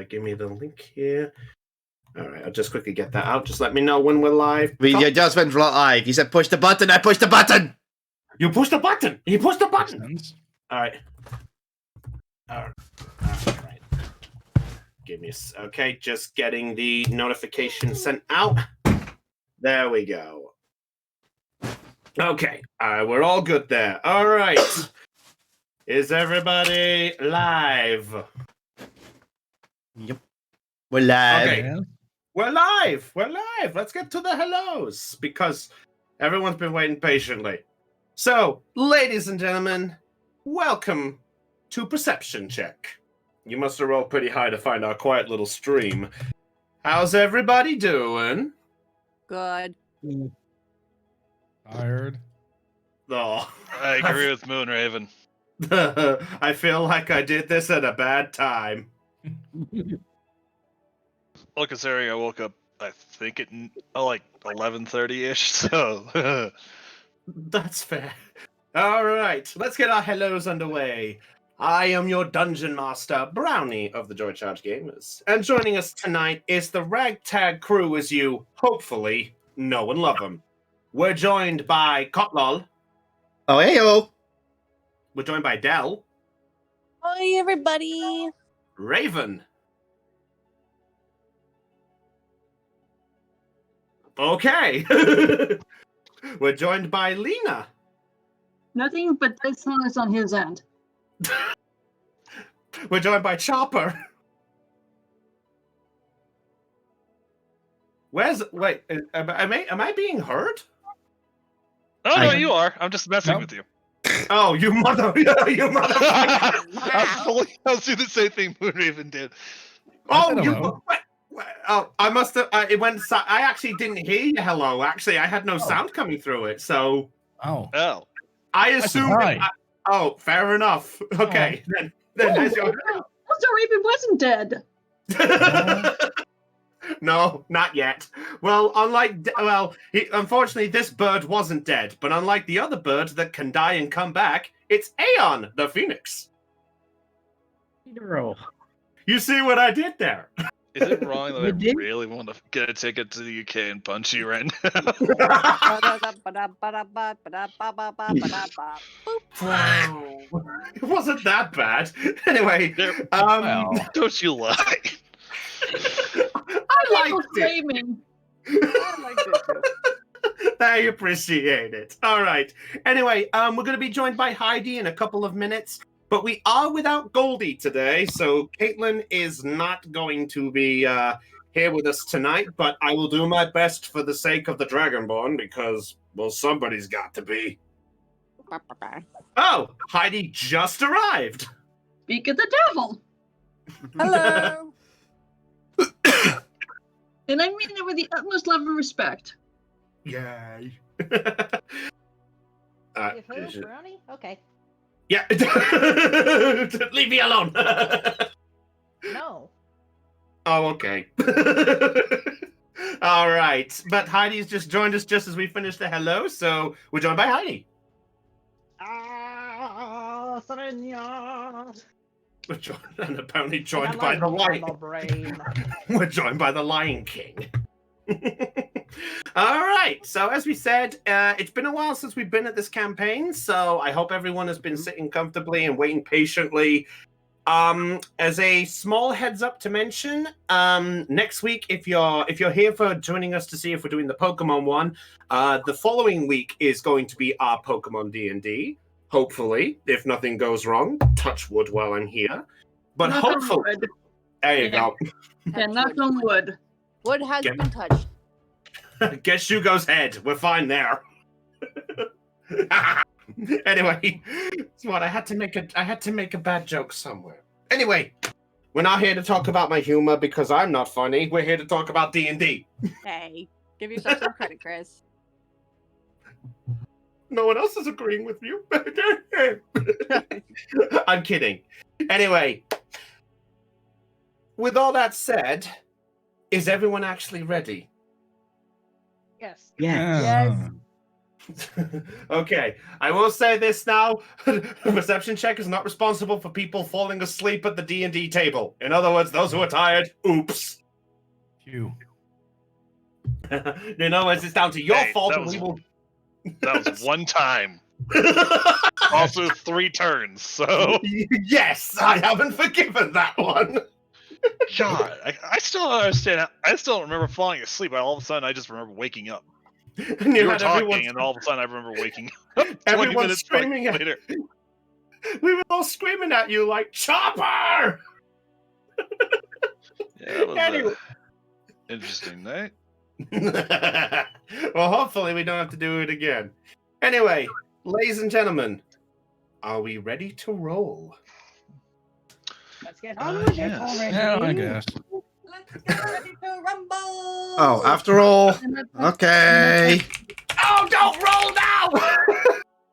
give me the link here. All right, I'll just quickly get that out. Just let me know when we're live. You just went live. You said push the button. I pushed the button. You pushed the button. You pushed the button. All right. All right. Give me a... Okay, just getting the notification sent out. There we go. Okay, we're all good there. All right. Is everybody live? Yep. We're live. Okay. We're live. We're live. Let's get to the hellos because everyone's been waiting patiently. So, ladies and gentlemen, welcome to Perception Check. You must have rolled pretty high to find our quiet little stream. How's everybody doing? Good. Tired. Oh, I agree with Moonraven. I feel like I did this at a bad time. Well, considering I woke up, I think at like 11:30ish. So That's fair. All right, let's get our hellos underway. I am your Dungeon Master, Brownie of the Joy Charge Gamers. And joining us tonight is the ragtag crew as you, hopefully, know and love them. We're joined by Kotlol. Oh, heyo. We're joined by Dell. Hi, everybody. Raven. Okay. We're joined by Lena. Nothing but this one is on his end. We're joined by Chopper. Wait, am I being heard? oh no, you are. I'm just messing with you. Oh, you motherfucker. I'll do the same thing Moonraven did. I must have. It went. I actually didn't hear you. Hello. Actually, I had no sound coming through it. So. Oh. I assumed. Oh, fair enough. Okay, then there's your. Also, Raven wasn't dead. No, not yet. Well, unfortunately, this bird wasn't dead. But unlike the other birds that can die and come back, it's Aeon the Phoenix. You see what I did there? Is it wrong that I really want to get a ticket to the UK and punch you right now? It wasn't that bad. Anyway, don't you lie. I liked it. I liked it too. I appreciate it. All right. Anyway, we're going to be joined by Heidi in a couple of minutes. But we are without Goldie today, so Caitlin is not going to be here with us tonight, but I will do my best for the sake of the Dragonborn, because, well, somebody's got to be. Oh, Heidi just arrived. Speak of the devil. Hello. And I mean it with the utmost love and respect. Yay. Brownie? Okay. Yeah. Leave me alone. No. Oh, okay. All right. But Heidi's just joined us just as we finished the hello, so we're joined by Heidi. We're joined, and apparently joined by the Lion. We're joined by the Lion King. All right. So as we said, it's been a while since we've been at this campaign, so I hope everyone has been sitting comfortably and waiting patiently. As a small heads up to mention, next week, if you're here for joining us to see if we're doing the Pokemon one, the following week is going to be our Pokemon D&D. Hopefully, if nothing goes wrong, touch wood while I'm here. But Knock on hopefully, wood. there you go. Yeah, knock on wood. Wood has been touched. Guess who goes head? We're fine there. Anyway, it's what I had to make a bad joke somewhere. Anyway, we're not here to talk about my humor because I'm not funny. We're here to talk about D&D. Hey, give yourself some credit, Chris. No one else is agreeing with you. I'm kidding. Anyway, with all that said, is everyone actually ready? Yes. Yeah. Yes. Okay, I will say this now. Perception check is not responsible for people falling asleep at the D&D table. In other words, those who are tired, oops. Phew. In other words, it's down to your Hey, fault. that And we was- will... That was one time. Also 3 turns, so... Yes, I haven't forgiven that one. God, I still don't understand. I still don't remember falling asleep. All of a sudden, I just remember waking up. And You were had talking, and all of a sudden, I remember waking up 20 everyone minutes screaming at later. We were all screaming at you like, Chopper! Yeah, that was Anyway. interesting night. Well, hopefully we don't have to do it again. Anyway, ladies and gentlemen, are we ready to roll? Let's get on with it yes. already. Yeah, I guess. Let's get ready to rumble. Oh, after all, And that's- okay. Oh, don't roll now!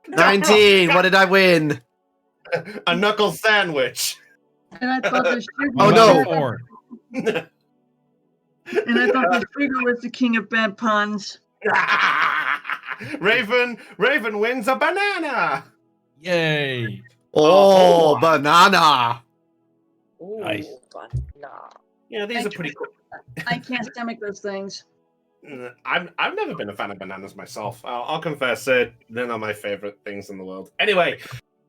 19. What did I win? A knuckle sandwich. And I thought the sugar. Oh, What no. about 4? And I thought the sugar was the king of bad puns. Raven wins a banana. Yay! Oh, banana. Nice. Yeah, these are pretty cool. I can't stomach those things. I've never been a fan of bananas myself. I'll confess it. They're not my favorite things in the world. Anyway,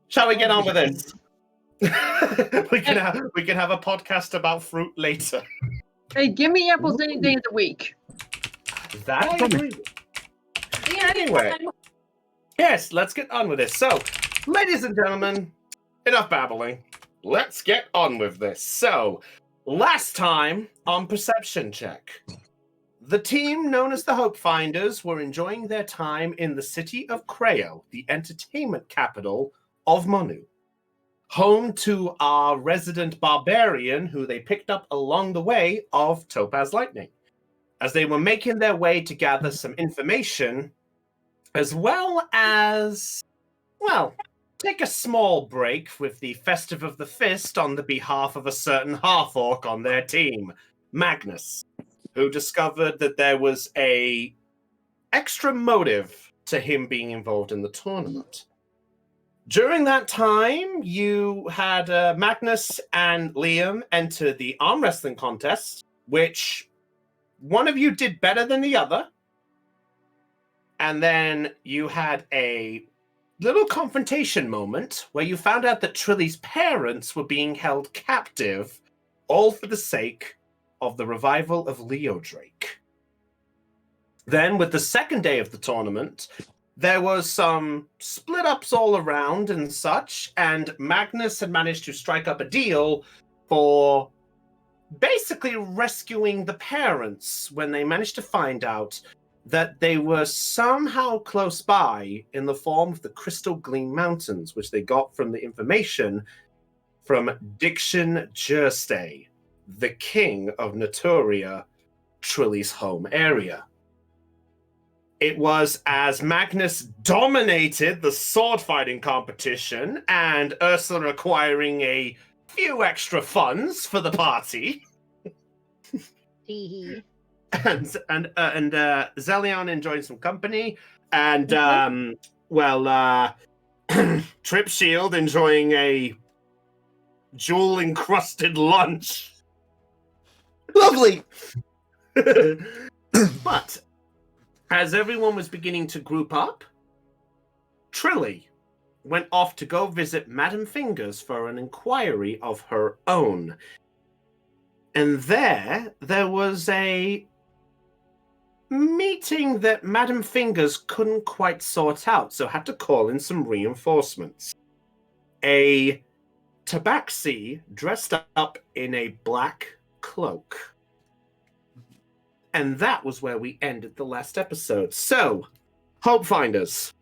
shall we get on with this? we can have a podcast about fruit later. Hey, give me apples any day of the week. That I agree with. Anyway, yes, let's get on with this. So, ladies and gentlemen, enough babbling. Let's get on with this. So, last time on Perception Check, the team known as the Hope Finders were enjoying their time in the city of Creo, the entertainment capital of Monu, home to our resident barbarian who they picked up along the way of Topaz Lightning, as they were making their way to gather some information, as well as, well, take a small break with the Festive of the Fist on the behalf of a certain half-orc on their team, Magnus, who discovered that there was a extra motive to him being involved in the tournament. During that time, you had Magnus and Liam enter the arm wrestling contest, which one of you did better than the other. And then you had a little confrontation moment where you found out that Trilly's parents were being held captive, all for the sake of the revival of Leo Drake. Then, with the second day of the tournament, there was some split-ups all around and such, and Magnus had managed to strike up a deal for basically rescuing the parents when they managed to find out that they were somehow close by in the form of the Crystal Gleam Mountains, which they got from the information from Diction Jerstay, the king of Naturia, Trilly's home area. It was as Magnus dominated the sword fighting competition and Ursula acquiring a few extra funds for the party. Hee and Zelion enjoying some company, and Trip Shield enjoying a jewel encrusted lunch. Lovely. But as everyone was beginning to group up, Trilly went off to go visit Madam Fingers for an inquiry of her own. And there was a meeting that Madam Fingers couldn't quite sort out, so had to call in some reinforcements. A tabaxi dressed up in a black cloak. And that was where we ended the last episode. So, Hope Finders.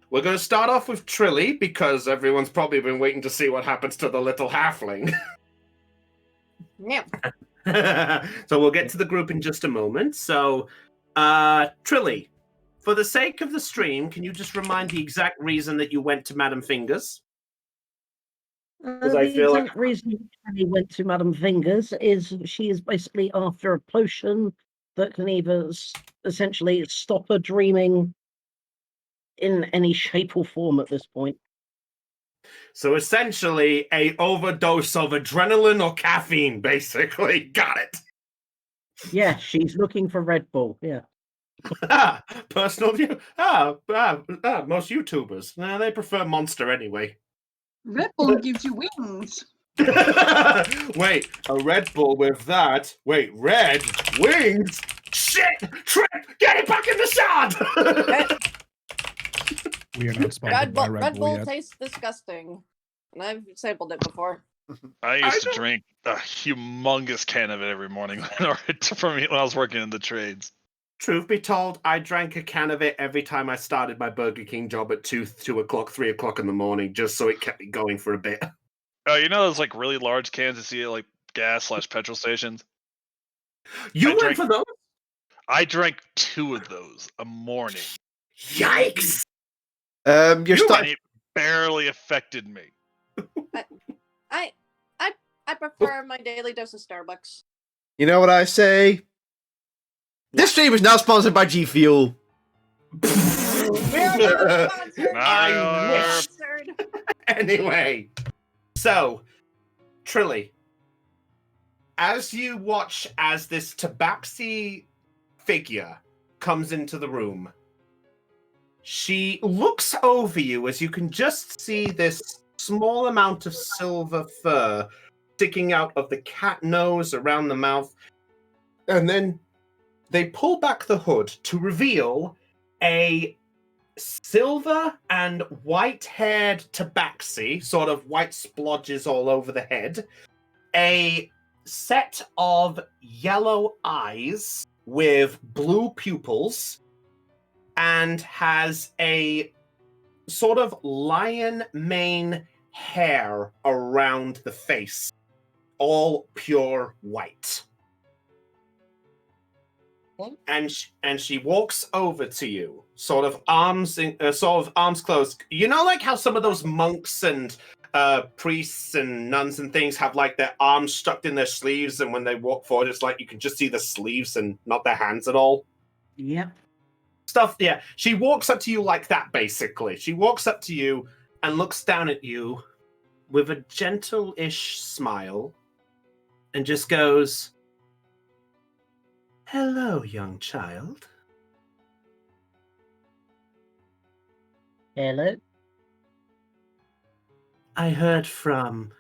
We're going to start off with Trilly, because everyone's probably been waiting to see what happens to the little halfling. Yep. So we'll get to the group in just a moment. So, Trilly, for the sake of the stream, can you just remind the exact reason that you went to Madam Fingers? The I feel like- exact reason Annie went to Madam Fingers is she is basically after a potion that can either essentially stop her dreaming in any shape or form at this point. So essentially, a overdose of adrenaline or caffeine, basically. Got it. Yeah, she's looking for Red Bull. Yeah. Personal view. Most YouTubers. They prefer Monster anyway. Red Bull gives you wings. Wait, a Red Bull with that. Wait, red wings? Shit! Trip! Get it back in the sand! We are not sponsored by Red Bull yet. tastes disgusting. And I've sampled it before. I used to don't- drink a humongous can of it every morning for me when I was working in the trades. Truth be told, I drank a can of it every time I started my Burger King job at 2 o'clock, 3 o'clock in the morning, just so it kept me going for a bit. Oh, you know those like really large cans you see at like gas/petrol stations? You I went drank- for those? I drank 2 of those a morning. Yikes! You're And starting. it barely affected me. I prefer my daily dose of Starbucks. You know what I say? This stream is now sponsored by G Fuel. We're not sponsored. I wish. Sponsored. Anyway, so Trilly, as you watch as this tabaxi figure comes into the room, she looks over you as you can just see this small amount of silver fur sticking out of the cat nose around the mouth, and then they pull back the hood to reveal a silver and white-haired tabaxi, sort of white splodges all over the head, a set of yellow eyes with blue pupils, and has a sort of lion mane hair around the face, all pure white. And she walks over to you, sort of arms closed. You know, like how some of those monks and priests and nuns and things have like their arms stuck in their sleeves, and when they walk forward, it's like you can just see the sleeves and not their hands at all. Yep. Stuff. Yeah, she walks up to you like that. Basically, she walks up to you and looks down at you with a gentle-ish smile, and just goes, "Hello, young child." Hello. I heard from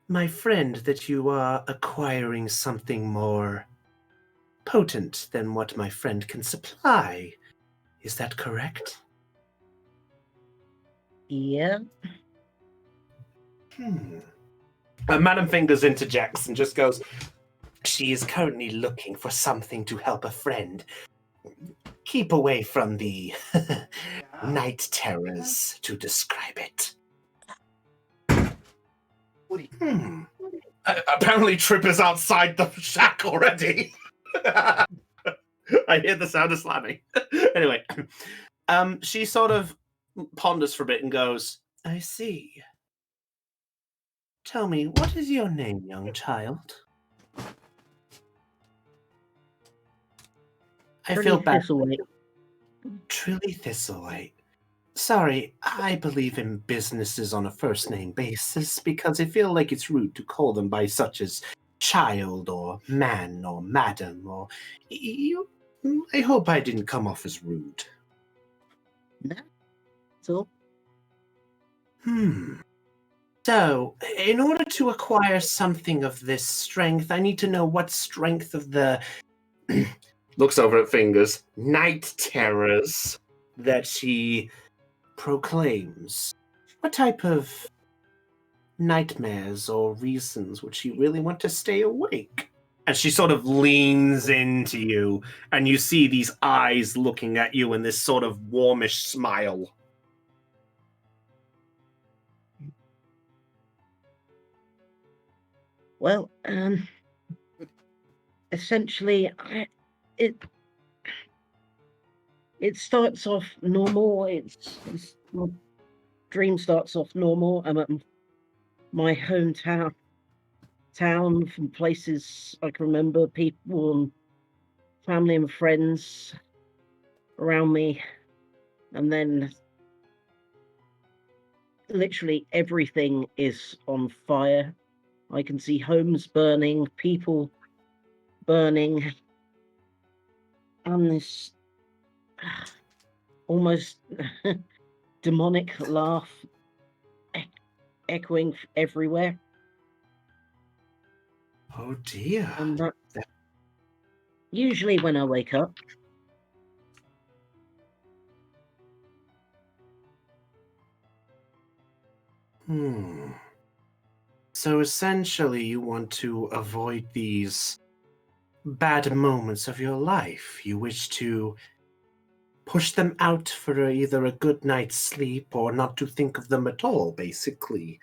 my friend that you are acquiring something more potent than what my friend can supply. Is that correct? Yeah. Madam Fingers interjects and just goes, "She is currently looking for something to help a friend keep away from the night terrors, to describe it." Apparently Trip is outside the shack already. I hear the sound of slamming. Anyway, she sort of ponders for a bit and goes, "I see. Tell me, what is your name, young child?" I feel bad. Thistlewhite. Trilly Thistlewhite. Sorry, I believe in businesses on a first name basis because I feel like it's rude to call them by such as child or man or madam or you. I hope I didn't come off as rude. No. So So, in order to acquire something of this strength, I need to know what strength of the looks over at Fingers night terrors that she proclaims. What type of nightmares or reasons would she really want to stay awake? And she sort of leans into you, and you see these eyes looking at you in this sort of warmish smile. well, essentially, it starts off normal. It's my dream starts off normal. I'm at my hometown, from places I can remember, people and family and friends around me, and then literally everything is on fire. I can see homes burning, people burning, and this almost demonic laugh echoing everywhere. Oh dear. And that usually when I wake up. So essentially, you want to avoid these bad moments of your life. You wish to push them out for either a good night's sleep or not to think of them at all, basically.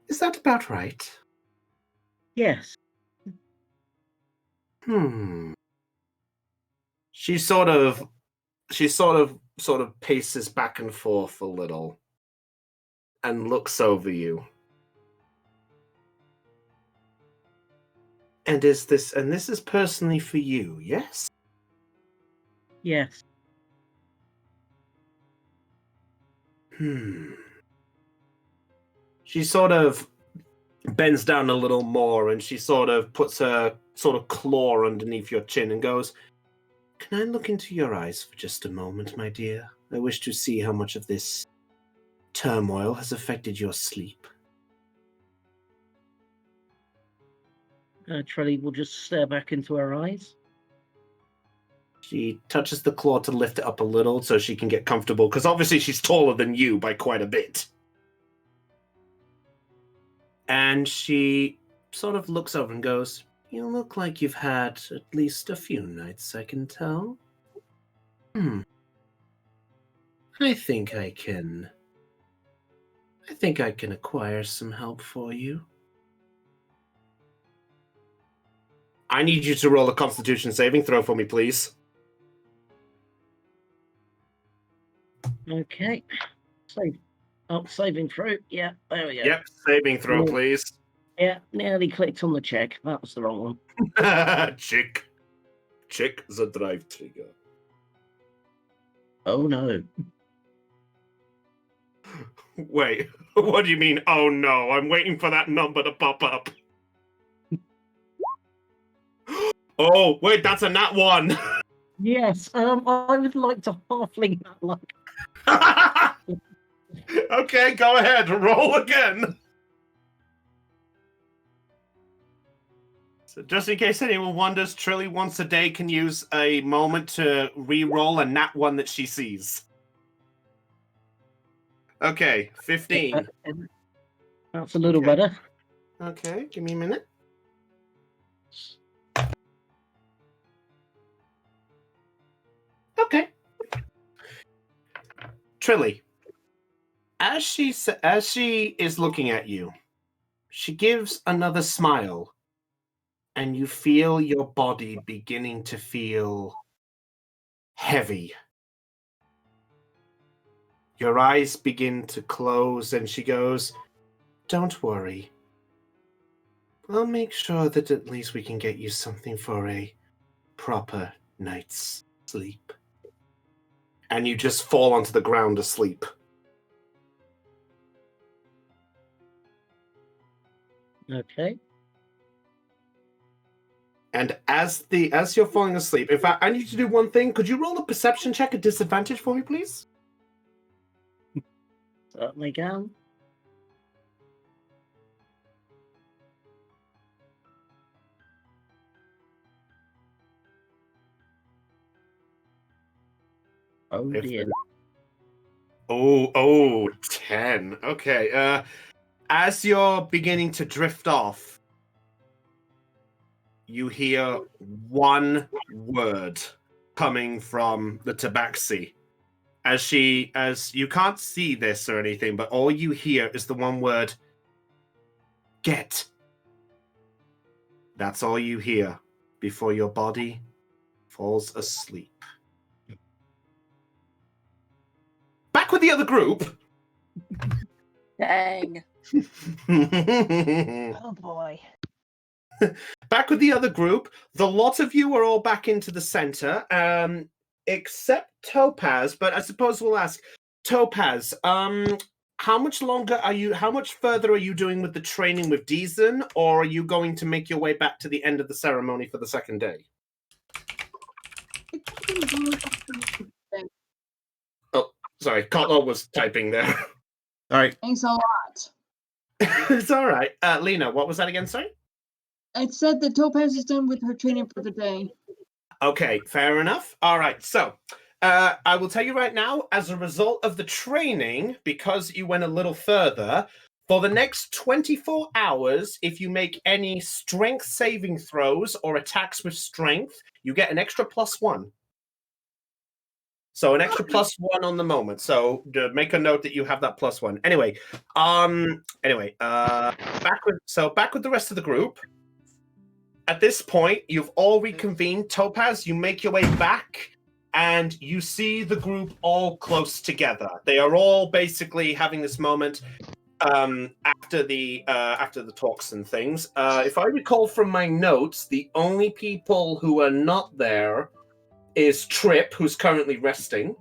Is that about right? Yes. She sort of paces back and forth a little and looks over you. And this is personally for you, yes? Yes. She sort of bends down a little more and she sort of puts her sort of claw underneath your chin and goes, "Can I look into your eyes for just a moment, my dear? I wish to see how much of this turmoil has affected your sleep." Trelly will just stare back into her eyes. She touches the claw to lift it up a little so she can get comfortable, because obviously she's taller than you by quite a bit. And she sort of looks over and goes, "You look like you've had at least a few nights, I can tell. I think I can acquire some help for you. I need you to roll a Constitution saving throw for me, please." Okay. Saving throw. Yeah, there we go. Yep, saving throw, please. Yeah, nearly clicked on the check. That was the wrong one. Check the drive trigger. Oh no. Wait, what do you mean, oh no? I'm waiting for that number to pop up. Oh, wait, that's a nat 1. Yes, I would like to halfling that luck. Okay, go ahead, roll again. So just in case anyone wonders, Trilly once a day can use a moment to re-roll a nat 1 that she sees. Okay, 15. That's a little better. Okay, give me a minute. Okay. Trilly, as she is looking at you, she gives another smile, and you feel your body beginning to feel heavy. Your eyes begin to close, and she goes, "Don't worry. I'll make sure that at least we can get you something for a proper night's sleep." And you just fall onto the ground asleep. Okay. And as you're falling asleep, in fact, I need you to do one thing. Could you roll a perception check at disadvantage for me, please? Certainly can. Oh dear. Oh, 10. Okay. As you're beginning to drift off, you hear one word coming from the tabaxi. As you can't see this or anything, but all you hear is the one word, "Get." That's all you hear before your body falls asleep. Back with the other group. Dang. Oh boy. Back with the other group. The lot of you are all back into the center, except Topaz. But I suppose we'll ask Topaz. how much longer are you? How much further are you doing with the training with Deezen, or are you going to make your way back to the end of the ceremony for the second day? Oh, sorry, Cotler was typing there. All right. Thanks a lot. It's all right. Lena, what was that again? Sorry. I said that Topaz is done with her training for the day. Okay, fair enough. All right, so I will tell you right now, as a result of the training, because you went a little further, for the next 24 hours, if you make any strength saving throws or attacks with strength, you get an extra +1. So an extra +1 on the moment. So make a note that you have that +1. Anyway, back with the rest of the group. At this point, you've all reconvened. Topaz, you make your way back, and you see the group all close together. They are all basically having this moment after the talks and things. If I recall from my notes, the only people who are not there is Trip, who's currently resting.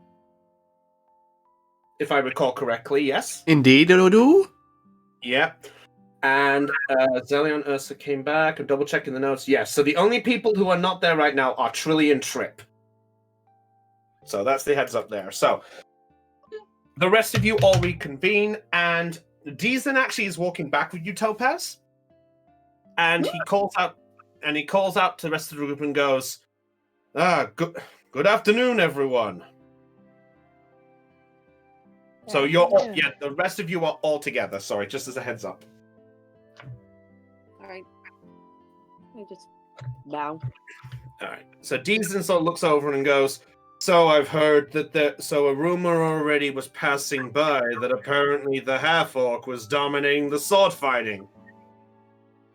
If I recall correctly, yes? Indeed, do. Yeah. And Zelion Ursa came back. I'm double checking the notes. Yes. So the only people who are not there right now are Trilly and Trip. So that's the heads up there. So the rest of you all reconvene, and Deezen actually is walking back with you, Topaz. And he calls out to the rest of the group and goes, good afternoon, everyone. So you're all, the rest of you are all together. Sorry, just as a heads up. All right. I just bow. All right. So Deezen sort of looks over and goes, so I've heard that a rumor already was passing by that apparently the half-orc was dominating the sword fighting.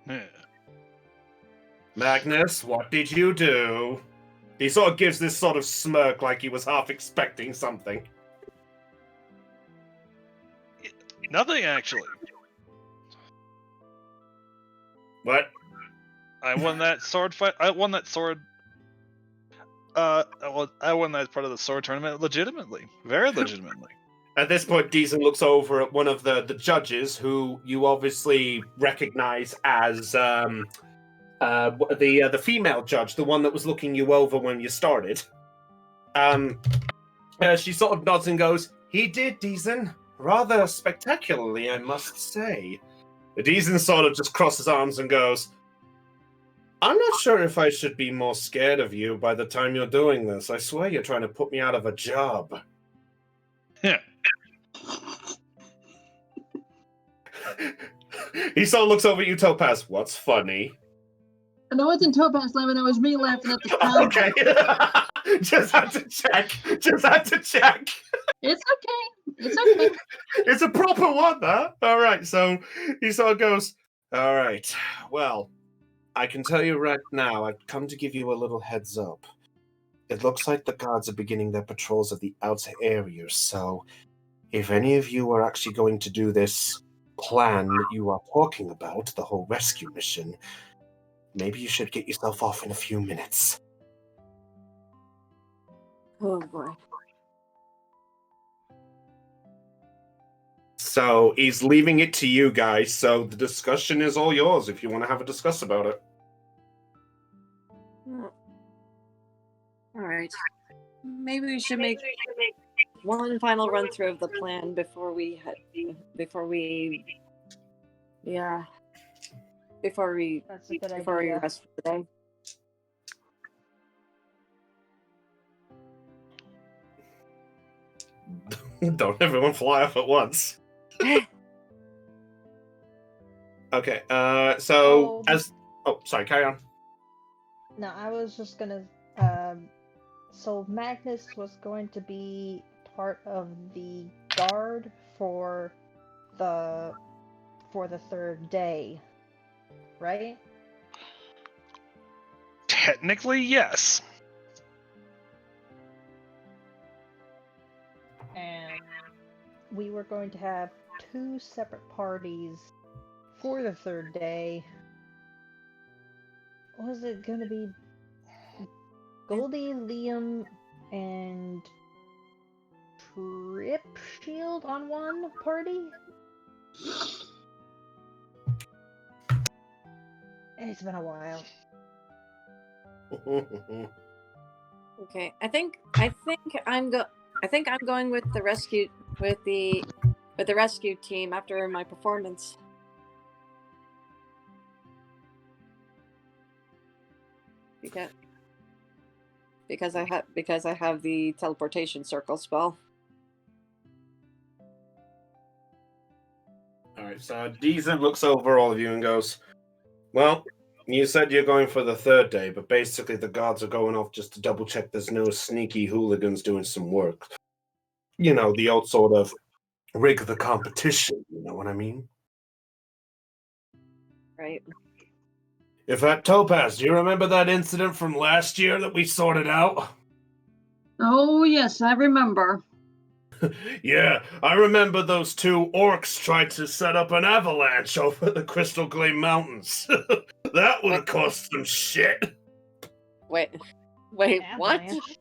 Yeah. Magnus, what did you do? He sort of gives this sort of smirk like he was half expecting something. Nothing, actually. What? I won that sword fight. I won that sword. I won that part of the sword tournament legitimately. Very legitimately. At this point, Deezen looks over at one of the judges, who you obviously recognize as the female judge, the one that was looking you over when you started. She sort of nods and goes, "He did, Deezen. Rather spectacularly, I must say." Deezen sort of just crosses arms and goes, "I'm not sure if I should be more scared of you by the time you're doing this. I swear you're trying to put me out of a job." Yeah. He sort of looks over at you, Topaz. What's funny? And I wasn't Topaz laughing, I was me laughing at the sound. Okay. Just had to check. It's okay. It's okay. It's a proper one, though. All right, so he sort of goes, all right, well, I can tell you right now, I've come to give you a little heads up. It looks like the guards are beginning their patrols of the outer areas, so if any of you are actually going to do this plan that you are talking about, the whole rescue mission, maybe you should get yourself off in a few minutes. Oh boy. So he's leaving it to you guys, so the discussion is all yours if you want to have a discuss about it. All right. Maybe we should make one final run through of the plan before we That's a good idea. rest for the day. Don't everyone fly off at once. Okay, so as... Oh, sorry, carry on. No, I was just gonna. So Magnus was going to be part of the guard for the third day, right? Technically, yes. And we were going to have 2 separate parties for the third day. Was it going to be Goldie, Liam, and trip shield on one party. It's been a while. Okay, I think I'm going with the rescue team after my performance. Because I have the teleportation circle spell. All right, so Deezen looks over all of you and goes, "Well, you said you're going for the third day, but basically the guards are going off just to double check there's no sneaky hooligans doing some work. You know, the old sort of rig the competition, you know what I mean?" Right. In fact, Topaz, do you remember that incident from last year that we sorted out? Oh, yes, I remember. Yeah, I remember those two orcs tried to set up an avalanche over the Crystal Gleam Mountains. That would have cost some shit. Wait, what? Avalanche.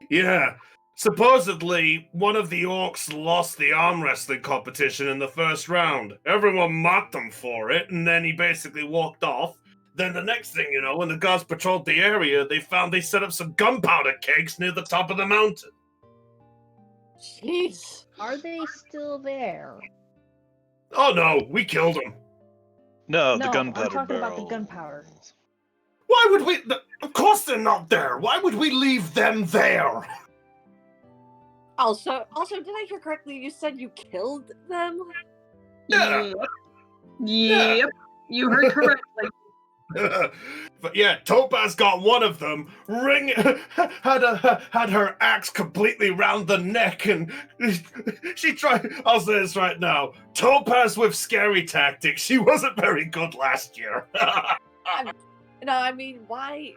Yeah, supposedly one of the orcs lost the arm wrestling competition in the first round. Everyone mocked him for it, and then he basically walked off. Then the next thing you know, when the guards patrolled the area, they set up some gunpowder kegs near the top of the mountain. Jeez. Are they still there? Oh no, we killed them. No, No, the gunpowder I'm talking about the barrel. gunpowder. Why would we? Of course they're not there. Why would we leave them there? Also, did I hear correctly? You said you killed them? Yeah. Yep. You heard correctly. But yeah, Topaz got one of them. Had her axe completely round the neck, and she tried. I'll say this right now: Topaz with scary tactics. She wasn't very good last year. No, I mean, why?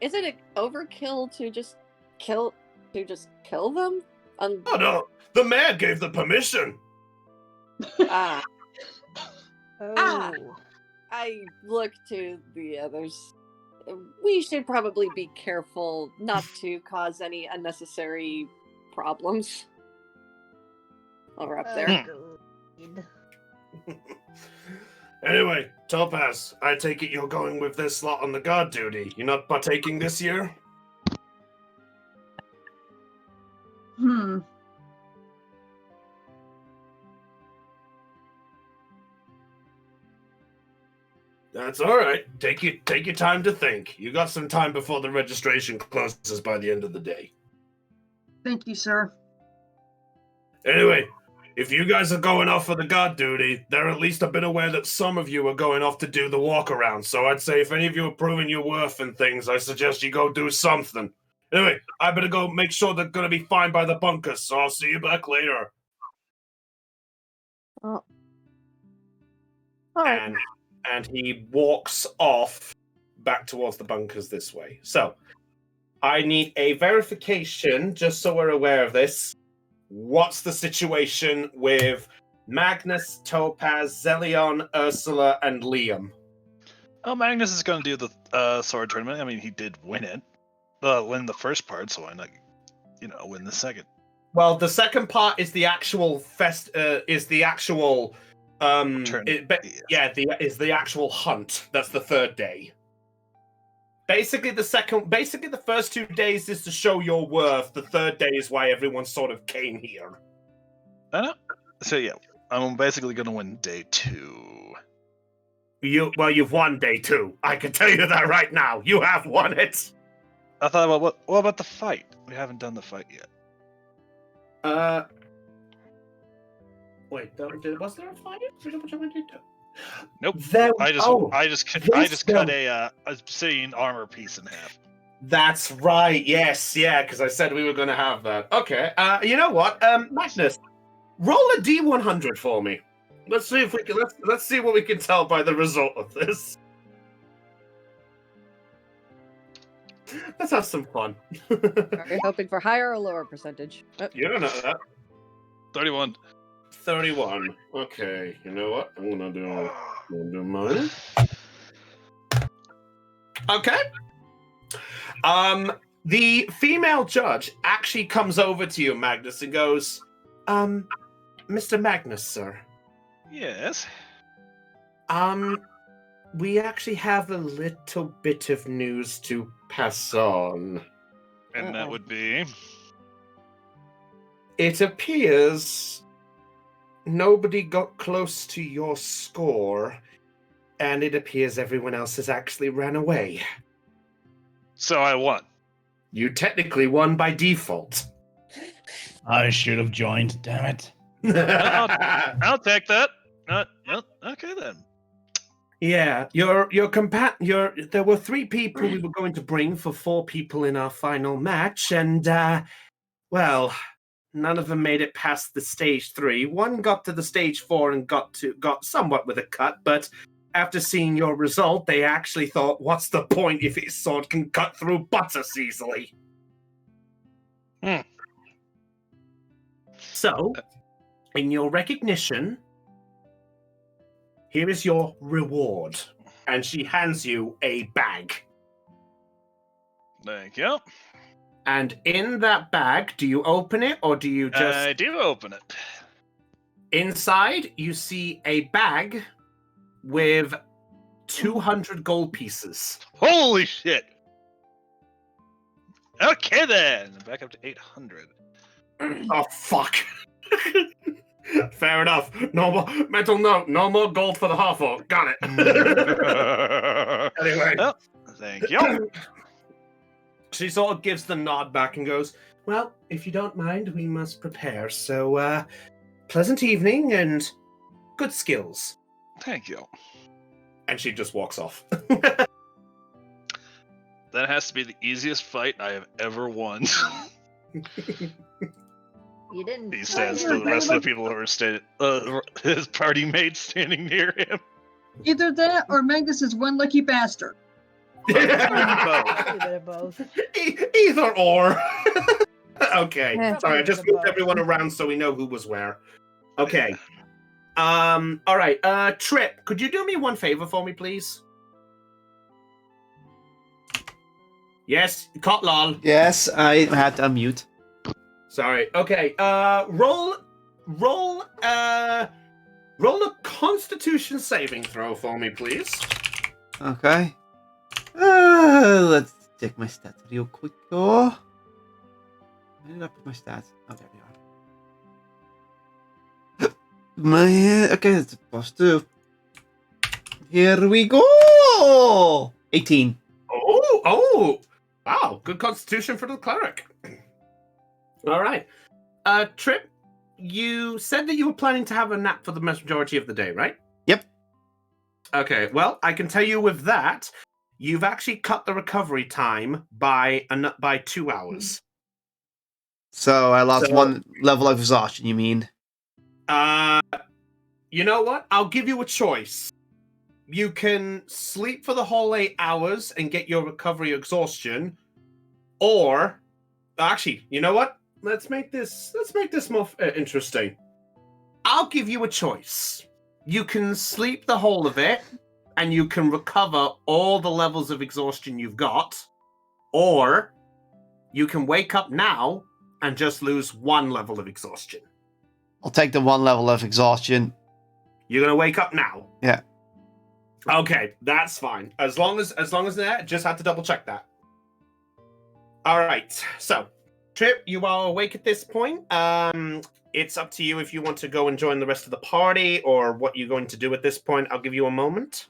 Isn't it overkill to just kill them? Oh no, the mayor gave the permission. Ah, Oh. I look to the others. We should probably be careful not to cause any unnecessary problems. While we're up there. Agreed. Anyway, Topaz, I take it you're going with this slot on the guard duty. You're not partaking this year? That's all right. Take your time to think. You got some time before the registration closes by the end of the day. Thank you, sir. Anyway, if you guys are going off for the guard duty, they're at least a bit aware that some of you are going off to do the walk around. So I'd say if any of you are proving your worth and things, I suggest you go do something. Anyway, I better go make sure they're going to be fine by the bunkers, so I'll see you back later. Oh. All right. And he walks off back towards the bunkers this way. So, I need a verification, just so we're aware of this. What's the situation with Magnus, Topaz, Zelion, Ursula, and Liam? Oh, Magnus is going to do the sword tournament. I mean, he did win it. Win the first part, so why not, win the second? Well, the second part is the actual is the actual the actual hunt. That's the third day. Basically, the first 2 days is to show your worth. The third day is why everyone sort of came here. I know. So yeah, I'm basically going to win day 2. You've won day 2. I can tell you that right now. You have won it. I thought, what about the fight? We haven't done the fight yet. Wait, was there a fight? Nope. There, I just cut a obsidian armor piece in half. That's right. Yes, yeah, because I said we were going to have that. Okay. You know what? Magnus, roll a D100 for me. Let's see if we can. Let's see what we can tell by the result of this. Let's have some fun. Are you hoping for higher or lower percentage? You don't know that. 31. 31. Okay. You know what? I'm gonna do mine. Okay. The female judge actually comes over to you, Magnus, and goes, Mr. Magnus, sir. Yes. We actually have a little bit of news to pass on. And that would be. It appears nobody got close to your score, and it appears everyone else has actually ran away. So I won. You technically won by default. I should have joined. Damn it. I'll take that. Okay then. Yeah, there were 3 people we were going to bring for 4 people in our final match, and well, none of them made it past the stage 3. One got to the stage 4 and got somewhat with a cut, but after seeing your result, they actually thought, what's the point if his sword can cut through butter easily? So, in your recognition, here is your reward. And she hands you a bag. Thank you. And in that bag, do you open it or do you just... I do open it. Inside, you see a bag with 200 gold pieces. Holy shit! Okay then, back up to 800. Oh, fuck. Fair enough. No more mental note. No more gold for the half-orc. Got it. Anyway. Well, thank you. She sort of gives the nod back and goes, well, if you don't mind, we must prepare. So, pleasant evening and good skills. Thank you. And she just walks off. That has to be the easiest fight I have ever won. You didn't. He stands to the rest of the people who are his party mates standing near him. Either that or Magnus is one lucky bastard. Both. A bit of both. Either or. Okay. Yeah. Sorry, I just moved everyone around so we know who was where. Okay. All right. Trip, could you do me one favor for me, please? Yes, Kotlal. Yes, I had to unmute. Sorry. Okay. Roll a Constitution saving throw for me, please. Okay. Let's check my stats real quick. Where did I put my stats? Oh, there they are. Okay, that's a +2. Here we go. 18. Oh, wow! Good Constitution for the cleric. All right. Trip, you said that you were planning to have a nap for the majority of the day, right? Yep. Okay. Well, I can tell you with that, you've actually cut the recovery time by 2 hours. So I lost 1 level of exhaustion, you mean? You know what? I'll give you a choice. You can sleep for the whole 8 hours and get your recovery exhaustion, or actually, you know what? Let's make this more interesting. I'll give you a choice. You can sleep the whole of it, and you can recover all the levels of exhaustion you've got, or you can wake up now and just lose 1 level of exhaustion. I'll take the 1 level of exhaustion. You're gonna wake up now. Yeah. Okay, that's fine. As long as that, just had to double check that. All right. So, Trip, you are awake at this point. It's up to you if you want to go and join the rest of the party or what you're going to do at this point. I'll give you a moment.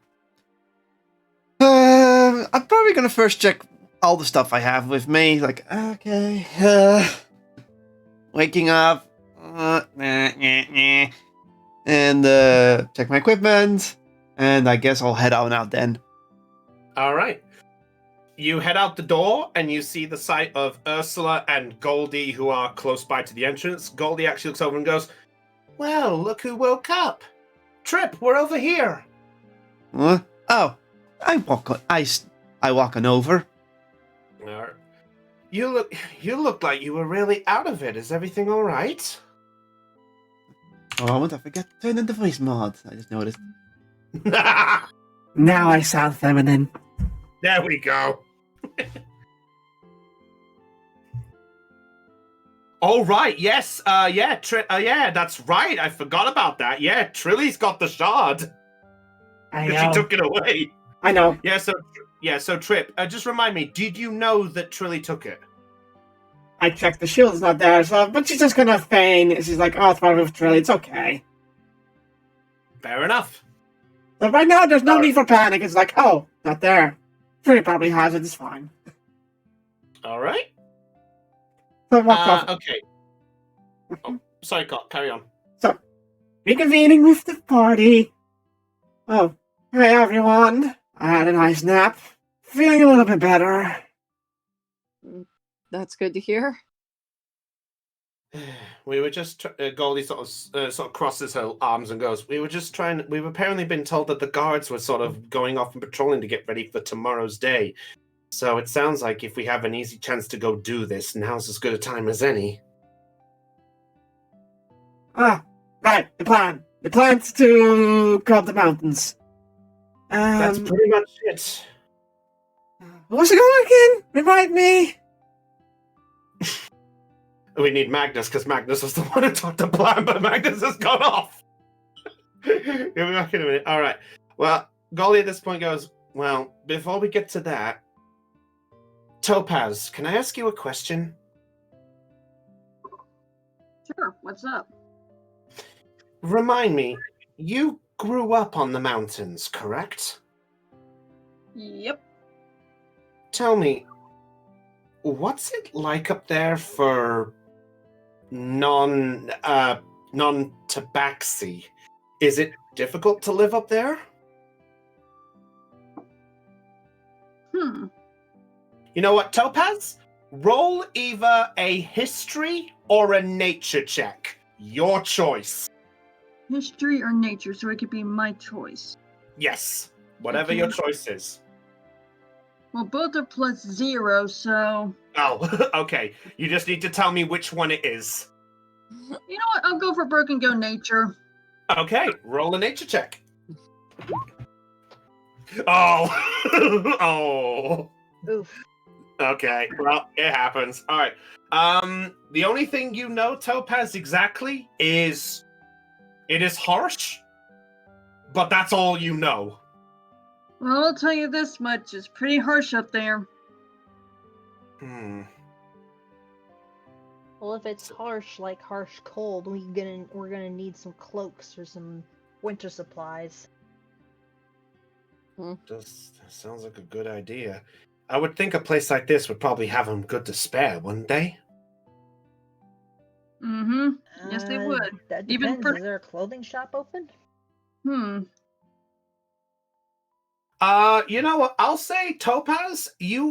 I'm probably gonna first check all the stuff I have with me. Like, okay, waking up, and check my equipment, and I guess I'll head on out then. All right. You head out the door and you see the sight of Ursula and Goldie, who are close by to the entrance. Goldie actually looks over and goes, well, look who woke up. Trip, we're over here. What? Oh, I walk on over. You look like you were really out of it. Is everything all right? Oh, I wonder if I forgot to turn in the voice mod. I just noticed. Now I sound feminine. There we go. Oh right, yes, yeah, that's right. I forgot about that. Yeah, Trilly's got the shard. I Because she know. took it away. I know. So Trip, just remind me, did you know that Trilly took it? I checked the shield's not there, so but she's just gonna feign. She's like, oh, it's probably with Trilly. It's okay. Fair enough. So right now, there's no need for panic. It's like, oh, not there. Trilly probably has it. It's fine. All right. So walks off. Okay. Oh, sorry, carry on. So, reconvening with the party. Oh, hey everyone. I had a nice nap. Feeling a little bit better. That's good to hear. We were just Goldie sort of crosses her arms and goes. We were just trying. We've apparently been told that the guards were sort of going off and patrolling to get ready for tomorrow's day. So it sounds like if we have an easy chance to go do this, now's as good a time as any. Ah, right. The plan. The plan's to go up the mountains. That's pretty much it. What's it going again? Remind me. We need Magnus, because Magnus was the one who took the plan, but Magnus has gone off. He'll be back in a minute. All right. Well, Golly at this point goes, well, before we get to that, Topaz, can I ask you a question? Sure, what's up? Remind me, you grew up on the mountains, correct? Yep. Tell me, what's it like up there for non-tabaxi? Is it difficult to live up there? You know what, Topaz? Roll either a history or a nature check. Your choice. History or nature, so it could be my choice. Yes, whatever your choice is. Well, both are +0, so... Oh, okay. You just need to tell me which one it is. You know what? I'll go for broken go nature. Okay, roll a nature check. Oh. Oh. Oof. Okay, well, it happens. All right. The only thing you know, Topaz, exactly is it is harsh, but that's all you know. Well, I'll tell you this much. It's pretty harsh up there. Well, if it's harsh, like harsh cold, we're gonna need some cloaks or some winter supplies. That sounds like a good idea. I would think a place like this would probably have them good to spare, wouldn't they? Mm-hmm. Yes, they would. That Even depends. for... Is there a clothing shop open? You know what? I'll say, Topaz,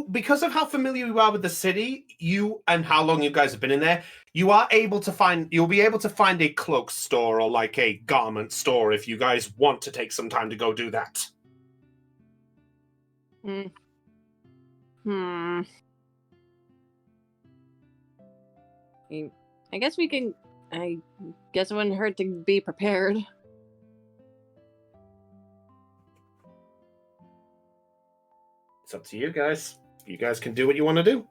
because of how familiar you are with the city, and how long you guys have been in there, you'll be able to find a cloak store or like a garment store if you guys want to take some time to go do that. I guess we can. I guess it wouldn't hurt to be prepared. It's up to you guys. You guys can do what you want to do.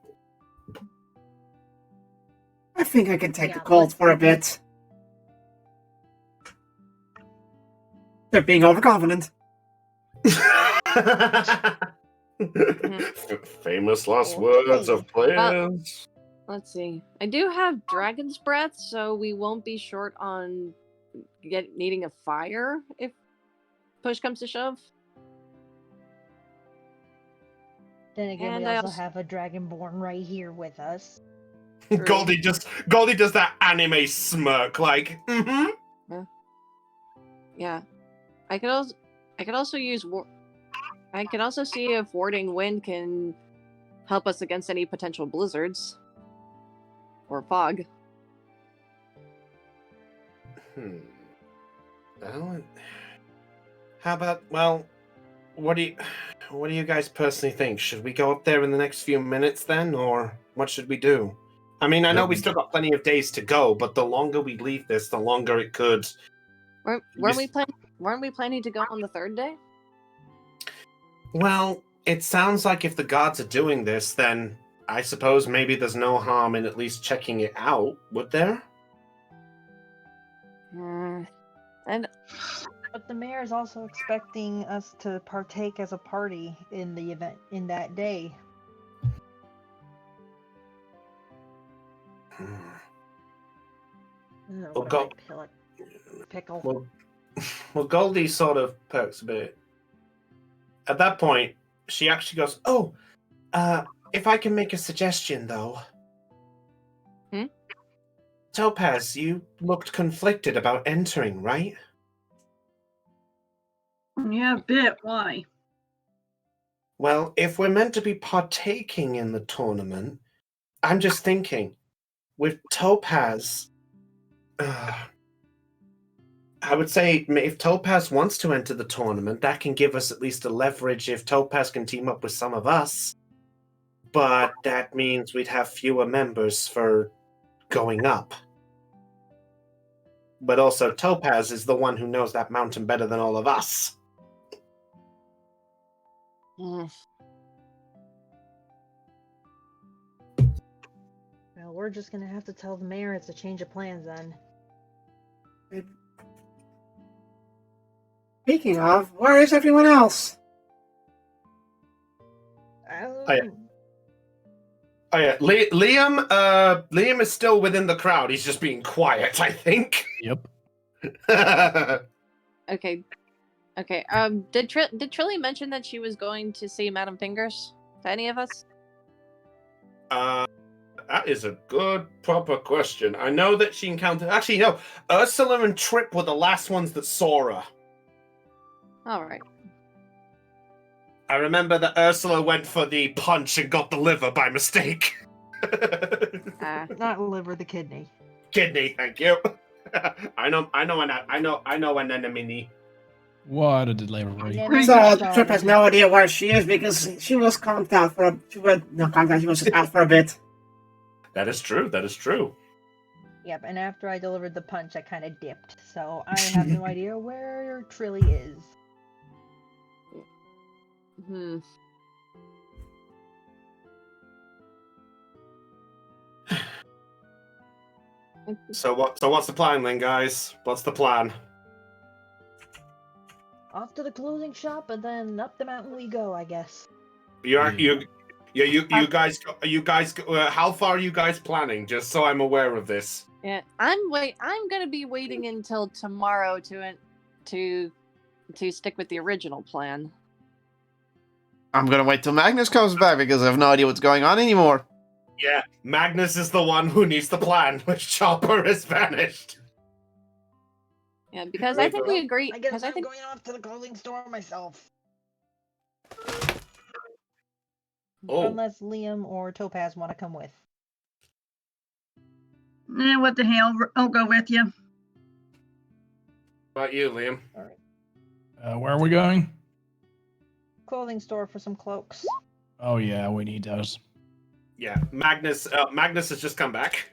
I think I can take the cold for a bit. They're being overconfident. Famous last words of players. Let's see. I do have Dragon's Breath, so we won't be short on needing a fire if push comes to shove. Then again, And we I also also- have a Dragonborn right here with us. Goldie does that anime smirk, like, Yeah. I could also use I can also see if warding wind can help us against any potential blizzards or fog. Well, how about, what do you guys personally think? Should we go up there in the next few minutes then, or what should we do? I mean, I know we still got plenty of days to go, but the longer we leave this, the longer it could. Weren't we planning to go on the third day? Well, it sounds like if the gods are doing this, then I suppose maybe there's no harm in at least checking it out, would there? And But the mayor is also expecting us to partake as a party in the event in that day. Hmm. Oh, Well, what go- a pickle. Well, Goldie sort of perks a bit. At that point, she actually goes, "Oh, if I can make a suggestion, though." Hmm? Topaz, you looked conflicted about entering, right? Yeah, a bit. Why? Well, if we're meant to be partaking in the tournament, I'm just thinking, with Topaz, I would say if Topaz wants to enter the tournament, that can give us at least a leverage if Topaz can team up with some of us. But that means we'd have fewer members for going up. But also, Topaz is the one who knows that mountain better than all of us. Well, we're just gonna have to tell the mayor it's a change of plans then. Speaking of, where is everyone else? Oh yeah, Liam is still within the crowd. He's just being quiet, I think. Yep. okay. Did Trilly mention that she was going to see Madam Fingers to any of us? That is a good, proper question. I know that she encountered. Actually, no. Ursula and Trip were the last ones that saw her. All right. I remember that Ursula went for the punch and got the liver by mistake. Not liver, the kidney. Kidney, thank you. I know an enemy. What a delivery. So Trip has no idea where she is because she was calmed out for she was just out for a bit. That is true. That is true. Yep, and after I delivered the punch, I kind of dipped, so I have no idea where Trilly is. So what's the plan then, guys? What's the plan? Off to the clothing shop, and then up the mountain we go, I guess. You guys. How far are you guys planning? Just so I'm aware of this. Yeah, I'm gonna be waiting until tomorrow to stick with the original plan. I'm gonna wait till Magnus comes back because I have no idea what's going on anymore. Yeah, Magnus is the one who needs the plan, which Chopper has vanished. Yeah, because I think we agree. I guess Because I I'm think going off to the clothing store myself. Oh, Unless Liam or Topaz want to come with. What the hell? I'll go with you. what about you, Liam? All right. Where are we going? Clothing store for some cloaks. Oh yeah, we need those. Yeah, Magnus has just come back.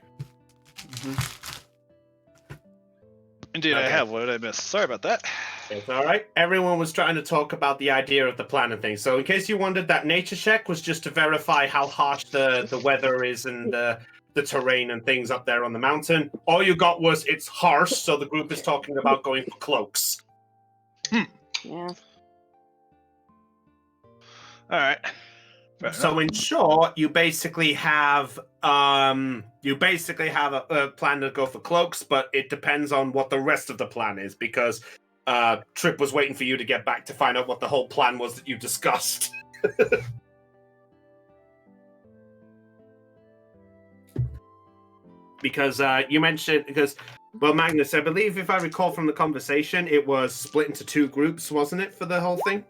Indeed, I Okay. have. What did I miss? Sorry about that. It's all right. Everyone was trying to talk about the idea of the plan and things. So, in case you wondered, that nature check was just to verify how harsh the weather is and the terrain and things up there on the mountain. All you got was it's harsh, so the group is talking about going for cloaks. yeah. All right. Fair So, enough. in short, you basically have a plan to go for cloaks, but it depends on what the rest of the plan is because Trip was waiting for you to get back to find out what the whole plan was that you discussed. Because you mentioned Magnus, I believe if I recall from the conversation, it was split into two groups, wasn't it, for the whole thing?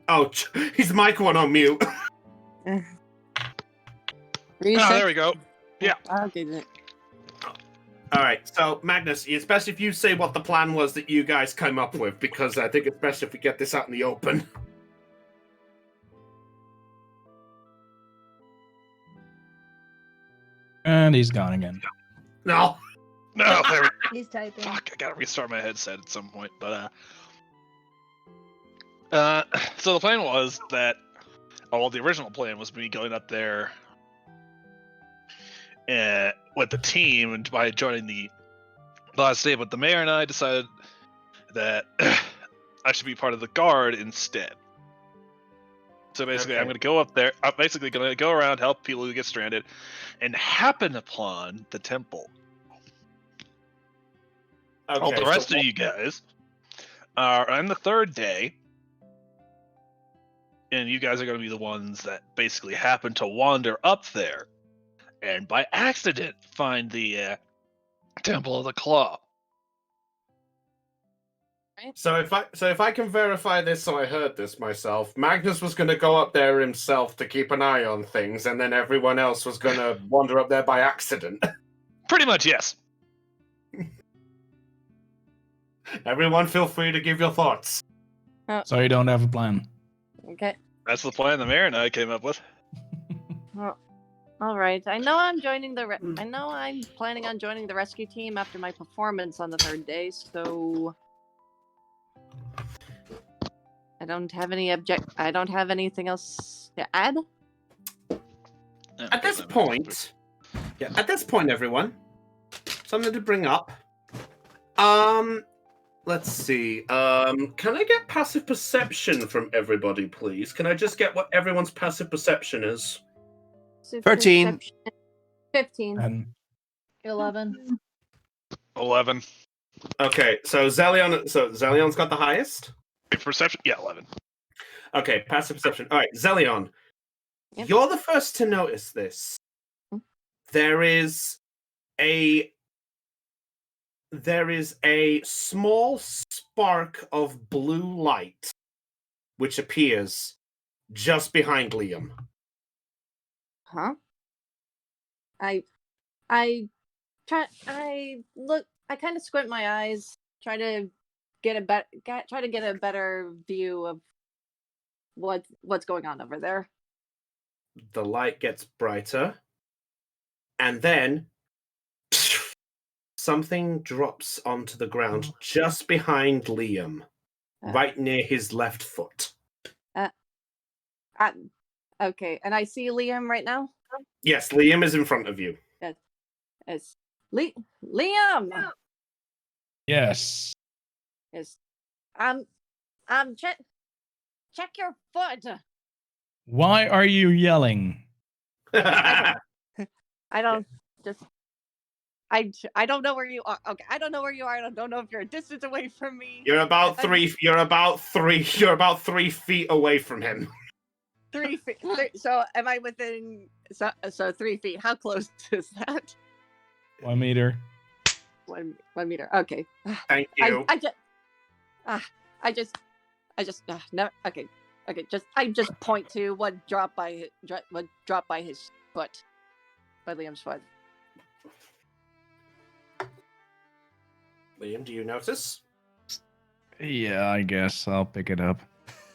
Oh, his mic went on mute. Oh, there we go. Yeah. Okay. Then. All right, so Magnus, it's best if you say what the plan was that you guys came up with, because I think it's best if we get this out in the open. And he's gone again. No. No, there we He's typing. Fuck, I gotta restart my headset at some point. But so the plan was that well, the original plan was me going up there with the team and by joining the last day, but the mayor and I decided that I should be part of the guard instead. So basically, Okay. I'm going to go up there. I'm basically going to go around, help people who get stranded, and happen upon the temple. All the rest of you guys are on the third day, and you guys are going to be the ones that basically happen to wander up there, and by accident find the Temple of the Claw. So if I can verify this, so I heard this myself. Magnus was going to go up there himself to keep an eye on things, and then everyone else was going to wander up there by accident. Pretty much, yes. Everyone, feel free to give your thoughts. So you don't have a plan. Okay. That's the plan the mayor and I came up with. All right. I know I'm joining the. I know I'm planning on joining the rescue team after my performance on the third day. So I don't have any I don't have anything else to add. At this point, everyone, something to bring up. Let's see. Can I get passive perception from everybody, please? Can I just get what everyone's passive perception is? 13. 15. And 11. 11. Okay, so Zellion's got the highest. Perception? Yeah, 11. Okay, passive perception. All right, Zellion, Yep. you're the first to notice this. There is a small spark of blue light which appears just behind Liam. Huh? I kind of squint my eyes, try to get a better view of what's going on over there. The light gets brighter, and then something drops onto the ground just behind Liam, right near his left foot. Okay, and I see Liam right now. Yes, Liam is in front of you. It's Liam. yes. Is check your foot. Why are you yelling? I don't I don't know where you are. Okay, I don't know where you are. I don't know if you're a distance away from me. You're about 3 feet away from him. 3 feet. So am I within? So 3 feet. How close is that? 1 meter. 1 meter. Okay. Thank you. I just no. Okay. I just point to what dropped by his foot, by Liam's foot. Liam, do you notice? Yeah, I guess I'll pick it up.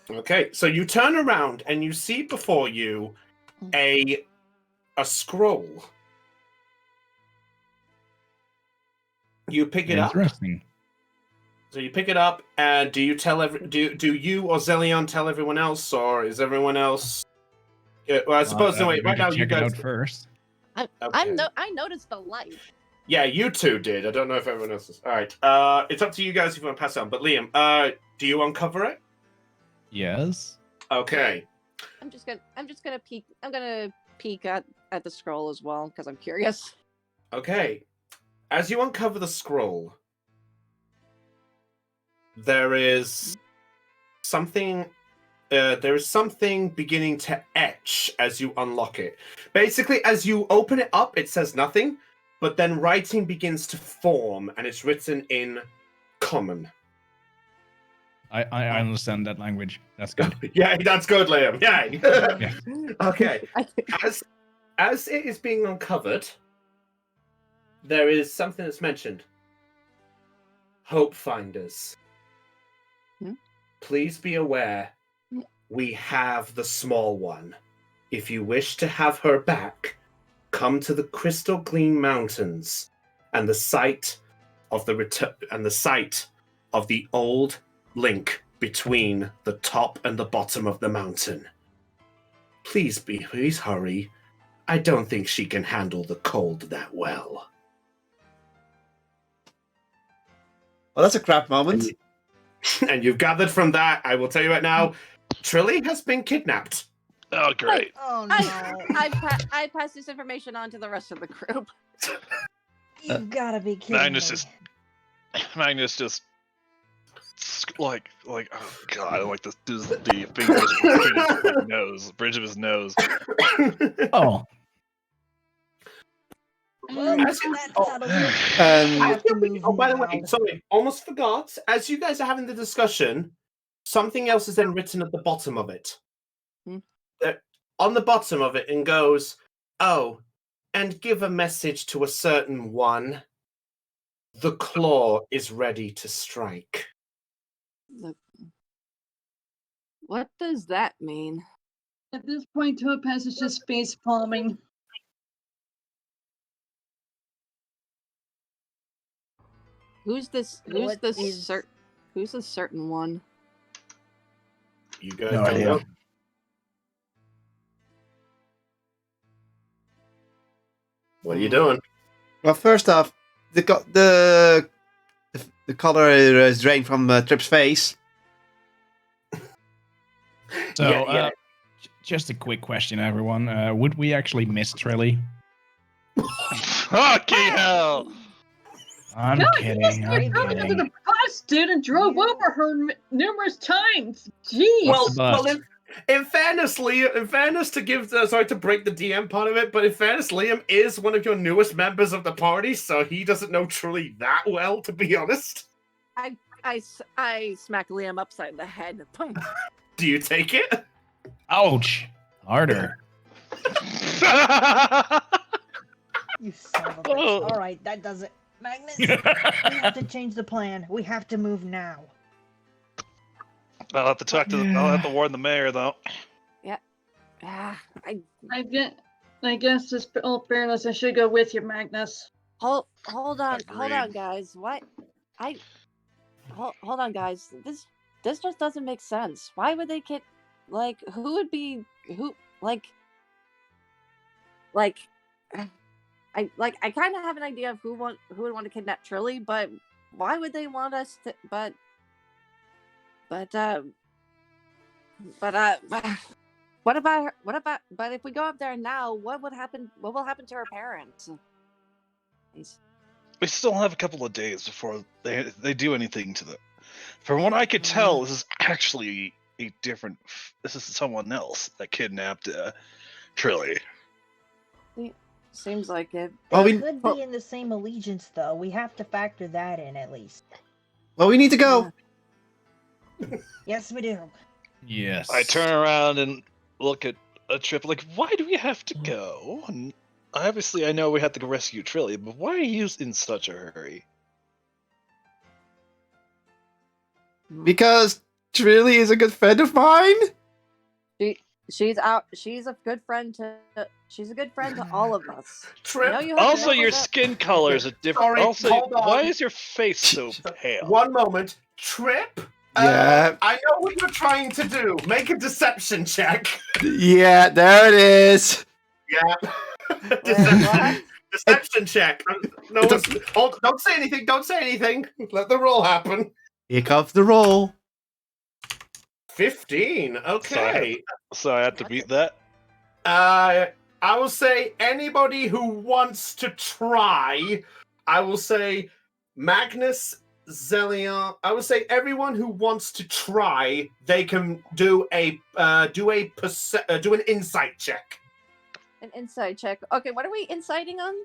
Okay, so you turn around and you see before you a scroll. You pick it up. Interesting. So you pick it up, and do you tell do you or Zellion tell everyone else, or is everyone else? Well, I suppose no. Wait, right now you check it guys. out first. I noticed the light. Yeah, you two did. I don't know if everyone else is. All right. It's up to you guys if you want to pass it on. But Liam, do you uncover it? Yes. Okay. I'm just gonna peek. I'm gonna peek at the scroll as well because I'm curious. Okay. As you uncover the scroll, there is something. There is something beginning to etch as you unlock it. Basically, as you open it up, it says nothing, but then writing begins to form, and it's written in Common. I understand that language. That's good. Yeah, that's good, Liam. Yay. Yeah. Okay. As it is being uncovered, there is something that's mentioned. Hope finders. Please be aware, we have the small one. If you wish to have her back, come to the Crystal Gleam Mountains and the site of the old link between the top and the bottom of the mountain. Please hurry. I don't think she can handle the cold that well. Well, that's a crap moment. And you've gathered from that, I will tell you right now, Trilly has been kidnapped. Oh, great. Oh no. I pass this information on to the rest of the group. You've gotta be kidding me. Magnus just like oh god, like the fingers between his nose, bridge of his nose. Oh, Well, As that you- settled it. Um, We have to move Oh, by the way, now. sorry, almost forgot. As you guys are having the discussion, something else is then written at the bottom of it. Hmm? On the bottom of it, and goes, "Oh, and give a message to a certain one. The claw is ready to strike." What does that mean? At this point, Topaz is just face palming. Who's this? What is- Who's the certain one? You guys no don't idea. know. What are you doing? well, first off, the color is drained from Trip's face. So, Yeah. just a quick question, everyone. Would we actually miss Trilly? Fucking hell! I'm God, kidding. I'm You're under kidding. the bus, dude, and drove over her numerous times. Jeez. What's the bus? In fairness, Liam, sorry to break the DM part of it, but in fairness, Liam is one of your newest members of the party, so he doesn't know Trilly that well, to be honest. I smack Liam upside the head. Boom. Do you take it? Ouch! Harder. You son of a bitch. Oh. All right, that does it. Magnus, we have to change the plan. We have to move now. I'll have to talk to. I'll have to warn the mayor, though. Ah, I guess, just all fairness, I should go with you, Magnus. hold on, Agreed. guys. What? Hold on, guys. This just doesn't make sense. Why would they get who would be who like I kind of have an idea of who would want to kidnap Trilly, but why would they want us to? But what about her? What about? But if we go up there now, what would happen? What will happen to her parents? We still have a couple of days before they do anything to them. From what I could tell, this is actually a different. This is someone else that kidnapped Trilly. Seems like it. Well, They we could be in the same allegiance, though. We have to factor that in at least. need to go. Yes, we do. Yes. I turn around and look at a Trip like, why do we have to go? And obviously, I know we have to go rescue Trilly, but why are you in such a hurry? Because Trilly is a good friend of mine. She's a good friend to. She's a good friend to all of us. Trip. No, you have to Also, know your that- skin color is a different. Sorry, Also, hold on. why is your face so pale? One moment. Trip. Yeah. I know what you're trying to do. Make a deception check. Yeah, there it is. Yeah. What? Deception check. No one's, don't say anything. Don't say anything. Let the roll happen. Here comes the roll. 15. Okay. So I have to beat that. I will say anybody who wants to try. I will say Magnus, Zelion. I will say everyone who wants to try. They can do an insight check. An insight check. Okay, what are we inciting on?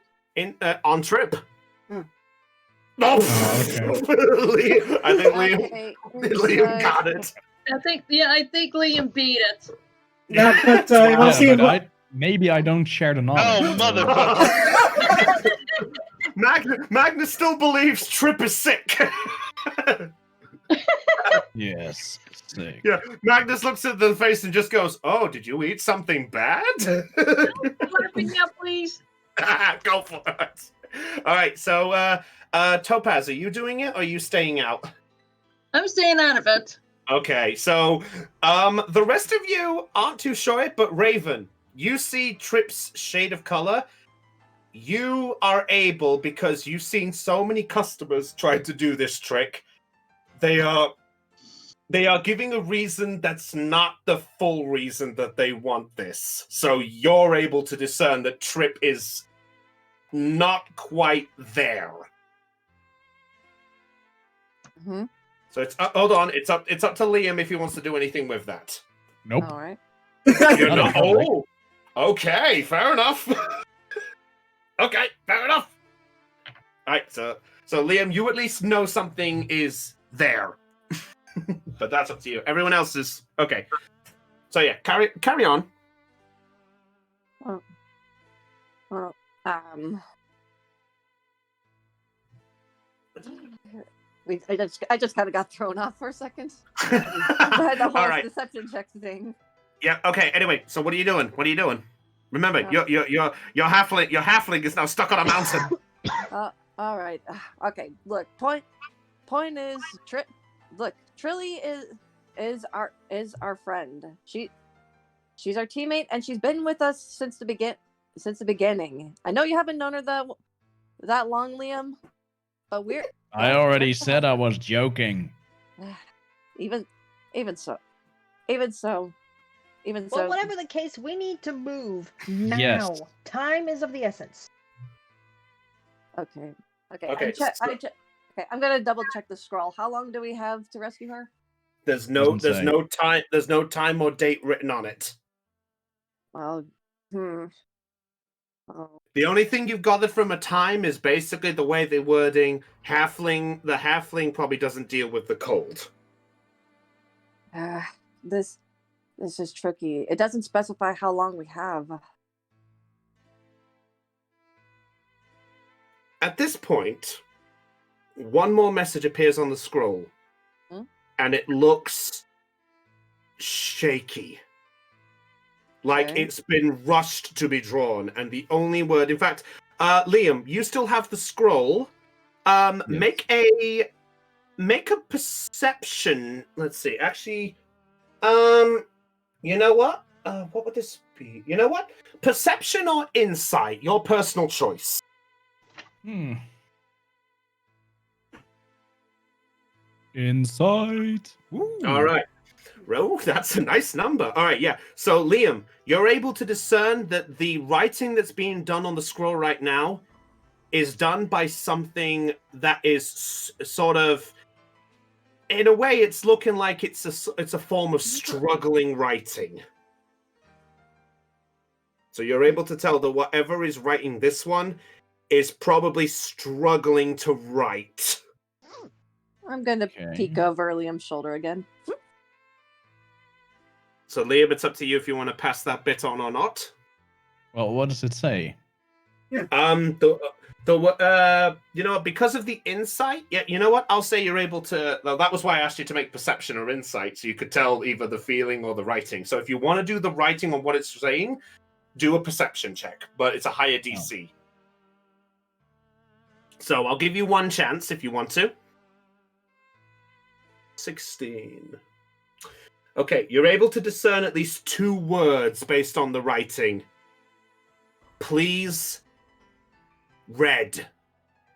On Trip. Hmm. No. Oh, okay. I think Liam. Okay, Liam insight. got it. I think Liam beat it. No, but you Yeah, want to see but what? maybe I don't share the knowledge. Oh, so- motherfucker! Magnus still believes Trip is sick. Yes. Sick. Yeah, Magnus looks at the face and just goes, "Oh, did you eat something bad?" Clapping now, please. Go for it. All right, so Topaz, are you doing it or are you staying out? I'm staying out of it. Okay, so the rest of you aren't too sure, but Raven, you see Trip's shade of color. You are able, because you've seen so many customers try to do this trick. They are giving a reason that's not the full reason that they want this. So you're able to discern that Trip is not quite there. Hmm. So it's hold on, it's up to Liam if he wants to do anything with that. Nope. All right. You're Not in not. public. Oh, okay, fair enough. Okay, fair enough. All right, so Liam, you at least know something is there, but that's up to you. Everyone else is okay. So yeah, carry on. Well, I just kind of got thrown off for a second by the whole All right. deception check thing. Yeah. Okay. Anyway, so what are you doing? What are you doing? Remember, Um, your halfling is now stuck on a mountain. All right. Okay. Look. Point is, look, Trilly is our friend. She's our teammate, and she's been with us since the beginning. I know you haven't known her that long, Liam, but I already said I was joking. even so. Well, whatever the case, we need to move now. Yes. Time is of the essence. Okay. Okay, Okay, I'm gonna double check the scroll. How long do we have to rescue her? There's no Doesn't say. time. There's no time or date written on it. Well, Oh, The only thing you've gathered from a time is basically the way they're wording halfling. The halfling probably doesn't deal with the cold. this is tricky. It doesn't specify how long we have. At this point, one more message appears on the scroll, and it looks shaky. Like Okay. it's been rushed to be drawn, and the only word, in fact, Liam, you still have the scroll. Yes. Make a perception. Let's see. Actually, you know what? What would this be? You know what? Perception or insight? Your personal choice. Insight. Woo. All right. Oh, that's a nice number. All right, yeah. So, Liam, you're able to discern that the writing that's being done on the scroll right now is done by something that is sort of, in a way, it's looking like it's a form of struggling writing. So you're able to tell that whatever is writing this one is probably struggling to write. I'm gonna Okay. peek over Liam's shoulder again. So, Liam, it's up to you if you want to pass that bit on or not. Well, what does it say? You know, because of the insight, yeah, you know what? I'll say you're able to. Well, that was why I asked you to make perception or insight, so you could tell either the feeling or the writing. So, if you want to do the writing on what it's saying, do a perception check, but it's a higher DC. So, I'll give you one chance if you want to. 16. Okay, you're able to discern at least 2 words based on the writing. Please, red.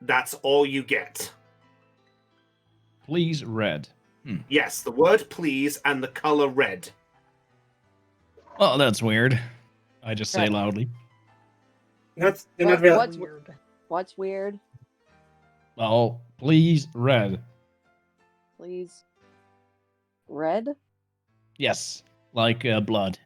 That's all you get. Please, red. Yes, the word please and the color red. Oh, that's weird. I just say Red. loudly. Not really. What's weird? Well, please, red. Please. Red? Yes, like blood.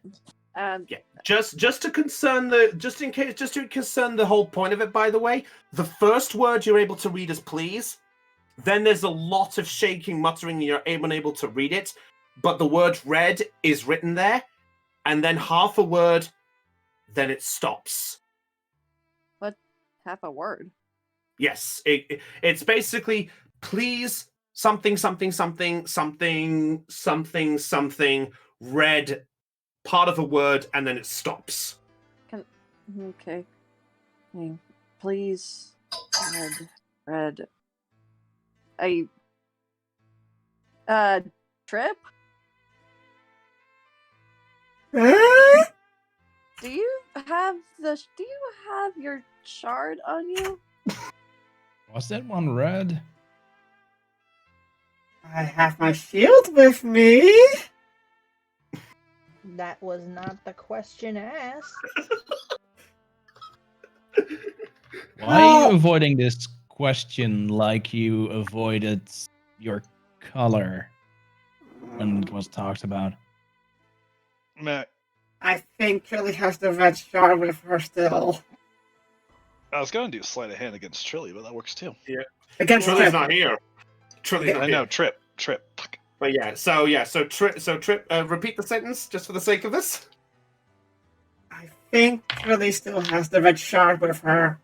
Yeah, just to concern the whole point of it. By the way, the first word you're able to read is please. Then there's a lot of shaking, muttering, and you're unable to read it. But the word red is written there, and then half a word, then it stops. What? Half a word? Yes, it's basically please something something something something something something red part of a word, and then it stops. Okay. Please. Red. Trip? Huh? Do you have your shard on you? Was that one red? I have my shield with me. That was not the question asked. Why are you Oh. avoiding this question like you avoided your color when it was talked about? Matt, I think Trilly has the red shard with her still. I was going to do sleight of hand against Trilly, but that works too. Against Trilly's Trip. not here. Trilly's not I here. know, Trip. Fuck. But so Trip, repeat the sentence just for the sake of this. I think Trilly still has the red shard with her.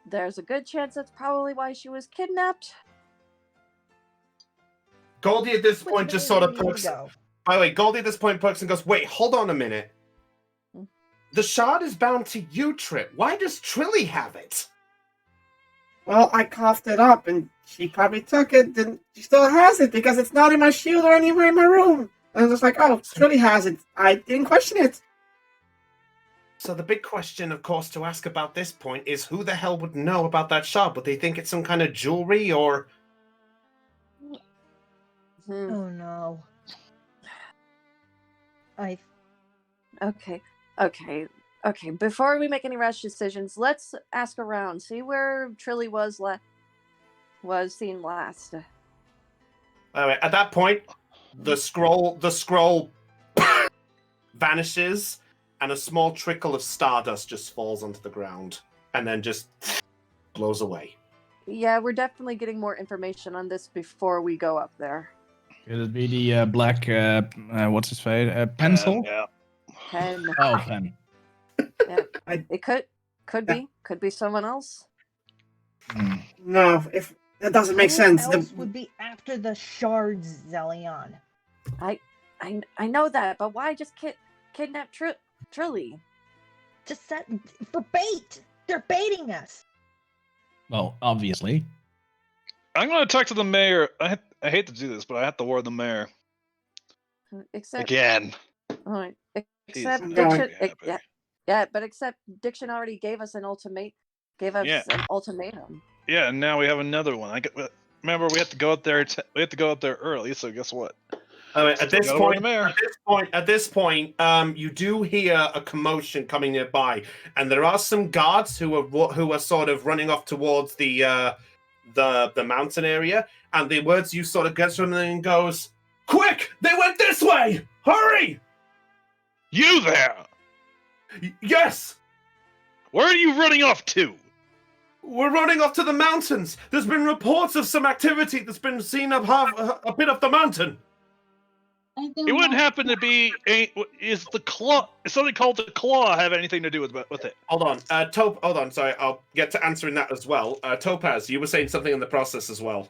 There's a good chance that's probably why she was kidnapped. Goldie at this Which point just way sort do of we need to pokes. go? By the way, Goldie at this point pokes and goes, "Wait, hold on a minute. The shard is bound to you, Trip. Why does Trilly have it?" Well, I coughed it up and she probably took it, and she still has it because it's not in my shield or anywhere in my room. And I was just like, oh, Trilly has it. I didn't question it. So the big question, of course, to ask about this point is who the hell would know about that shard? Would they think it's some kind of jewelry or... Oh no. Okay. Before we make any rash decisions, let's ask around. See where Trilly was seen last. Anyway, at that point, the scroll vanishes, and a small trickle of stardust just falls onto the ground, and then just blows away. Yeah, we're definitely getting more information on this before we go up there. Could it be the black, what's his face? Pencil? Yeah. Pen. Oh, pen. Yeah. It could be someone else. No, if that doesn't make Who sense. else would be after the shards, Zelion? I know that, but why just kidnap Trilly? Just set for bait. They're baiting us. Well, obviously. I'm going to talk to the mayor. I hate to do this, but I have to warn the mayor. Except Again. All right. He's Except not Diction. very happy. Yeah, but except Diction already gave us an ultimatum. Yeah, and now we have another one. Remember, we have to go up there. We have to go up there early. So guess what? At this point, you do hear a commotion coming nearby, and there are some guards who are sort of running off towards the mountain area. And the words you sort of get from them goes, "Quick! They went this way! Hurry!" You there? Yes, Where are you running off to? we're running off to the mountains. There's been reports of some activity that's been seen up a bit up the mountain. It wouldn't happen to be is the claw? Is something called the claw have anything to do with it? Hold on, hold on. Sorry, I'll get to answering that as well. Topaz, you were saying something in the process as well.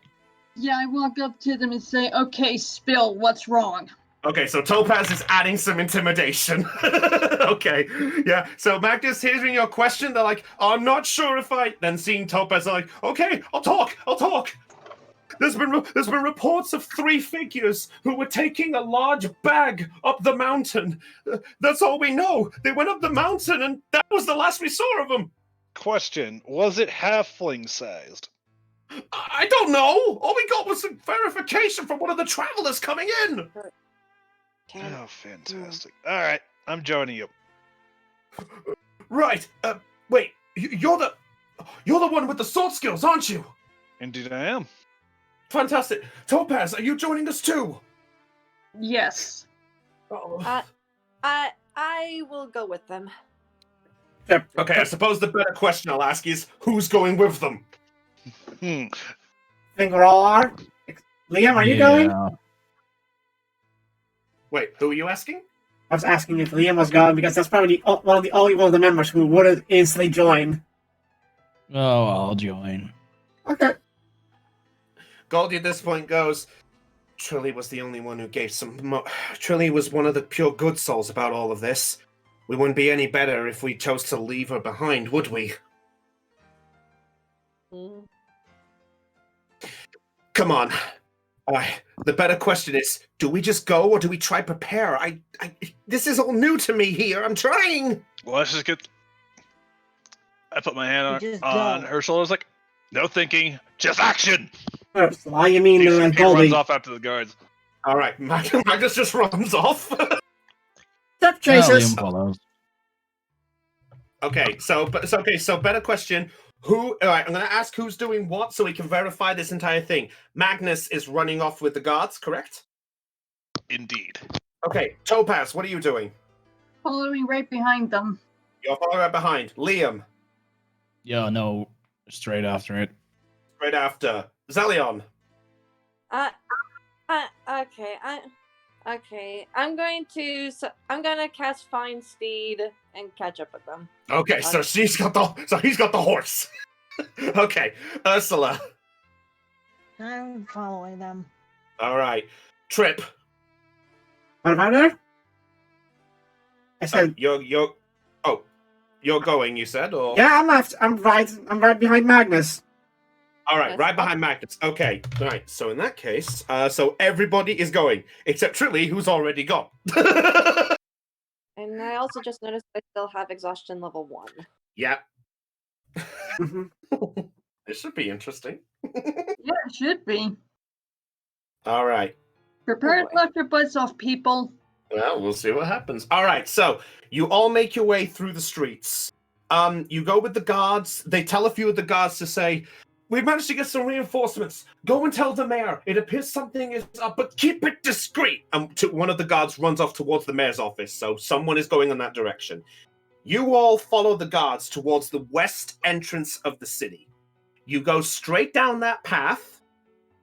Yeah, I walk up to them and say, okay, Spill, what's wrong? Okay, so Topaz is adding some intimidation. Okay, yeah. So Magnus, hearing your question, they're like, "I'm not sure if I." Then seeing Topaz, they're like, "Okay, I'll talk. There's been reports of 3 figures who were taking a large bag up the mountain. That's all we know. They went up the mountain, and that was the last we saw of them." Question: was it halfling sized? I don't know. All we got was some verification from one of the travelers coming in. Oh, fantastic! All right, I'm joining you. Right. Wait. You're the one with the sword skills, aren't you? Indeed, I am. Fantastic. Topaz, are you joining us too? Yes. Oh. I will go with them. Okay, I suppose the better question I'll ask is, who's going with them? I think we all are. Liam, are you going? Wait, who are you asking? I was asking if Liam was going because that's probably only one of the members who would instantly join. Oh, I'll join. Okay. Goldie at this point goes, Trilly was the only one who gave Trilly was one of the pure good souls about all of this. We wouldn't be any better if we chose to leave her behind, would we? Come on. The better question is, do we just go or do we try prepare? This is all new to me here. I'm trying. Well, let's just get. I put my hand just on go. her shoulder. I was like, no thinking, just action. First, why you mean the He runs body? off after the guards. All right, Magnus just runs off. Step Well, chasers. Liam follows. Okay, so better question. Who? All right, I'm going to ask who's doing what so we can verify this entire thing. Magnus is running off with the guards, correct? Indeed. Okay, Topaz, what are you doing? Following right behind them. You're following right behind. Liam, Yeah, no, straight after it. right after. Zelion. Okay. I'm gonna cast Find Steed and catch up with them. Okay, so he's got the horse. Okay, Ursula. I'm following them. All right, Trip. What about her? I said, You're going. You said, or yeah, I'm left. I'm right behind Magnus. all right, Yes. right behind Magnus. Okay, all right. So in that case, so everybody is going except Trilly, who's already gone. And I also just noticed I still have exhaustion level 1. Yeah. Mhm. This should be interesting. Yeah, it should be. All right. Prepare boy. to knock your butts off, people. Well, we'll see what happens. All right, so you all make your way through the streets. You go with the guards. They tell a few of the guards to say, "We've managed to get some reinforcements. Go and tell the mayor. It appears something is up, but keep it discreet." One of the guards runs off towards the mayor's office, so someone is going in that direction. You all follow the guards towards the west entrance of the city. You go straight down that path.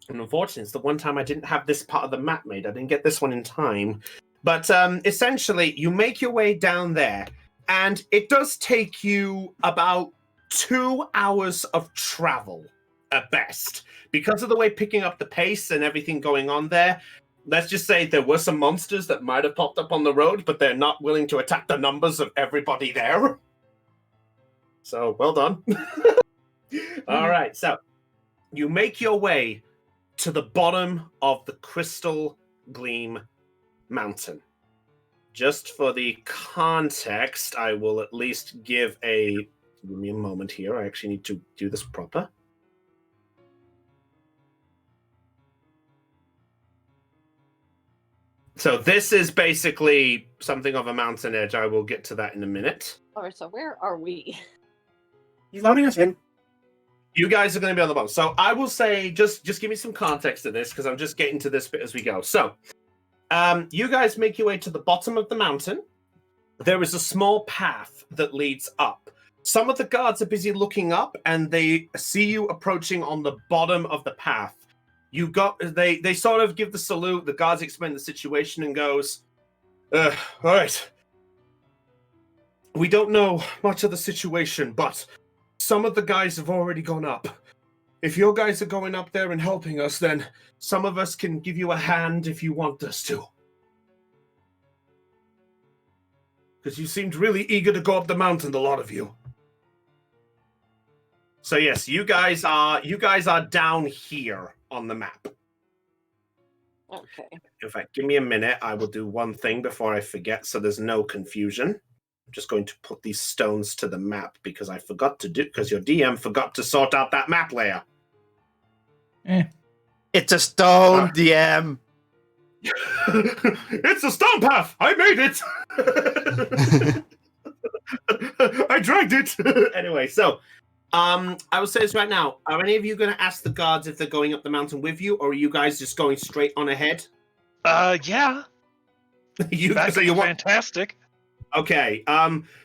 And unfortunately, it's the one time I didn't have this part of the map made. I didn't get this one in time. But essentially, you make your way down there, and it does take you about 2 hours of travel at best. Because of the way picking up the pace and everything going on there, let's just say there were some monsters that might have popped up on the road, but they're not willing to attack the numbers of everybody there. So, well done. All right, so you make your way to the bottom of the Crystal Gleam Mountain. Just for the context, I will at least give me a moment here. I actually need to do this proper. So this is basically something of a mountain edge. I will get to that in a minute. Alright, so where are we? He's loading us in. You guys are going to be on the bottom. So I will say, just give me some context to this, because I'm just getting to this bit as we go. So, you guys make your way to the bottom of the mountain. There is a small path that leads up. Some of the guards are busy looking up, and they see you approaching on the bottom of the path. They sort of give the salute. The guards explain the situation and goes, all right. We don't know much of the situation, but some of the guys have already gone up. If your guys are going up there and helping us, then some of us can give you a hand if you want us to. Because you seemed really eager to go up the mountain, a lot of you. So yes, you guys are down here on the map. Okay. In fact, give me a minute. I will do one thing before I forget, so there's no confusion. I'm just going to put these stones to the map because because your DM forgot to sort out that map layer. It's a stone, DM. It's a stone path. I made it. I dragged it. Anyway, so I will say this right now. Are any of you going to ask the guards if they're going up the mountain with you, or are you guys just going straight on ahead? Yeah. That's fantastic. Okay,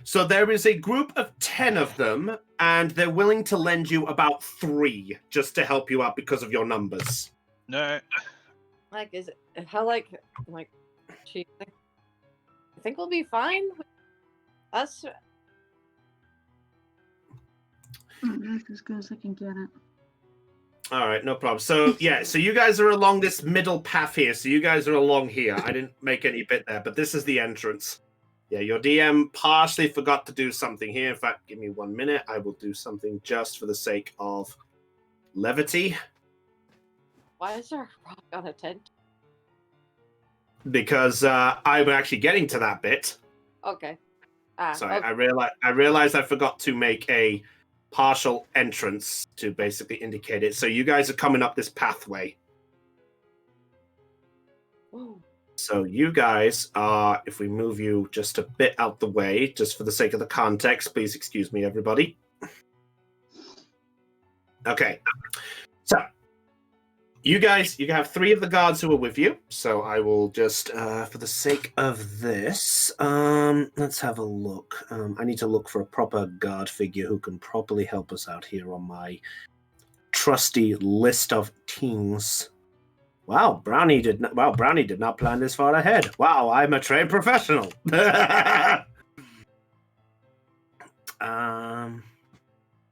so there is a group of 10 of them, and they're willing to lend you about 3 just to help you out because of your numbers. No. Like, is it how like she? I think we'll be fine. Us. That's as good as I can get it. All right, no problem. So yeah, so you guys are along this middle path here. So you guys are along here. I didn't make any bit there, but this is the entrance. Yeah, your DM partially forgot to do something here. In fact, give me 1 minute. I will do something just for the sake of levity. Why is there a rock on a tent? Because I'm actually getting to that bit. Okay. So Okay. I realized I forgot to make a partial entrance to basically indicate it. So you guys are coming up this pathway. Ooh. So you guys are, if we move you just a bit out the way, just for the sake of the context, please excuse me, everybody. Okay. So you guys, you have 3 of the guards who are with you. So I will just, for the sake of this, let's have a look. I need to look for a proper guard figure who can properly help us out here on my trusty list of teams. Wow, Brownie did not plan this far ahead. Wow, I'm a trained professional.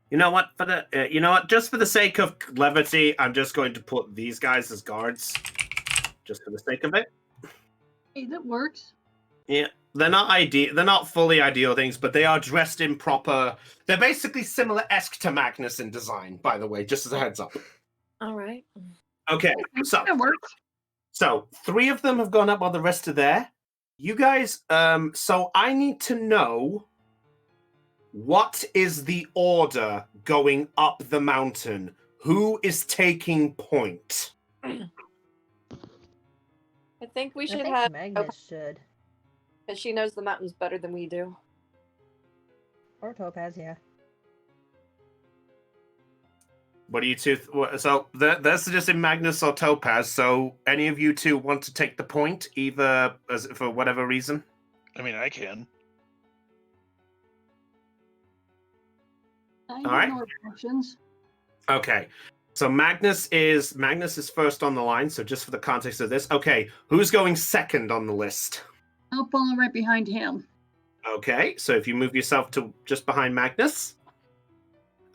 You know what? Just for the sake of levity, I'm just going to put these guys as guards, just for the sake of it. Hey, that works. Yeah, they're not ideal. They're not fully ideal things, but they are dressed in proper. They're basically similar-esque to Magnus in design, by the way. Just as a heads up. All right. Okay, so That works. 3 of them have gone up while the rest are there. You guys, so I need to know what is the order going up the mountain? Who is taking point? I think we I should think have Magnus should. because she knows the mountains better than we do. Or Topaz, yeah. What do you two? So they're suggesting Magnus or Topaz. So any of you two want to take the point, either for whatever reason? I mean, I can. I All have right. no objections. Okay. So Magnus is first on the line. So just for the context of this, okay, who's going second on the list? I'll follow right behind him. Okay, so if you move yourself to just behind Magnus.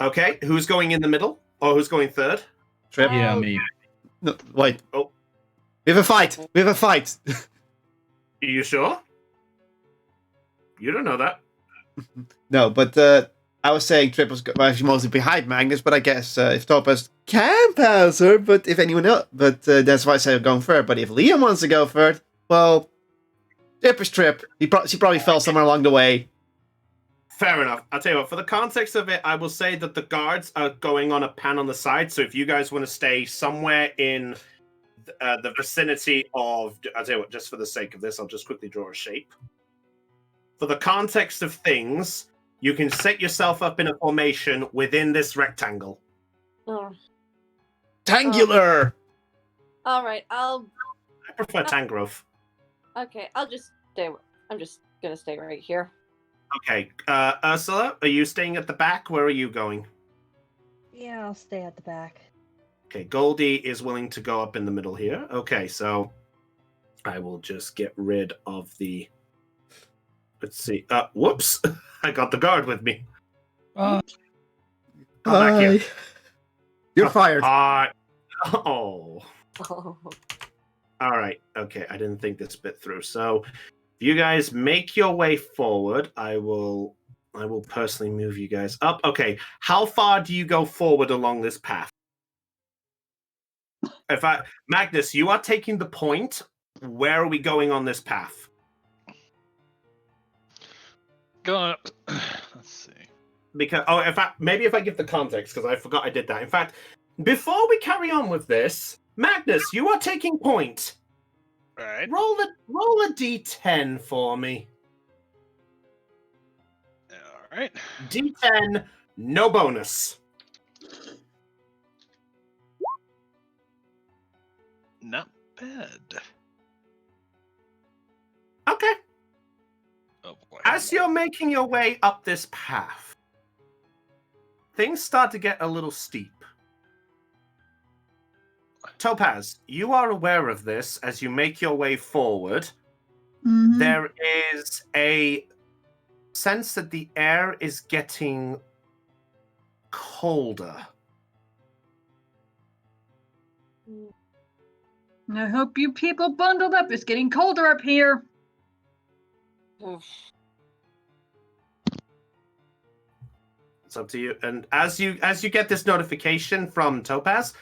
Okay, who's going in the middle? Or who's going third? Trip. Yeah, Oh. me. No, wait. Oh. We have a fight. We have a fight. Are you sure? You don't know that. No, but I was saying Trip was actually mostly behind Magnus, but I guess if Topaz can pass her, but if anyone else, but that's why I said going third. But if Liam wants to go third, well, Trip is Trip. She probably fell somewhere along the way. Fair enough. I'll tell you what, for the context of it, I will say that the guards are going on a pan on the side. So if you guys want to stay somewhere in the vicinity of... I'll tell you what, just for the sake of this, I'll just quickly draw a shape. For the context of things, you can set yourself up in a formation within this rectangle. Oh. Tangular! All right. I prefer Tangrowth. Okay. I'm just gonna stay right here. Okay, Ursula, are you staying at the back? Where are you going? Yeah, I'll stay at the back. Okay, Goldie is willing to go up in the middle here. Okay, so I will just get rid of the... Let's see. Whoops! I got the guard with me. Come back here. You're fired. Oh. All right. Okay, I didn't think this bit through. So, if you guys make your way forward, I will personally move you guys up. Okay, how far do you go forward along this path? Magnus, you are taking the point. Where are we going on this path? Let's see. Because in fact, maybe if I give the context, because I forgot I did that. In fact, before we carry on with this, Magnus, you are taking point. All right. Roll a d10 for me. All right. D10, no bonus. Not bad. Okay. Oh boy. As you're making your way up this path, things start to get a little steep. Topaz, you are aware of this as you make your way forward. Mhm. There is a sense that the air is getting colder. I hope you people bundled up. It's getting colder up here. It's up to you. And as you get this notification from Topaz,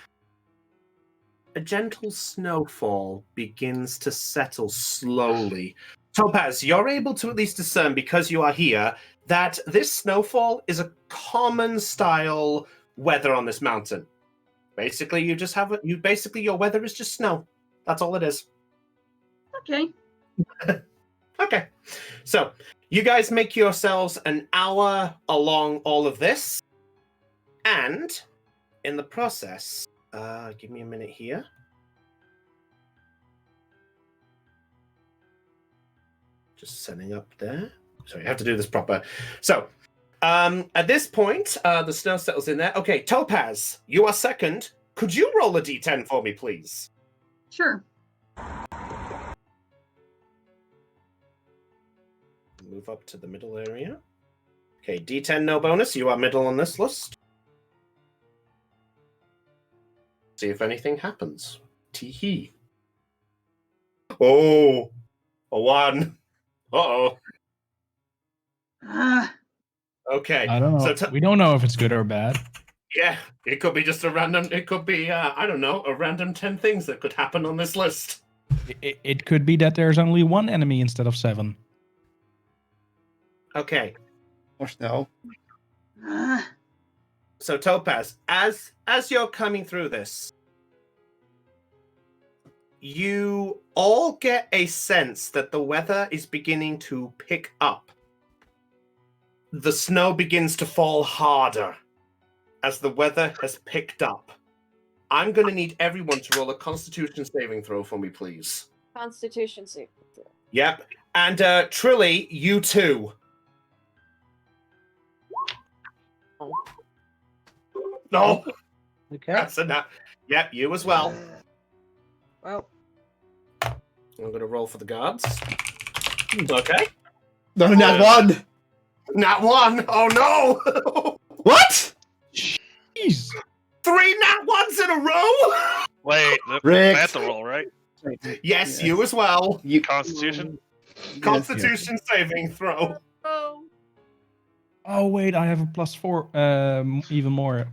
a gentle snowfall begins to settle slowly. Topaz, you're able to at least discern, because you are here, that this snowfall is a common style weather on this mountain. Basically, you just have your weather is just snow. That's all it is. Okay. Okay. So, you guys make yourselves an hour along all of this. And in the process, give me a minute here. Just setting up there. Sorry, I have to do this proper. So, at this point, the snow settles in there. Okay, Topaz, you are second. Could you roll a d10 for me, please? Sure. Move up to the middle area. Okay, d10, no bonus. You are middle on this list. See if anything happens. Tee-hee. Oh, a 1. Uh-oh. Ah, Okay. I don't know. We don't know if it's good or bad. Yeah, it could be just a random, it could be, I don't know, a random 10 things that could happen on this list. It could be that there's only one enemy instead of 7. Okay. Or snow. ah. So Topaz, as you're coming through this, you all get a sense that the weather is beginning to pick up. The snow begins to fall harder as the weather has picked up. I'm going to need everyone to roll a Constitution saving throw for me, please. Constitution saving throw. Yep. And Trilly, you too. No. Okay. That's enough. Yep, you as well. Well, I'm going to roll for the guards. Okay. No, not one! Nat 1. Oh no. What? Jeez. 3 nat 1s in a row. Wait, Rick. that's the roll, right? Yes, you as well. You Constitution? Constitution saving throw. Oh. Oh wait, I have a +4. Even more.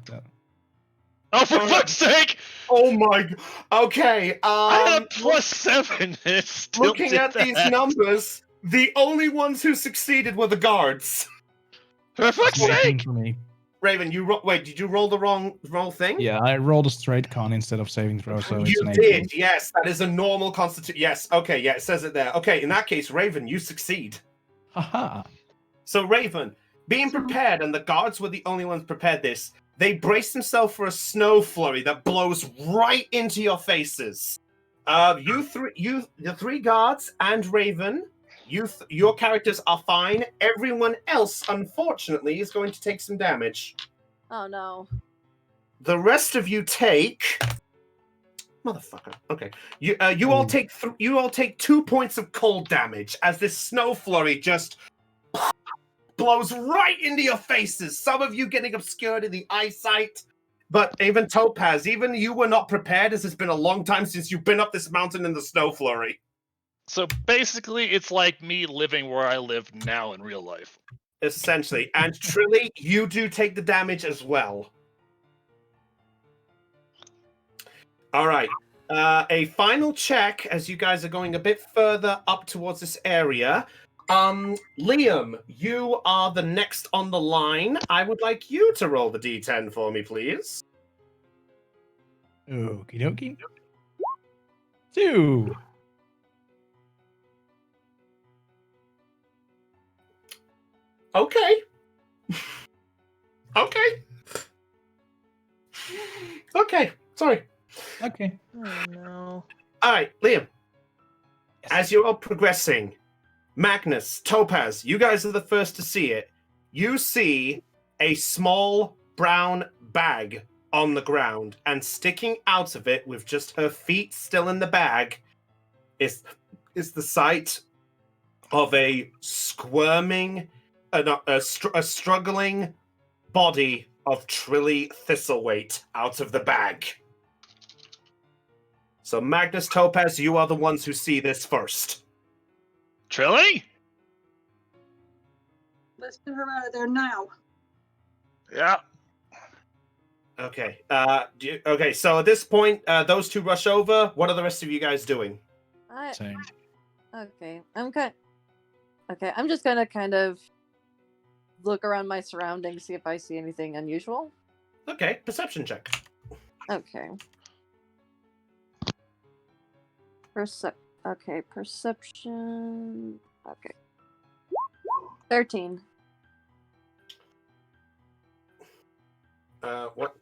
Oh, for fuck's sake! Oh my. Okay. I had a +7. It still Looking did at these that. numbers, the only ones who succeeded were the guards. For fuck's 14 sake! for me. Raven, wait, did you roll the wrong thing? Yeah, I rolled a straight con instead of saving throw, so it's You an 18. did, yes. That is a normal constitution. Yes, okay, yeah, it says it there. Okay, in that case, Raven, you succeed. Haha. So, Raven, being prepared, and the guards were the only ones prepared this, they brace themselves for a snow flurry that blows right into your faces. The 3 guards and Raven, your characters are fine. Everyone else, unfortunately, is going to take some damage. Oh no. The rest of you take, motherfucker. Okay, you all take 2 points of cold damage as this snow flurry just blows right into your faces. Some of you getting obscured in the eyesight, but even Topaz, even you were not prepared, as it's been a long time since you've been up this mountain in the snow flurry. So basically, it's like me living where I live now in real life. Essentially, and Trilly, you do take the damage as well. All right. A final check as you guys are going a bit further up towards this area. Liam, you are the next on the line. I would like you to roll the d10 for me, please. Okie dokie. 2. Okay. Okay. Okay. Sorry. Okay. oh no. All right, Liam. Yes. As you're all progressing, Magnus, Topaz, you guys are the first to see it. You see a small brown bag on the ground, and sticking out of it with just her feet still in the bag is the sight of a squirming, a struggling body of Trilly Thistleweight out of the bag. So Magnus, Topaz, you are the ones who see this first. Trilly? Let's get her out of there now. Yeah. Okay. Okay. So at this point, those two rush over. What are the rest of you guys doing? Same. Okay, I'm just gonna kind of look around my surroundings, see if I see anything unusual. Okay. Perception check. Okay. Perception. Okay. 13. What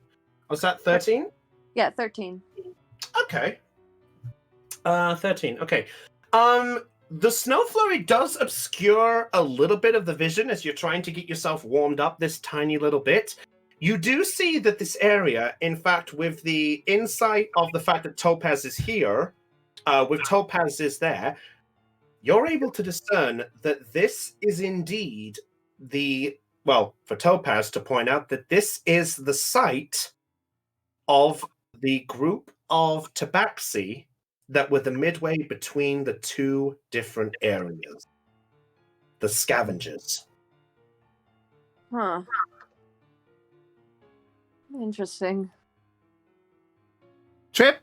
was that? 13. Yeah, 13. Okay. 13. Okay. The snow flurry does obscure a little bit of the vision as you're trying to get yourself warmed up this tiny little bit. You do see that this area, in fact, with the insight of the fact that Topaz is here, with Topaz is there, you're able to discern that this is indeed for Topaz to point out that this is the site of the group of tabaxi that were the midway between the two different areas. The scavengers. Huh. Interesting. Trip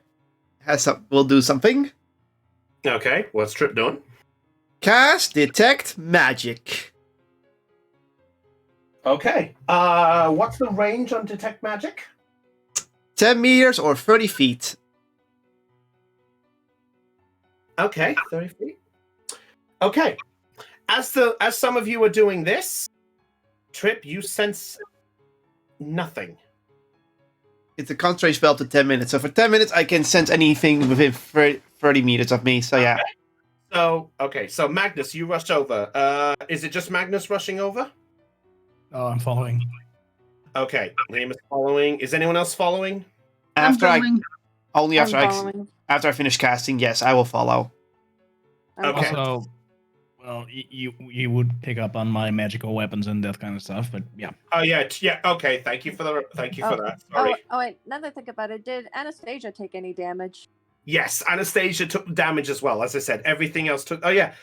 will do something. Okay, what's Trip doing? Cast Detect Magic. Okay. What's the range on Detect Magic? 10 meters or 30 feet. Okay, 30 feet. Okay. As some of you are doing this, Trip, you sense nothing. It's a concentration spell up to 10 minutes. So for 10 minutes, I can sense anything within 30 meters of me. So yeah. So Magnus, you rush over. Is it just Magnus rushing over? Oh, I'm following. Okay, Liam is following. Is anyone else following? After following. only after following. after I finish casting, yes, I will follow. Okay. Also, well, you would pick up on my magical weapons and that kind of stuff, but yeah. Oh yeah. Okay. Thank you for that. Sorry. Oh wait, now that I think about it, did Anastasia take any damage? Yes, Anastasia took damage as well. As I said, everything else took. Oh yeah.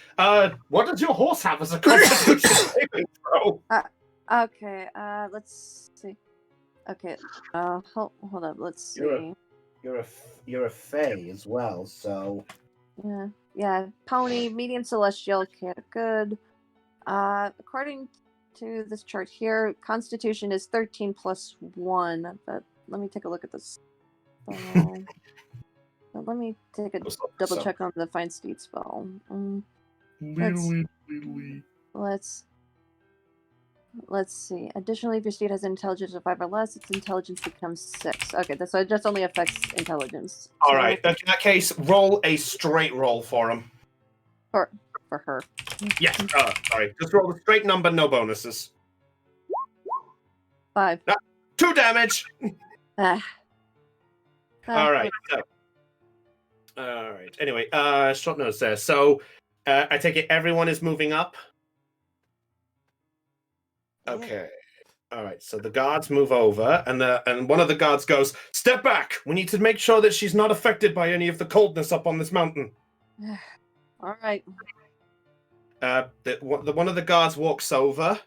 What does your horse have as a constitution saving throw? Okay. Let's see. Okay. Hold up. Let's see. You're a fae as well, so. Yeah. Pony, medium celestial, good. According to this chart here, Constitution is 13 plus 1. But let me take a look at this. Let me take a double check on the Find Steed spell. Let's see. Additionally, if your steed has intelligence of 5 or less, its intelligence becomes 6. Okay, so it just only affects intelligence. All right. In that case, roll a straight roll for him. For her. Yes. Sorry. Just roll a straight number, no bonuses. 5. 2 damage. All right. All right. Anyway, short notes there. So, I take it everyone is moving up. Okay. All right. So the guards move over, and one of the guards goes, "Step back. We need to make sure that she's not affected by any of the coldness up on this mountain." All right. One of the guards walks over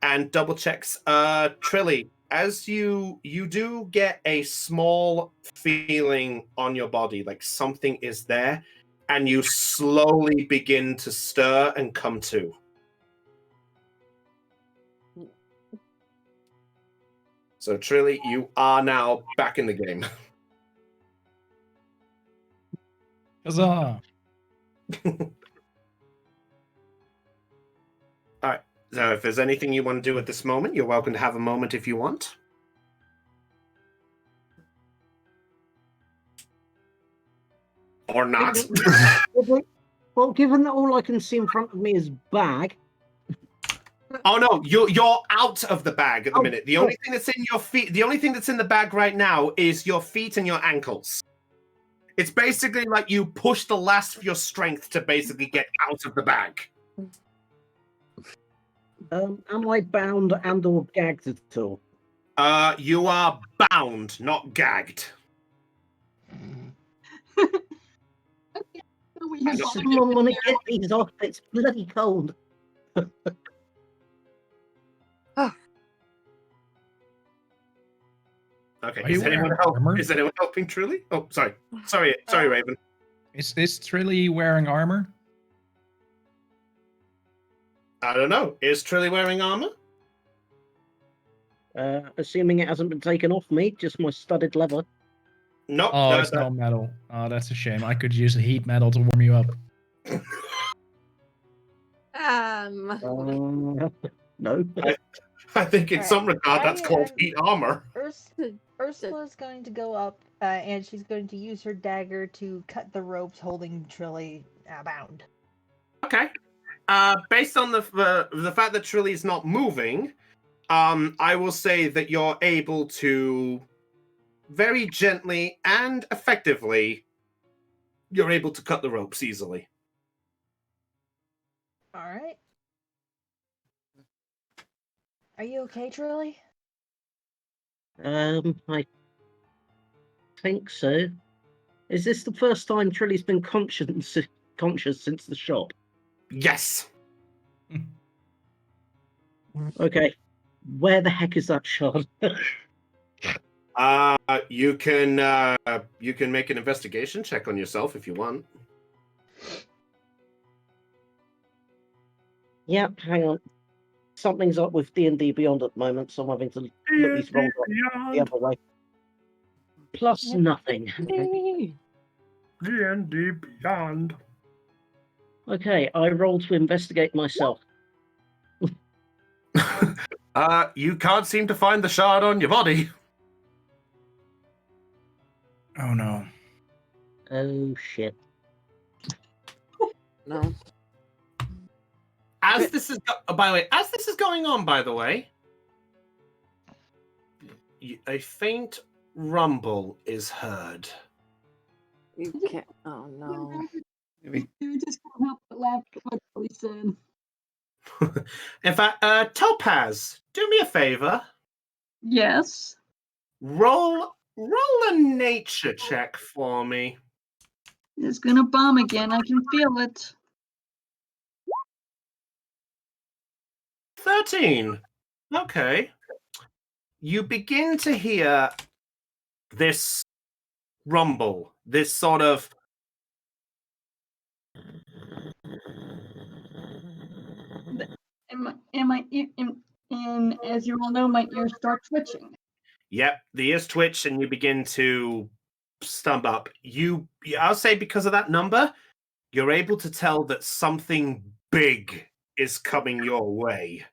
and double checks. Trilly, as you do get a small feeling on your body, like something is there, and you slowly begin to stir and come to. So, Trilly, you are now back in the game. Huzzah! All right. So, if there's anything you want to do at this moment, you're welcome to have a moment if you want. Or not. Well, given that all I can see in front of me is bag. Oh no, you're out of the bag at the minute. The only thing that's in your feet, the only thing that's in the bag right now is your feet and your ankles. It's basically like you push the last of your strength to basically get out of the bag. Am I bound and or gagged at all? You are bound, not gagged. Someone want to get these off? It's bloody cold. Okay. Are you wearing armor? Is anyone helping Truly? Oh, sorry, Raven. Is Trilly wearing armor? I don't know. Is Trilly wearing armor? Assuming it hasn't been taken off me, just my studded leather. Nope. Oh, it's not metal. Oh, that's a shame. I could use a heat metal to warm you up. No. I think in Alright, some regard that's called heat armor. Ursula's going to go up, and she's going to use her dagger to cut the ropes holding Trilly bound. Okay. Based on the fact that Trilly is not moving, I will say that you're able to very gently and effectively, you're able to cut the ropes easily. Alright. Are you okay, Trilly? I think so. Is this the first time Trilly's been conscious since the shop? Yes. Okay. Where the heck is that shard? You can make an investigation check on yourself if you want. Yep, hang on. Something's up with D&D Beyond at the moment, so I'm having to look these rolls up the other way. Plus nothing. D&D Beyond. Okay, I roll to investigate myself. You can't seem to find the shard on your body. Oh no. Oh shit. No. As this is going on, by the way, a faint rumble is heard. You can't. Oh no. We just can't help but laugh at what he said. In fact, Topaz, do me a favor. Yes. Roll a nature check for me. It's gonna bomb again. I can feel it. 13. Okay. You begin to hear this rumble, this sort of And as you all know, my ears start twitching. Yep, the ears twitch and you begin to stump up. I'll say because of that number, you're able to tell that something big is coming your way.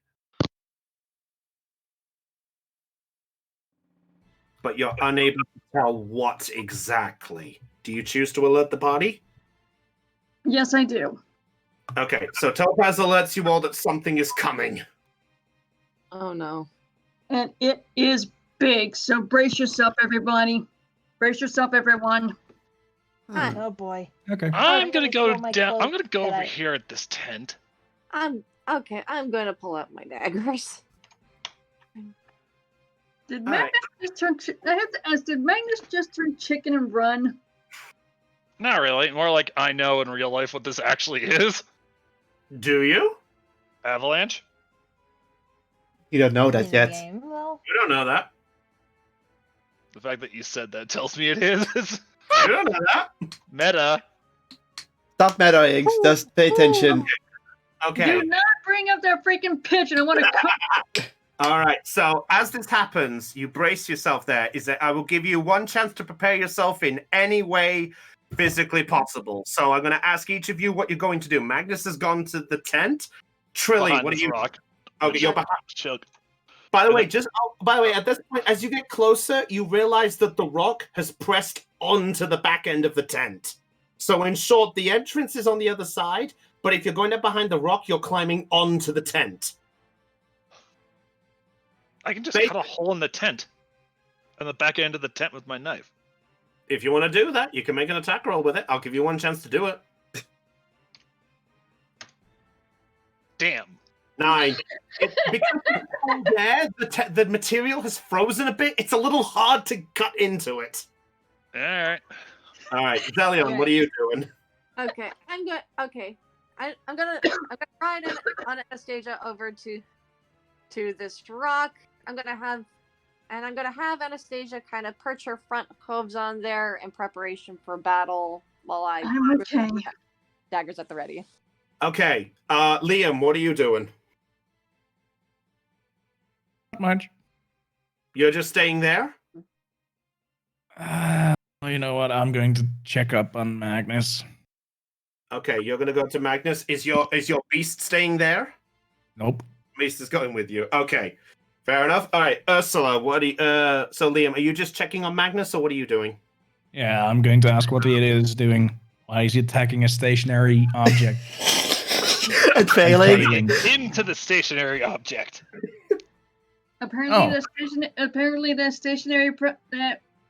But you're unable to tell what exactly. Do you choose to alert the party? Yes, I do. Okay, so Topaz alerts you all that something is coming. Oh no. And it is big, so brace yourself, everybody. Brace yourself, everyone. Oh boy. Okay. I'm gonna go throw my down. I'm cloak gonna go that over I- here at this tent. I'm going to pull out my daggers. Did All right. Magnus just turn? I have to ask. Did Magnus just turn chicken and run? Not really. More like I know in real life what this actually is. Do you? Avalanche. You don't know In that the yet. game, well, You don't know that. The fact that you said that tells me it is. You don't know that. Meta. Stop meta-ing. Just pay attention. Okay. Do not bring up that freaking pigeon. I want to cook. All right. So as this happens, you brace yourself there. Is that I will give you one chance to prepare yourself in any way physically possible. So I'm going to ask each of you what you're going to do. Magnus has gone to the tent. Trilly, Behind what are this you? rock. Okay, you're behind. Choke. By the way, at this point, as you get closer, you realize that the rock has pressed onto the back end of the tent. So in short, the entrance is on the other side, but if you're going up behind the rock, you're climbing onto the tent. I can just cut a hole in the tent. On the back end of the tent with my knife. If you want to do that, you can make an attack roll with it. I'll give you one chance to do it. Damn. 9. Because the material has frozen a bit. It's a little hard to cut into it. Alright. All right, Zelion, what are you doing? Okay, I'm gonna ride on Anastasia over to this rock. I'm gonna have And I'm gonna have Anastasia kind of perch her front hooves on there in preparation for battle while I'm okay. daggers at the ready. Okay, Liam, what are you doing? Not much. You're just staying there? You know what? I'm going to check up on Magnus. Okay, you're gonna go to Magnus. Is your beast staying there? Nope. Beast is going with you. Okay, fair enough. All right, Ursula, what do you, so Liam, are you just checking on Magnus, or what are you doing? Yeah, I'm going to ask what it is doing. Why is he attacking a stationary object? And failing. Failing. Into the stationary object. Apparently, Oh. the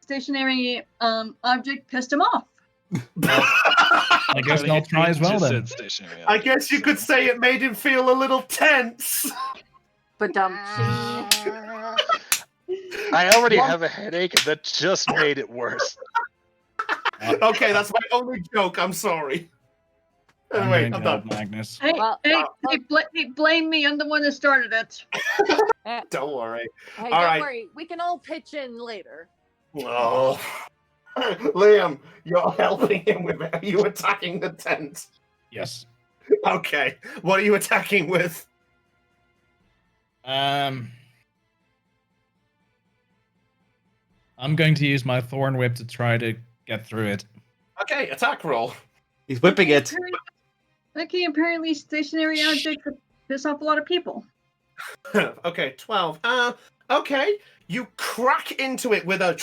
stationary object pissed him off. I guess I'll try as well Just then. said stationary I object, guess you could so. say it made him feel a little tense. But I already have a headache, and that just made it worse. Okay, that's my only joke. I'm sorry. I'm Anyway, going to I'm help done. Magnus. Hey, Well, hey, blame me. I'm the one that started it. Don't worry. Hey, All don't right. worry. We can all pitch in later. Oh, Liam, you're helping him with it. Are you attacking the tent? Yes. Okay. What are you attacking with? I'm going to use my thorn whip to try to get through it. Okay, attack roll. He's whipping it. Okay, apparently stationary objects piss off a lot of people. Okay, 12. Okay. You crack into it with a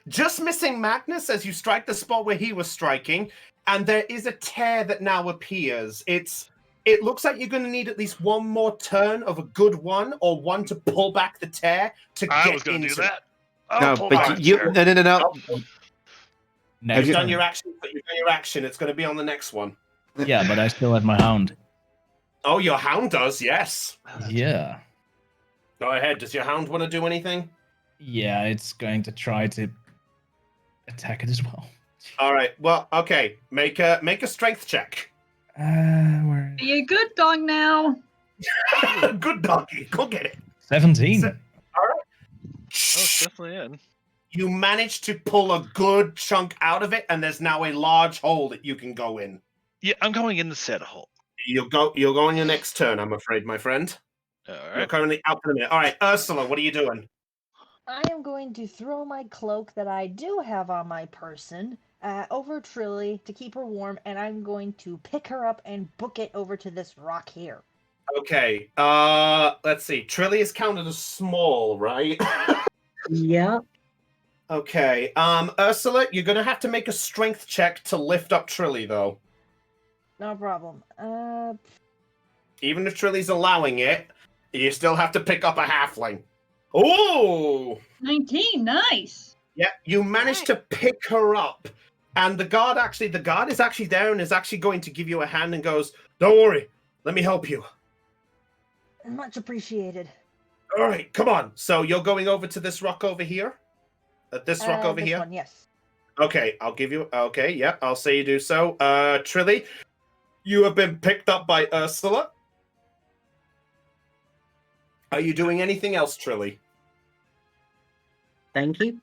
just missing Magnus as you strike the spot where he was striking, and there is a tear that now appears. It looks like you're going to need at least one more turn of a good one, or one to pull back the tear to I get was going to do into that. No, but you no. Oh, Next you've done turn. your action, but you've done your action. It's going to be on the next one. Yeah, but I still have my hound. Oh, your hound does, yes. Yeah. Go ahead. Does your hound want to do anything? Yeah, it's going to try to attack it as well. All right. Well, okay. Make a strength check. Where? Are you a good dog now? Good doggy. Go get it. 17. All right. Oh, it's definitely in. You manage to pull a good chunk out of it, and there's now a large hole that you can go in. Yeah, I'm going in the said hole. You'll go on your next turn, I'm afraid, my friend. All You're right. currently out for a minute. All right, Ursula, what are you doing? I am going to throw my cloak that I do have on my person over Trilly to keep her warm, and I'm going to pick her up and book it over to this rock here. Okay. Let's see. Trilly is counted as small, right? Yeah. Okay. Ursula, you're gonna have to make a strength check to lift up Trilly, though. No problem. Even if Trilly's allowing it, you still have to pick up a halfling. Oh! 19, nice. Yeah, you managed to pick her up, and the guard is actually there and is actually going to give you a hand and goes, "Don't worry, let me help you." Much appreciated. All right, come on. So you're going over to this rock over here? This rock over this here? one, yes. Okay, I'll give you. Okay, yeah, I'll say you do so. Trilly, you have been picked up by Ursula. Are you doing anything else, Trilly? Thank you.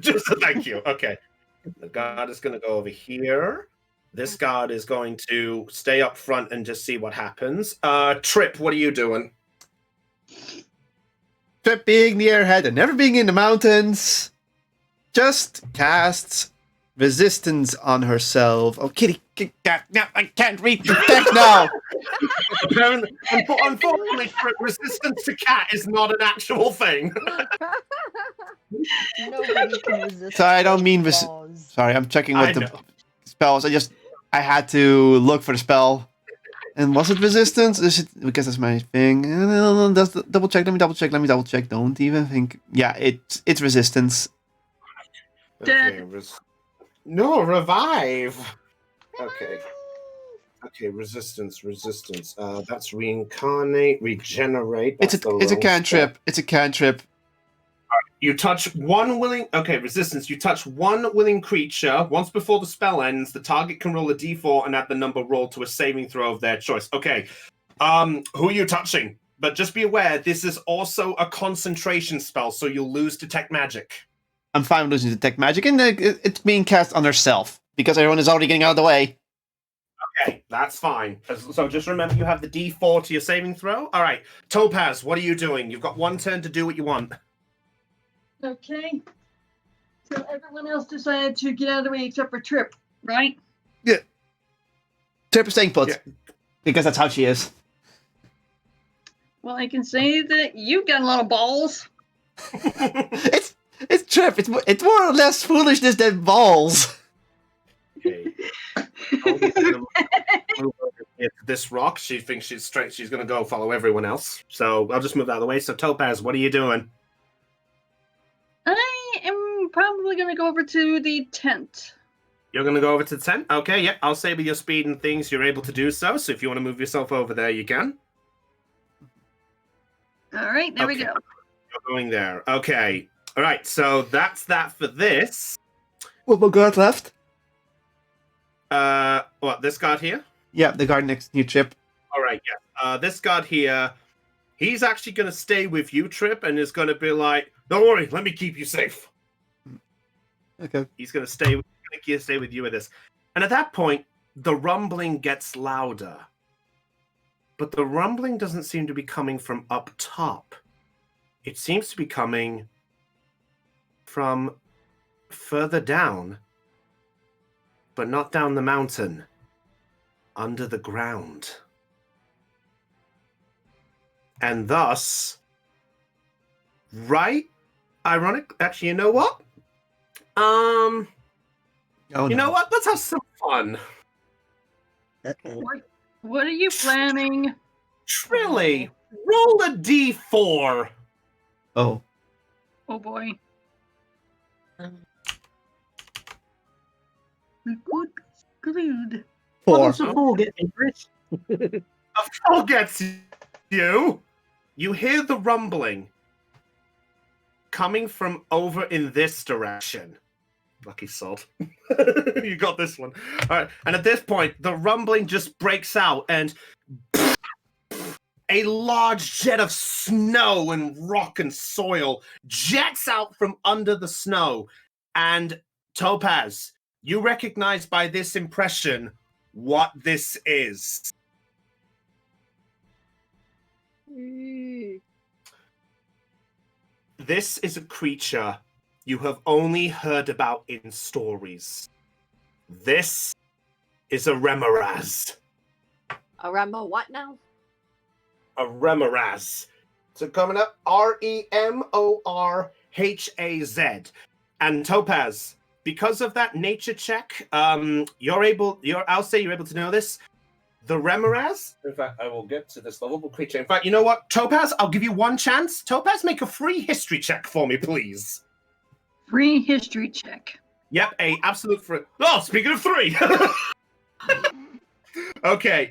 Just a thank you. Okay. The guard is going to go over here. This guard is going to stay up front and just see what happens. Trip, what are you doing? Trip being the airhead and never being in the mountains, just casts resistance on herself. Oh, kitty, no, I can't read the text now. Unfortunately, Trip, resistance to cat is not an actual thing. Nobody can resist. Sorry, I don't mean laws. Sorry, I'm checking I what the know. spells. I had to look for the spell. And was it resistance? Because that's my thing. Double check. Let me double check. Don't even think. Yeah, it's resistance. Okay, no, revive. Okay. Okay, resistance. That's reincarnate, regenerate. It's a cantrip. It's a cantrip. You touch one willing. Okay, resistance. You touch one willing creature. Once before the spell ends, the target can roll a d4 and add the number rolled to a saving throw of their choice. Okay. Who are you touching? But just be aware, this is also a concentration spell, so you'll lose Detect Magic. I'm fine with losing Detect Magic, and it's being cast on herself, because everyone is already getting out of the way. Okay, that's fine. So just remember you have the D4 to your saving throw. All right, Topaz, what are you doing? You've got one turn to do what you want. Okay. So everyone else decided to get out of the way except for Trip, right? Yeah. Trip is staying put. Yeah. Because that's how she is. Well, I can say that you got a lot of balls. It's Trip. It's more or less foolishness than balls. Okay. Move over to this rock. She thinks she's straight. She's going to go follow everyone else. So I'll just move out of the way. So Topaz, what are you doing? I am probably going to go over to the tent. You're going to go over to the tent? Okay, yeah. I'll say with your speed and things, you're able to do so. So if you want to move yourself over there, you can. All right, there we go. You're going there. Okay. All right, so that's that for this. What more guard left? What, this guard here? Yeah, the guard next to you, Trip. All right, yeah. This guard here, he's actually going to stay with you, Trip, and is going to be like, don't worry, let me keep you safe. Okay. He's going to stay with you with this. And at that point, the rumbling gets louder. But the rumbling doesn't seem to be coming from up top. It seems to be coming from further down, but not down the mountain, under the ground. And thus, right? Ironic. Actually, you know what? Oh, You know what? Let's have some fun. What are you planning? Trilly, roll a d4. Oh. Oh boy. We could be screwed. What 4. does a 4 get me, Chris? A 4 gets you. You hear the rumbling coming from over in this direction. Lucky sod. You got this one. All right. And at this point, the rumbling just breaks out and a large jet of snow and rock and soil jets out from under the snow. And Topaz, you recognize by this impression what this is. This is a creature you have only heard about in stories. This is a Remoraz. A Remo what now? A Remoraz. So coming up, Remorhaz. And Topaz, because of that nature check, I'll say you're able to know this. The Remoraz, in fact, I will get to this lovable creature. In fact, you know what? Topaz, I'll give you one chance. Topaz, make a free history check for me, please. Free history check. Yep, a absolute free. Oh, speaking of 3. Okay,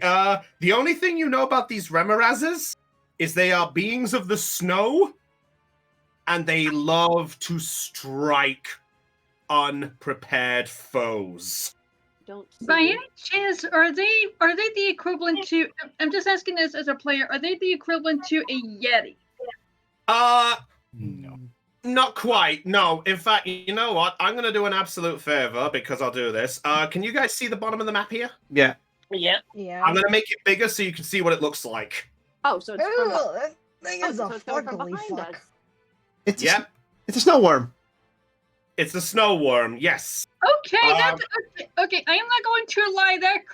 the only thing you know about these Remorazes is they are beings of the snow, and they love to strike unprepared foes. Don't see By it. any chance, are they the equivalent to? I'm just asking this as a player. Are they the equivalent to a Yeti? No. Not quite. No. In fact, you know what? I'm going to do an absolute favor because I'll do this. Can you guys see the bottom of the map here? Yeah. Yeah. Yeah. I'm going to make it bigger so you can see what it looks like. Oh, so it's from, Ooh, that thing is so a it's coming from fuckly behind fuck. us. Yep. It's a snow worm. It's a snow worm. Yes. Okay, okay. I am not going to lie. That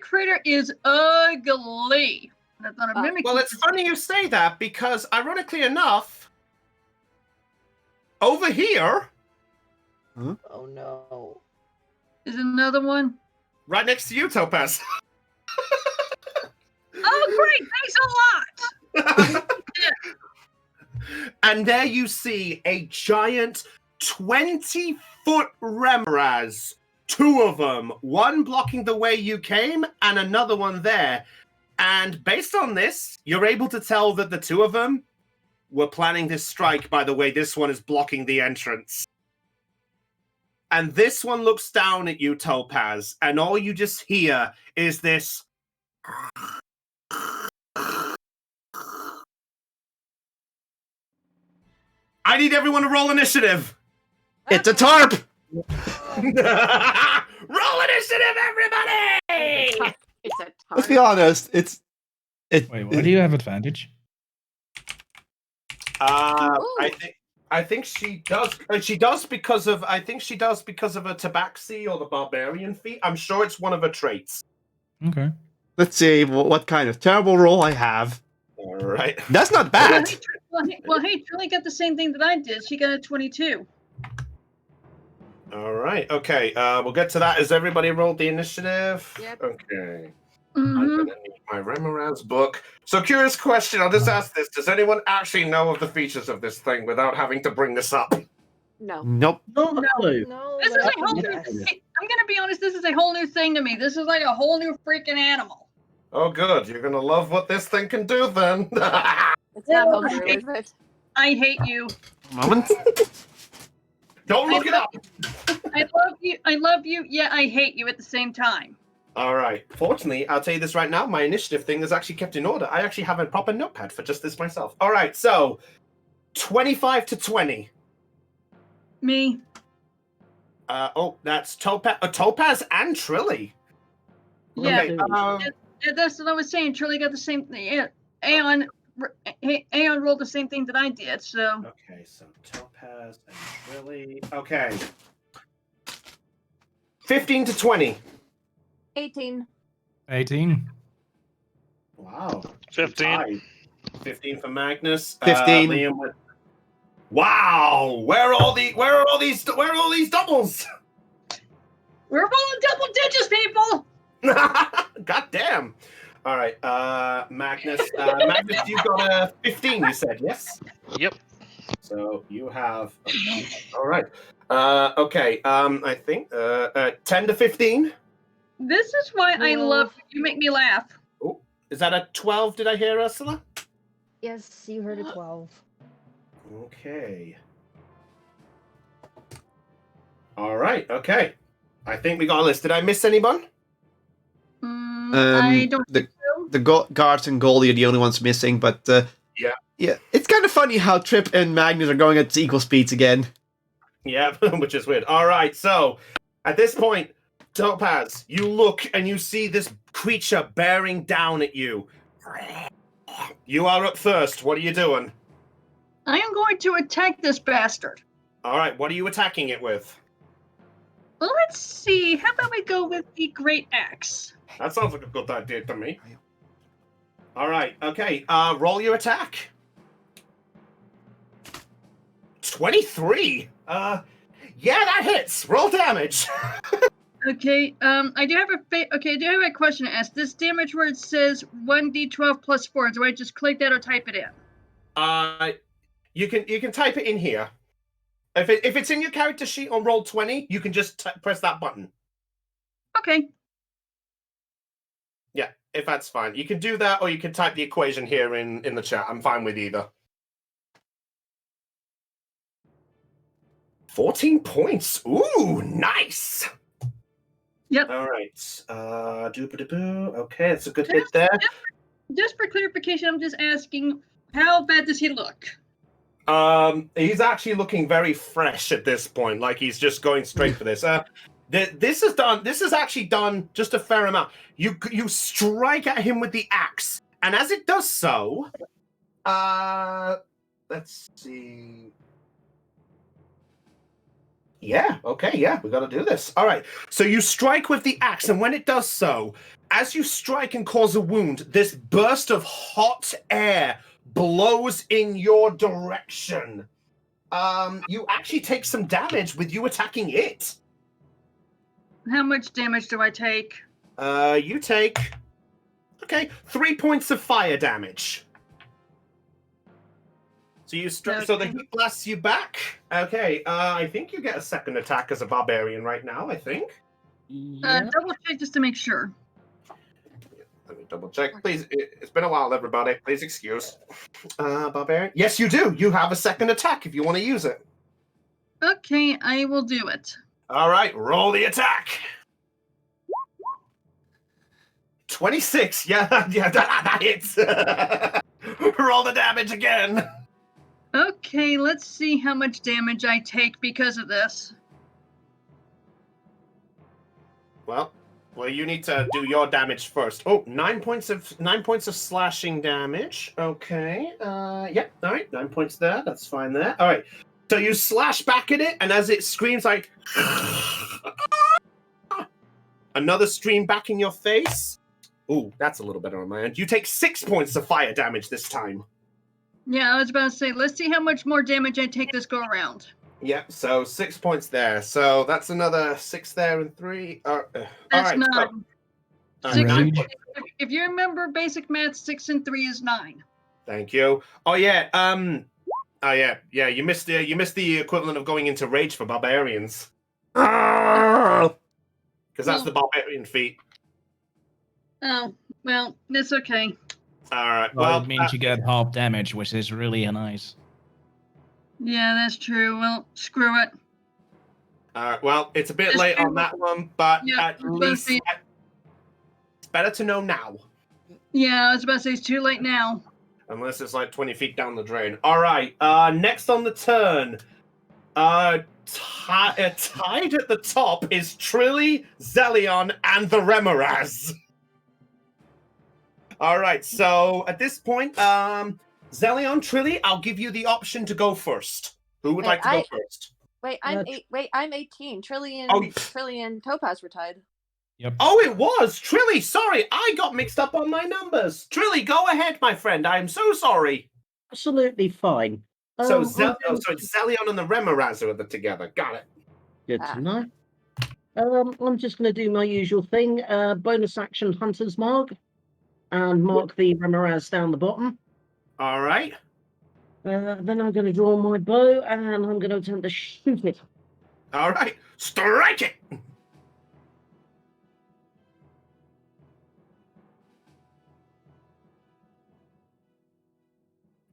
creature is ugly. That's not a mimic. Well, it's funny you say that because, ironically enough, over here, Oh no. Is another one. right next to you, Topaz. Oh, great! Thanks a lot. And there you see a giant 20-foot Remoraz. 2 of them, one blocking the way you came and another one there. And based on this, you're able to tell that the 2 of them were planning this strike by the way this one is blocking the entrance. And this one looks down at you, Topaz, and all you just hear is this I need everyone to roll initiative. It's a tarp! Roll initiative, everybody! It's a Let's be tarp. honest, Wait, why do you have advantage? I think she does. She does because of. I think she does because of a tabaxi or the barbarian feat. I'm sure it's one of her traits. Okay. Let's see what kind of terrible roll I have. All right. That's not bad. Well, hey, Trilly got the same thing that I did. She got a 22. All right. Okay. We'll get to that. Has everybody rolled the initiative? Yep. Okay. Mm-hmm. I'm gonna need my Remoraz book. So, curious question. I'll just ask this: does anyone actually know of the features of this thing without having to bring this up? No. Nope. Not a clue. No, This but is I a can whole new. guess. I'm gonna be honest. This is a whole new thing to me. This is like a whole new freaking animal. Oh, good. You're gonna love what this thing can do, then. It's not homebrew, is it? I hate you. Moment. Don't look it up. I love you. I love you. Yeah, I hate you at the same time. All right. Fortunately, I'll tell you this right now. My initiative thing is actually kept in order. I actually have a proper notepad for just this myself. All right. So, 25 to 20. Me. That's Topaz and Trilly. Yeah. Okay. Yeah, that's what I was saying. Trilly got the same thing. Yeah. Aeon rolled the same thing that I did. So. Okay. So Topaz and Trilly. Okay. 15 to 20. 18. 18. Wow. 15. Tied. 15 for Magnus. 15. Liam with... Wow. Where are all these doubles? We're rolling double digits, people. God damn. All right. Magnus. Magnus, you got a 15. You said yes. Yep. So you have. All right. Okay. I think 10 to 15. This is why I Well- love you. Make me laugh. Oh, is that a 12? Did I hear, Ursula? Yes, you heard a 12. Okay. All right. Okay. I think we got a list. Did I miss anyone? I don't think so. The guards and Goldie are the only ones missing, but yeah. It's kind of funny how Trip and Magnus are going at equal speeds again. Yeah, which is weird. All right. So at this point, Topaz, you look and you see this creature bearing down at you. You are up first. What are you doing? I am going to attack this bastard. All right. What are you attacking it with? Let's see. How about we go with the Great Axe? That sounds like a good idea to me. All right. Okay. Roll your attack. 23. Yeah, that hits. Roll damage. Okay. I do have a question to ask. This damage where it says 1d12 plus 4. Do I just click that or type it in? You can type it in here. If it's in your character sheet on roll 20, you can just press that button. Okay. Yeah, if that's fine. You can do that, or you can type the equation here in the chat. I'm fine with either. 14 points. Ooh, nice. Yep. All right. Doop-a-da-boo. Okay, it's a good hit there. Just for clarification, I'm just asking, how bad does he look? He's actually looking very fresh at this point, like he's just going straight for this. This is actually done just a fair amount. You strike at him with the axe, and as it does so, let's see. Yeah, okay, yeah, we gotta do this. All right, so you strike with the axe, and when it does so, as you strike and cause a wound, this burst of hot air blows in your direction. You actually take some damage with you attacking it. How much damage do I take? You take 3 points of fire damage. So you so the heat blasts you back. Okay, I think you get a second attack as a barbarian right now. I think. Double check just to make sure. Let me double check, please. It's been a while, everybody. Please excuse. Barbarian. Yes, you do. You have a second attack if you want to use it. Okay, I will do it. All right, roll the attack. 26. Yeah, that hits. Roll the damage again. Okay, let's see how much damage I take because of this. Well, you need to do your damage first. Oh, 9 points of slashing damage. Okay. Yep. All right. 9 points there. That's fine there. All right. So you slash back at it, and as it screams like another stream back in your face. Ooh, that's a little better on my end. You take 6 points of fire damage this time. Yeah, I was about to say, let's see how much more damage I take this go around. Yep, so 6 points there. So that's another 6 there and 3. All That's right, 9. So, Six, 9 Rage. points. if you remember basic math, 6 and 3 is 9. Thank you. Oh yeah, yeah. You missed the equivalent of going into rage for barbarians. Because that's the barbarian feat. Oh, well, that's okay. All right. Well, Well, it means you get half damage, which is really nice. Yeah, that's true. Well, screw it. all right. Well, it's a bit Just late do- on that one, but Yeah, at I was about to least say- it's better to know now. Yeah, I was about to say it's too late now. Unless it's like 20 feet down the drain. All right. Next on the turn, tied at the top is Trilly, Zelion, and the Remoraz. All right. So at this point, Zelion, Trilly, I'll give you the option to go first. Who would Hey, like to go first? Wait, I'm 18. Trillion, Oh. Trillion Topaz were tied. Yep. Oh, it was Trilly. Sorry, I got mixed up on my numbers. Trilly, go ahead, my friend. I am so sorry. Absolutely fine. So, I'm so going it's Zelion and the Remoraz are together. Got it. Good Ah. to know. I'm just going to do my usual thing. Bonus action Hunter's Mark. And mark the Remoraz down the bottom. All right. Then I'm going to draw my bow and I'm going to attempt to shoot it. All right. Strike it.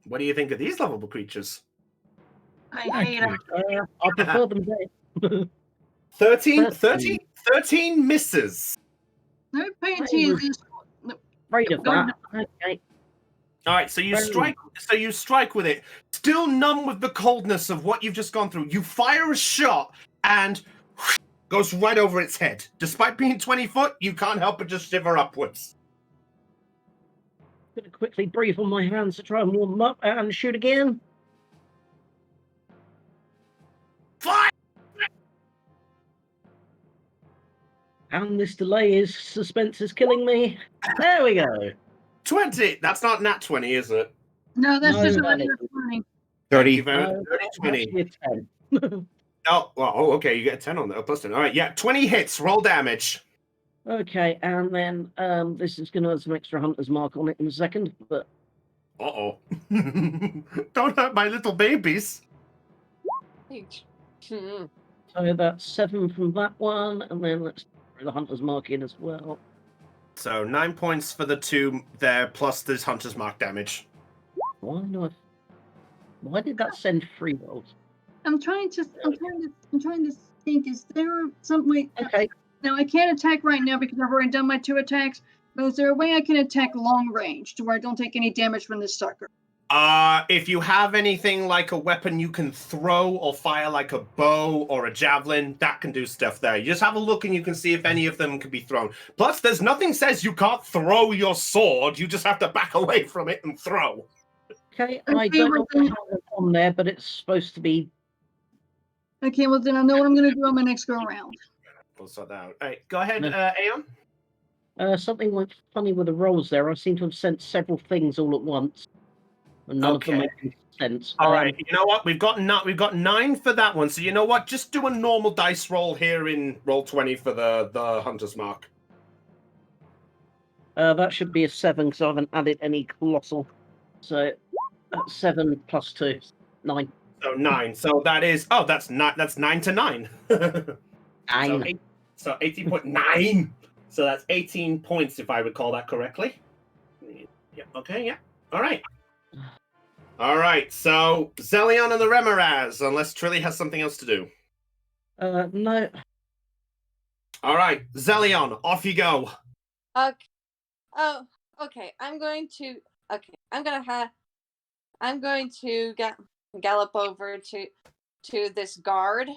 What do you think of these lovable creatures? I hate it. I prefer them dead. 13 misses. Let me pay attention to this. Afraid of that. Okay. All right, so you Very- strike with it. Still numb with the coldness of what you've just gone through. You fire a shot and goes right over its head. Despite being 20 foot, you can't help but just shiver upwards. I'm going to quickly breathe on my hands to try and warm them up and shoot again. Fire! And this delay is suspense is killing me. There we go. 20. That's not nat 20, is it? No, that's No, just a that regular isn't. 20. 30. Very- No, 30, 20. actually a 10. Oh, well, okay. You get a 10 on there. Oh, plus 10. All right, yeah. 20 hits. Roll damage. Okay, and then this is going to have some extra Hunter's Mark on it in a second, but Uh-oh. Don't hurt my little babies. Hmm. so that's 7 from that one, and then let's throw the Hunter's Mark in as well. So 9 points for the 2 there, plus this Hunter's Mark damage. Why did that send 3 rolls? I'm trying to think. Is there some way? Okay, Now I can't attack right now because I've already done my 2 attacks. But is there a way I can attack long range to where I don't take any damage from this sucker? If you have anything like a weapon you can throw or fire like a bow or a javelin, that can do stuff there. You just have a look and you can see if any of them can be thrown. Plus, there's nothing says you can't throw your sword. You just have to back away from it and throw. okay, I Okay, don't know well then- what's on there, but it's supposed to be. Okay, well then I know what I'm going to do on my next go around. We'll sort that out. All right, go ahead, No. Aeon. Something went funny with the rolls there. I seem to have sent several things all at once, and none of them Okay. make sense. All right, you know what? We've got 9 for that one. So you know what? Just do a normal dice roll here in roll 20 for the Hunter's Mark. That should be a 7 because I haven't added any colossal. So that's 7 plus 2, 9. So 9. So that is that's 9 to 9. So, 9. so 18.9. So that's 18 points if I recall that correctly. Yeah. Okay. Yeah. All right. All right. So Zelion and the Remoraz, unless Trilly has something else to do. No. Oh, All right, Zelion, off you go. Okay. Oh, okay. I'm going to get gallop over to this guard,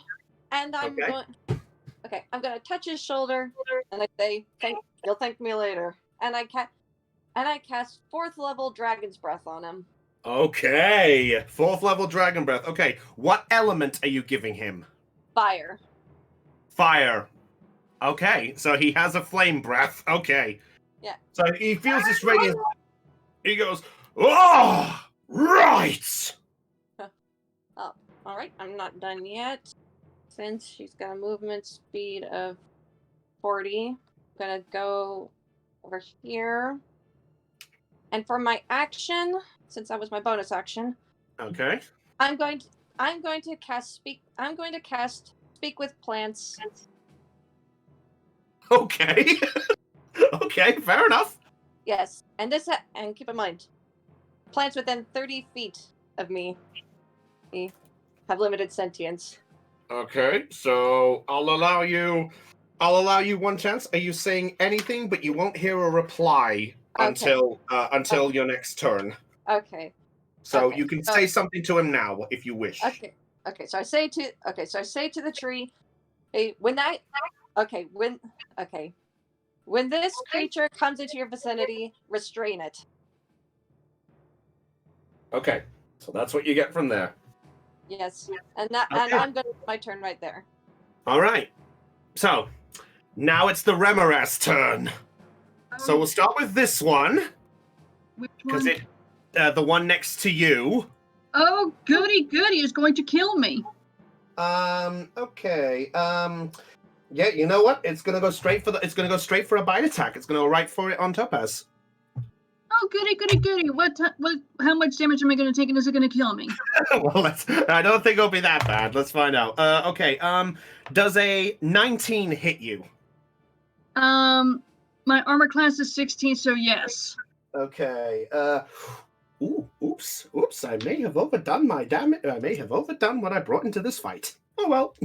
and I'm Okay. going. Okay, I'm gonna touch his shoulder, and I say, "You'll thank me later." And I cast 4th level Dragon's Breath on him. Okay. 4th level Dragon Breath. Okay. What element are you giving him? Fire. Fire. Okay. So he has a flame breath. Okay. Yeah. So he feels this radiance. He goes, "Oh, right." Oh, all right. I'm not done yet. Since she's got a movement speed of 40, I'm gonna go over here. And for my action, since that was my bonus action, Okay. I'm going to cast speak. I'm going to cast speak with plants. Okay. Okay. Fair enough. Yes, and and keep in mind, plants within 30 feet of me have limited sentience. Okay. So I'll allow you one chance. Are you saying anything? But you won't hear a reply until your next turn. Okay. So Okay. you can say something to him now if you wish. Okay. Okay. So I say to the tree, hey, when this creature comes into your vicinity, restrain it. Okay. So that's what you get from there. Yes. And I'm going to my turn right there. All right. So now it's the Remoras' turn. So we'll start with this one Which because one? the one next to you. Oh, goody, is going to kill me. Okay. Yeah. You know what? It's gonna go straight for a bite attack. It's gonna go right for it on Topaz. Oh, goody. How much damage am I going to take, and is it going to kill me? Well, I don't think it'll be that bad. Let's find out. Okay. Does a 19 hit you? My armor class is 16, so yes. Okay. Oops. I may have overdone my damage. I may have overdone what I brought into this fight. Oh well.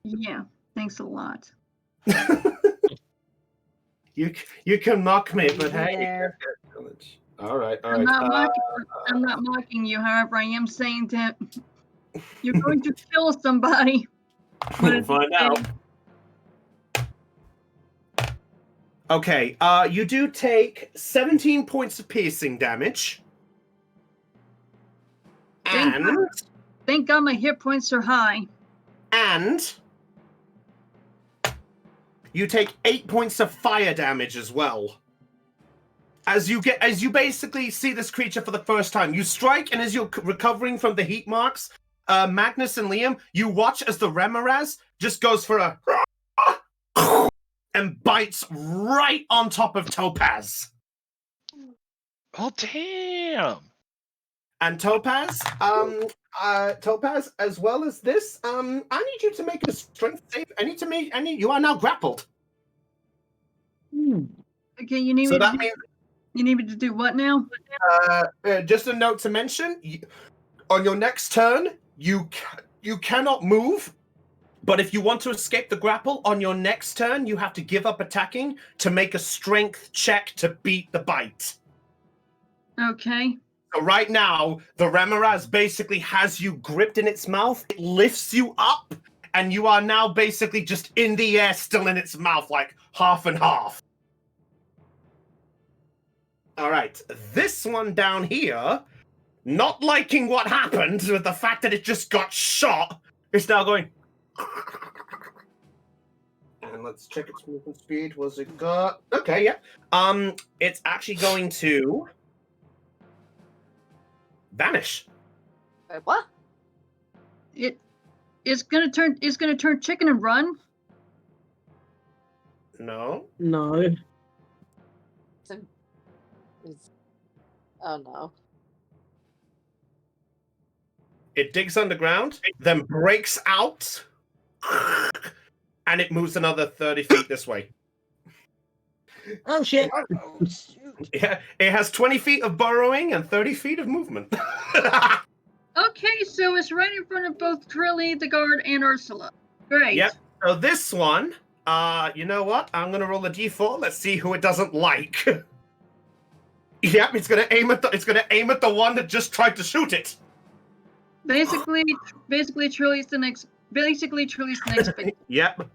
Yeah. Thanks a lot. You can mock me, but hey. There. All right. I'm not mocking you. However, I am saying that you're going to kill somebody. We'll find out. Okay. You do take 17 points of piercing damage. Thank God my hit points are high. And you take 8 points of fire damage as well. As you basically see this creature for the first time, you strike, and as you're recovering from the heat marks, Magnus and Liam, you watch as the Remoras just goes for a and bites right on top of Topaz. Oh damn! And Topaz, as well as this, I need you to make a strength save. You are now grappled. Okay, you need me to do what now? Just a note to mention: on your next turn, you cannot move. But if you want to escape the grapple on your next turn, you have to give up attacking to make a strength check to beat the bite. Okay. So right now, the Remoras basically has you gripped in its mouth. It lifts you up, and you are now basically just in the air, still in its mouth, like half and half. All right, this one down here, not liking what happened with the fact that it just got shot, is now going. And let's check its movement speed. Was it got? Okay, yeah. It's actually going to vanish. Wait, what? It's gonna turn chicken and run. No. Oh no. It digs underground, then breaks out, and it moves another 30 feet this way. Oh shit! Oh, shoot. Yeah, it has 20 feet of burrowing and 30 feet of movement. Okay, so it's right in front of both Trilly, the guard, and Ursula. Great. Yep. So this one, you know what? I'm gonna roll a d4. Let's see who it doesn't like. Yep, it's gonna aim at the one that just tried to shoot it. Basically, Truly's the next. Basically, Truly's the next big. Yep.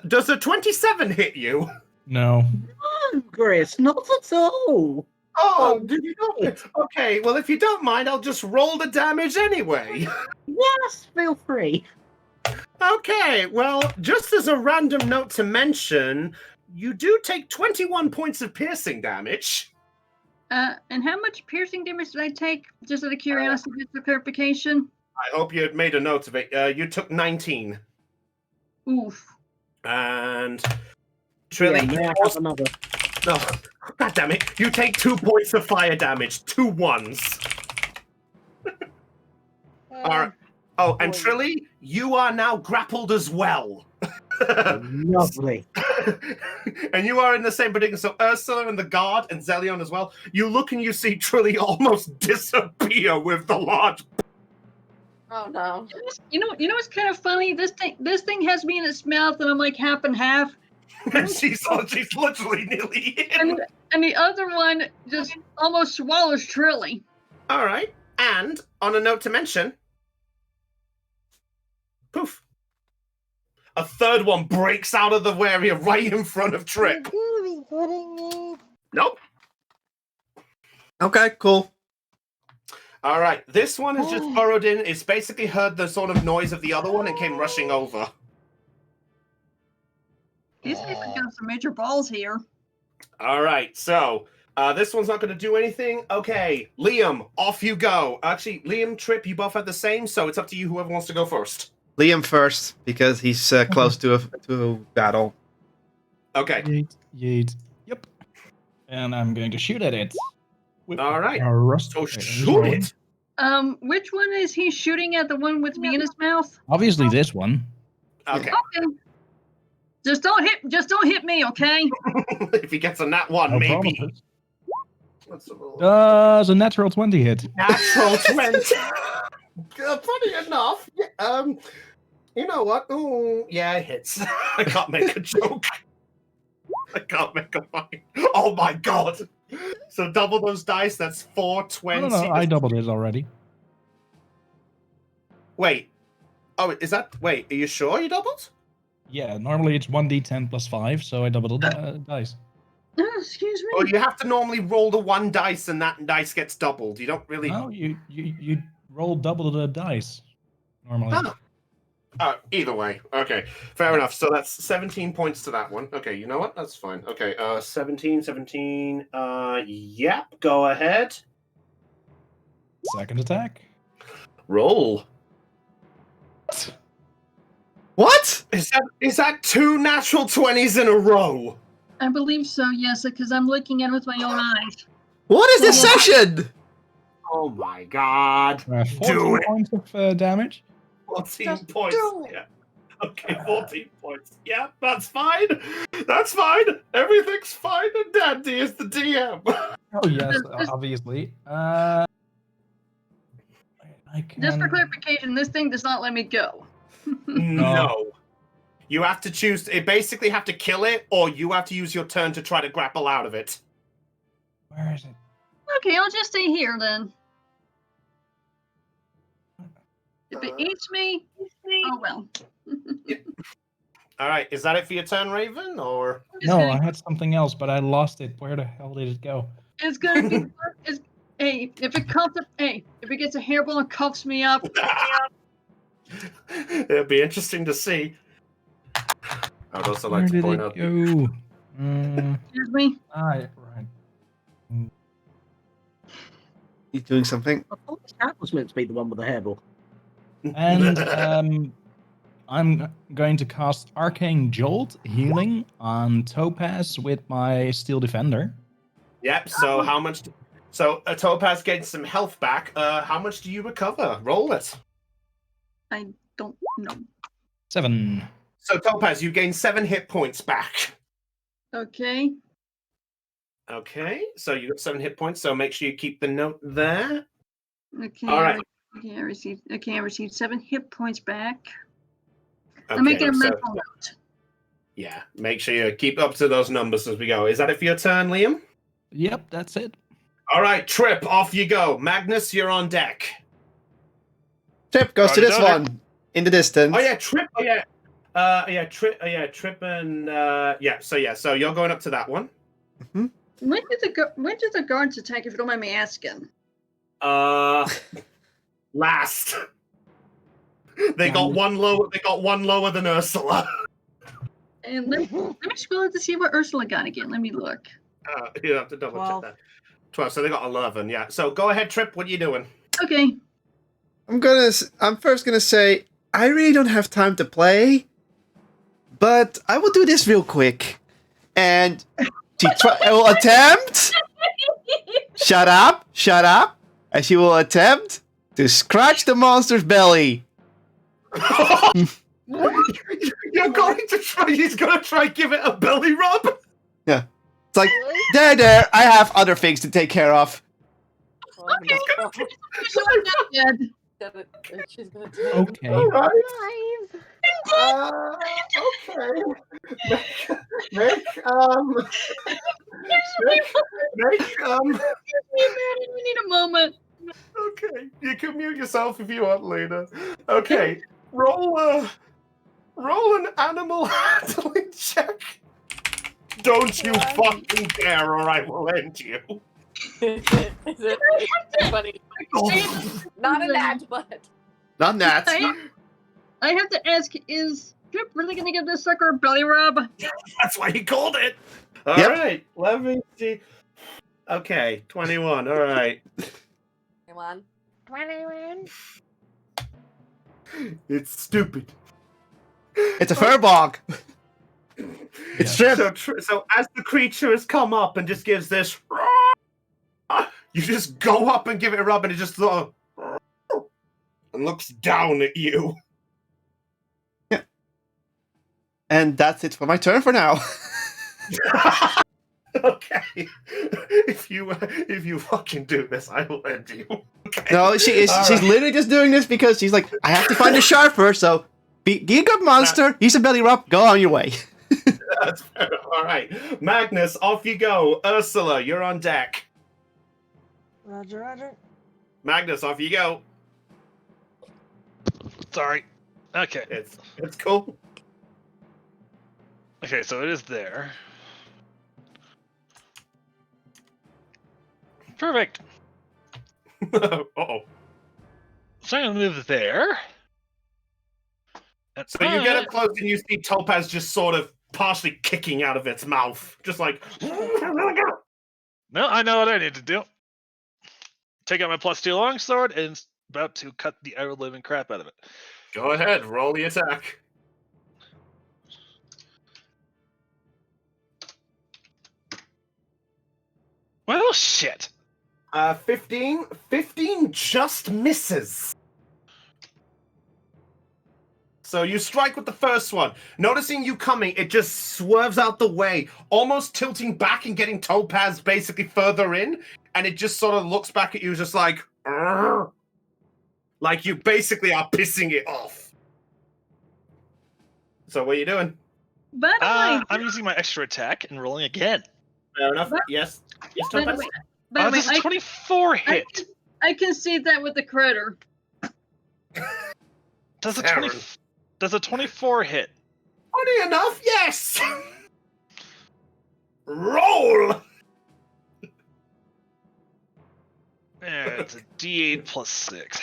Does a 27 hit you? No. No, Chris, not at all. Oh, did you not? Okay, well, if you don't mind, I'll just roll the damage anyway. Yes, feel free. Okay, well, just as a random note to mention, you do take 21 points of piercing damage. And how much piercing damage did I take? Just out of curiosity, just for clarification. I hope you had made a note of it. You took 19. Oof. And Trilly, Yeah, may I have another? no, God damn it! You take 2 points of fire damage, 2 ones. All right. Oh, and Trilly, you are now grappled as well. Lovely. And you are in the same predicament. So Ursula and the guard and Zelion as well. You look and you see Trilly almost disappear with the large. Oh no. You know what's kind of funny? This thing has me in its mouth, and I'm like half and half. And she's literally nearly in. And the other one just almost swallows Trilly. All right. And on a note to mention, poof. A third one breaks out of the area right in front of Trip. You're gonna be putting me. Nope. Okay, cool. All right. This one is just burrowed in. It's basically heard the sort of noise of the other one and came rushing over. These guys have got some major balls here. All right. So this one's not going to do anything. Okay. Liam, off you go. Actually, Liam, Trip, you both have the same. So it's up to you, whoever wants to go first. Liam first, because he's close to a battle. Okay. Yeet. Yep. And I'm going to shoot at it. With All right. a rust- So okay, shoot there's one. it. Which one is he shooting at? The one with me in his mouth? Obviously, this one. Okay. Okay. Just don't hit me, okay? If he gets a nat 1, No maybe. promises. Let's have a look. Does a natural 20 hit? Natural 20. Funny enough. You know what? Ooh, yeah, it hits. I can't make a joke. I can't make a fucking. Oh my god. So double those dice, that's 420. No, I doubled it already. Wait. Oh, is that. Wait, are you sure you doubled? Yeah, normally it's 1d10 plus 5, so I doubled the dice. Oh, excuse me. Or you have to normally roll the 1 dice and that dice gets doubled. You don't really. No, you roll double the dice normally. Either way. Okay, fair enough. So that's 17 points to that one. Okay, you know what? That's fine. Okay, 17. Yep, go ahead. Second attack. Roll. What? Is that 2 natural 20s in a row? I believe so, yes, because I'm looking at it with my own eyes. What is this session? Oh my god. 14 points of damage. 14 Just points. do it. Yeah. Okay, 14 points. Yeah, that's fine. That's fine. Everything's fine and dandy as the DM. Oh yes, obviously. I can... Just for clarification, this thing does not let me go. No. You have to choose. You basically have to kill it, or you have to use your turn to try to grapple out of it. Where is it? Okay, I'll just stay here then. If it eats me, oh well. All right, is that it for your turn, Raven, or? No, I had something else, but I lost it. Where the hell did it go? It's gonna be. Hey, if it gets a hairball and cuffs me up. It'll be interesting to see. I would also like Where to did point it out. go? Excuse me. Right. He's doing something. I thought this cat was meant to be the one with the hairball. And I'm going to cast Arcane Jolt Healing on Topaz with my Steel Defender. Yep. So how much? So Topaz gets some health back. How much do you recover? Roll it. I don't know. 7. So Topaz, you gain 7 hit points back. Okay. Okay. So you got 7 hit points. So make sure you keep the note there. Okay. All right. Okay, I received 7 hit points back. Okay, I'm making a so- mental note. Yeah. Make sure you keep up to those numbers as we go. Is that it for your turn, Liam? Yep, that's it. All right, Trip, off you go. Magnus, you're on deck. Trip goes to Roger, this Donut. one in the distance. Oh yeah, Trip. Oh yeah. Trip and So you're going up to that one. Mhm. When did the guards attack? If you don't mind me asking. Last. They got one lower. They got one lower than Ursula. And let me scroll to see what Ursula got again. Let me look. You have to double 12. check that. 12. So they got 11. Yeah. So go ahead, Trip. What are you doing? Okay. I'm first gonna say I really don't have time to play, but I will do this real quick. And I will attempt. Shut up. And she will attempt to scratch the monster's belly. You're going to try. He's going to try give it a belly rub. Yeah, it's like there. I have other things to take care of. Okay. So I'm not dead. She's gonna take Okay. All right. Alive. Okay. Make We need a moment. Okay, you can mute yourself if you want later. Okay, roll an animal handling check. Don't you fucking dare, or I will end you. It's funny. Not a nat, but Not that. I have to ask, is Trip really gonna give this sucker a belly rub? That's why he called it. All Yep. right, let me see. Okay, 21. All right. come on. 21. It's stupid. It's a furbog. It's Trip. So as the creature has come up and just gives this, you just go up and give it a rub, and it just and looks down at you. And that's it for my turn for now. Okay, if you fucking do this, I will end you. Okay. No, she's literally just doing this because she's like, I have to find a sharper, so be a good monster. He's a belly rub. Go on your way. That's fair. All right, Magnus, off you go. Ursula, you're on deck. Roger. Magnus, off you go. Sorry. Okay. It's cool. Okay, so it is there. Perfect. Uh-oh. So I'm gonna move there. And So you get up close and you see Topaz just sort of partially kicking out of its mouth. Just like... No, I know what I need to do. Take out my +2 longsword and about to cut the ever-living crap out of it. Go ahead, roll the attack. Well, shit. 15 just misses. So you strike with the first one. Noticing you coming, it just swerves out the way, almost tilting back and getting Topaz basically further in, and it just sort of looks back at you just like, "Arr." Like you basically are pissing it off. So what are you doing? By the way, I'm using my extra attack and rolling again. Fair enough. What? Yes. Yes, by the Topaz? way, by the way, This is 24 hit. I can see that with the critter. Does a Aaron. 20? Does a 24 hit? Funny enough, yes. Roll. It's a D8 plus 6.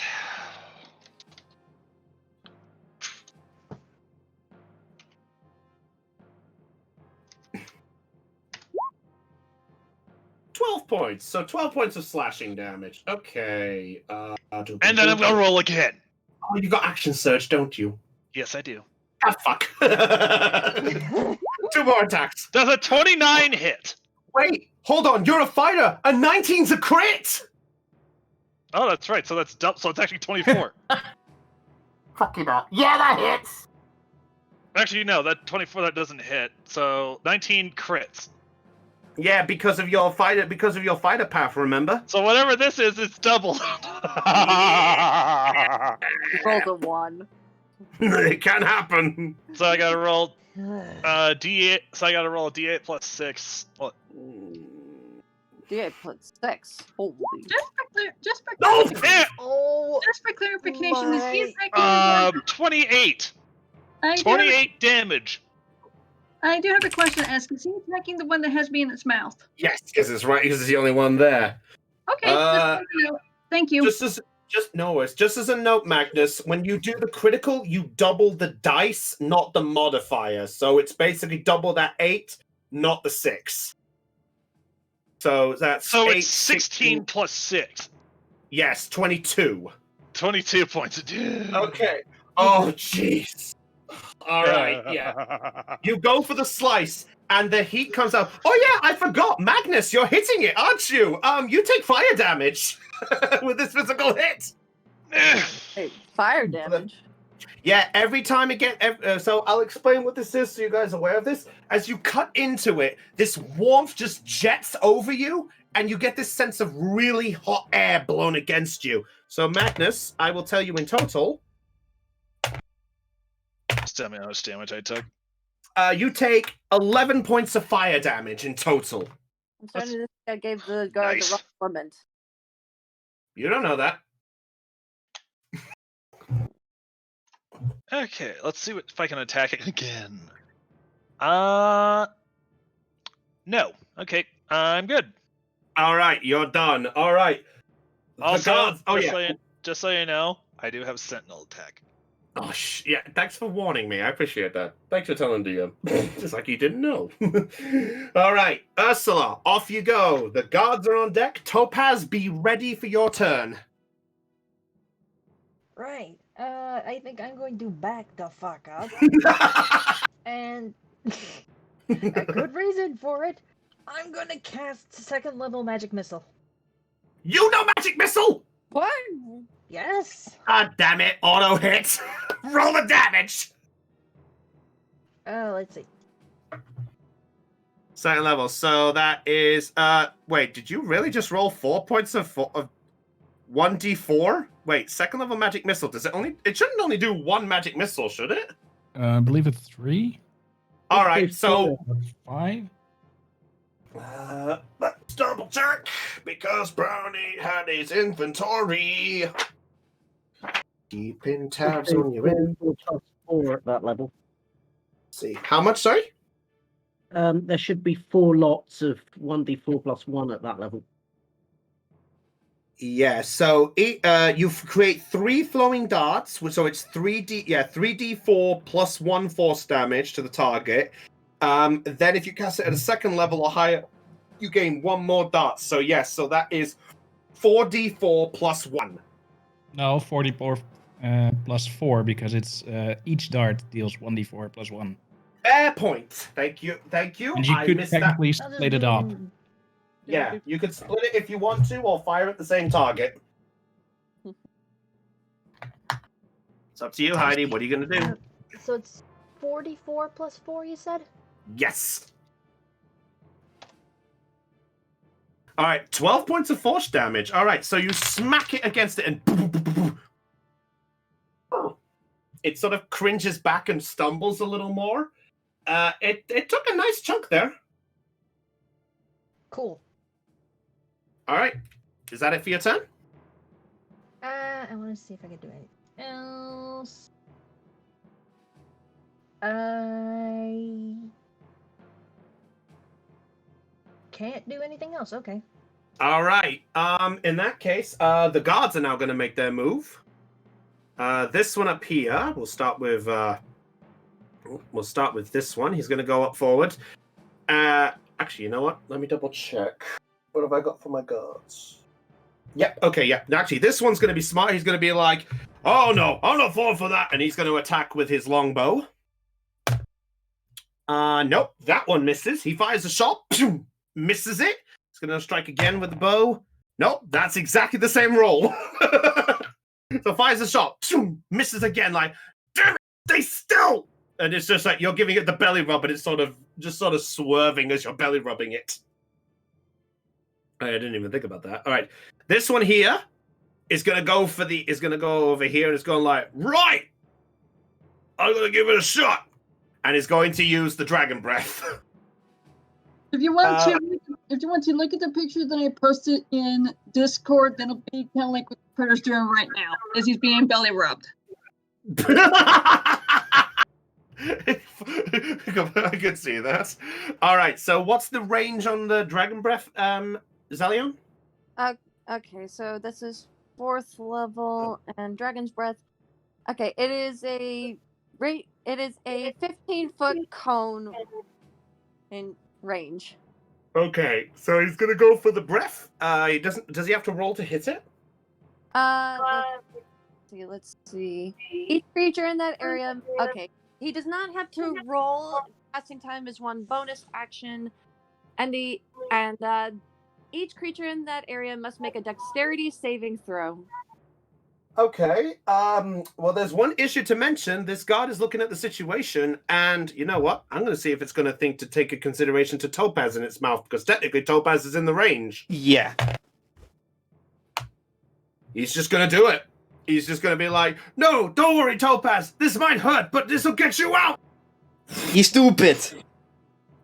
£12 So 12 points of slashing damage. Okay. And then I'm gonna roll again. Oh, you got action surge, don't you? Yes, I do. Ah, fuck. 2 more attacks. Does a 29 hit? Wait, hold on. You're a fighter. A 19's a crit. Oh, that's right. So that's so it's actually 24. Fuck you up. Yeah, that hits. Actually, no, that 24 that doesn't hit. So 19 crits. Yeah, because of your fighter path, remember? So whatever this is, it's double. Rolled a 1. It can happen. So I gotta roll D8. So I gotta roll a D8 plus 6. Well, D8 plus 6. Holy. Just for No! clarification, Oh, just for clarification, is he my- attacking? 28. I do, 28 damage. I do have a question to ask. Is he attacking the one that has me in its mouth? Yes, because it's right. Because it's the only one there. Okay, thank you. Just as a note, Magnus, when you do the critical, you double the dice, not the modifier. So it's basically double that 8, not the 6. So that's So 8, it's 16 plus 6. Yes, 22. 22 points of damage. Okay. Oh, jeez. All right. Yeah. You go for the slice, and the heat comes out. Oh yeah, I forgot, Magnus. You're hitting it, aren't you? You take fire damage with this physical hit. Hey, fire damage. Yeah, every time it gets. So I'll explain what this is, so you guys are aware of this. As you cut into it, this warmth just jets over you, and you get this sense of really hot air blown against you. So Magnus, I will tell you in total. Just tell me how much damage I took. You take 11 points of fire damage in total. I'm starting to think I gave the guard Nice. the wrong element. You don't know that. Okay, let's see if I can attack it again. No. Okay, I'm good. All right, you're done. All right. The Also, guards- oh just, yeah. just so you know, I do have Sentinel attack. Oh yeah. Thanks for warning me. I appreciate that. Thanks for telling DM. Just like you didn't know. All right, Ursula, off you go. The guards are on deck. Topaz, be ready for your turn. right. I think I'm going to back the fuck up. And a good reason for it. I'm gonna cast second level magic missile. You know magic missile. What? Yes. God damn it! Auto hit. Roll the damage. Let's see. Second level. So that is. Wait. Did you really just roll 4 points of 1d4? Wait. Second level magic missile. Does it only? It shouldn't only do 1 magic missile, should it? I believe it's 3. All right. So. 5. Let's double check because Brownie had his inventory. Keeping tabs on your in. 4 at that level. See how much? Sorry. There should be 4 lots of 1d4 plus 1 at that level. Yeah. So you create 3 flowing darts, so it's 3d4 plus 1 force damage to the target. Then if you cast it at a second level or higher, you gain 1 more dart. So yes, so that is 4d4 plus 1. No, 44 plus 4 because it's each dart deals 1d4 plus 1. Fair point. Thank you. And you I could missed that. technically split it up. Yeah, you could split it if you want to, or fire at the same target. It's up to you, Heidi. What are you going to do? So it's 44 plus 4, you said? Yes. All right, 12 points of force damage. All right, so you smack it against it and it sort of cringes back and stumbles a little more. It took a nice chunk there. Cool. All right. Is that it for your turn? I want to see if I can do anything else. I can't do anything else. Okay. All right. In that case, the guards are now going to make their move. This one up here. We'll start with this one. He's going to go up forward. Actually, you know what? Let me double check. What have I got for my guards? Yep. Okay. Yep. Actually, this one's going to be smart. He's going to be like, "Oh no, I'm not falling for that," and he's going to attack with his longbow. Nope. That one misses. He fires a shot. Misses it. He's going to strike again with the bow. Nope. That's exactly the same roll. So fires a shot. Misses again. Like, damn it, stay still. And it's just like you're giving it the belly rub, and it's sort of swerving as you're belly rubbing it. I didn't even think about that. All right, this one here is gonna go over here, and it's going like, right, I'm gonna give it a shot, and it's going to use the dragon breath. If you want to, if you want to look at the picture that I posted in Discord, that'll be kind of like what Critter's doing right now, as he's being belly rubbed. I could see that. All right, so what's the range on the dragon breath, Zelion? Okay, so this is 4th level and Dragon's Breath. Okay, it is a 15-foot cone in range. Okay, so he's gonna go for the breath. Does he have to roll to hit it? Let's see. Each creature in that area. Okay, he does not have to roll. Casting time is 1 bonus action, and each creature in that area must make a dexterity saving throw. Okay. Well, there's one issue to mention. This guard is looking at the situation, and you know what? I'm going to see if it's going to think to take a consideration to Topaz in its mouth, because technically Topaz is in the range. Yeah. He's just going to do it. He's just going to be like, no, don't worry, Topaz. This might hurt, but this will get you out. He's stupid.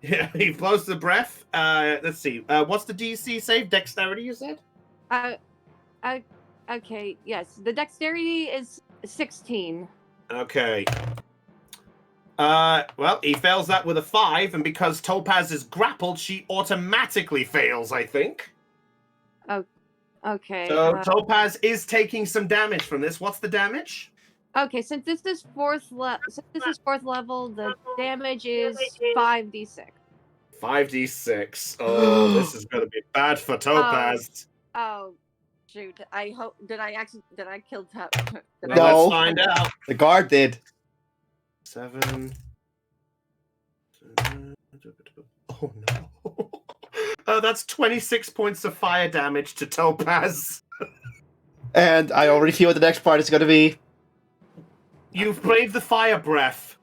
Yeah, he blows the breath. Let's see. What's the DC save? Dexterity, you said? Okay, yes. The dexterity is 16. Okay. Well, he fails that with a 5, and because Topaz is grappled, she automatically fails, I think. Oh, okay. So Topaz is taking some damage from this. What's the damage? Okay, since this is 4th level, the damage is 5d6. 5d6. Oh, this is going to be bad for Topaz. Oh, shoot! I hope did I kill Topaz? No. Let's find out. The guard did. 7. Oh no. Oh, that's 26 points of fire damage to Topaz. And I already feel what the next part is going to be. You've braved the fire breath.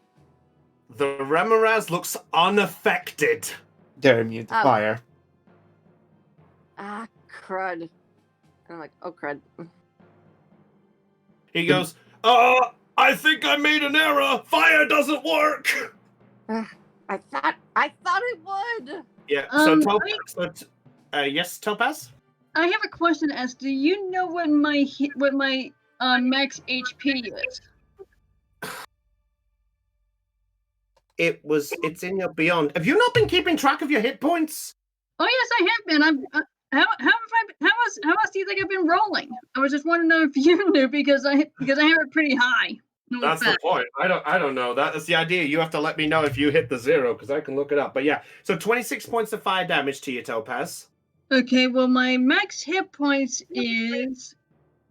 The Remoraz looks unaffected. They're immune to fire. Ah, crud. And I'm like, oh, crud. He goes, I think I made an error. Fire doesn't work. I thought it would. Yeah. So Topaz. Yes, Topaz. I have a question. As do you know what my max HP is? It's in your beyond. Have you not been keeping track of your hit points? Oh yes, I have been. How else do you think I've been rolling? I was just wanting to know if you knew because I have it pretty high. That's the point. I don't know. That's the idea. You have to let me know if you hit the 0 because I can look it up. But yeah, so 26 points of fire damage to you, Topaz. Okay, well my max hit points is.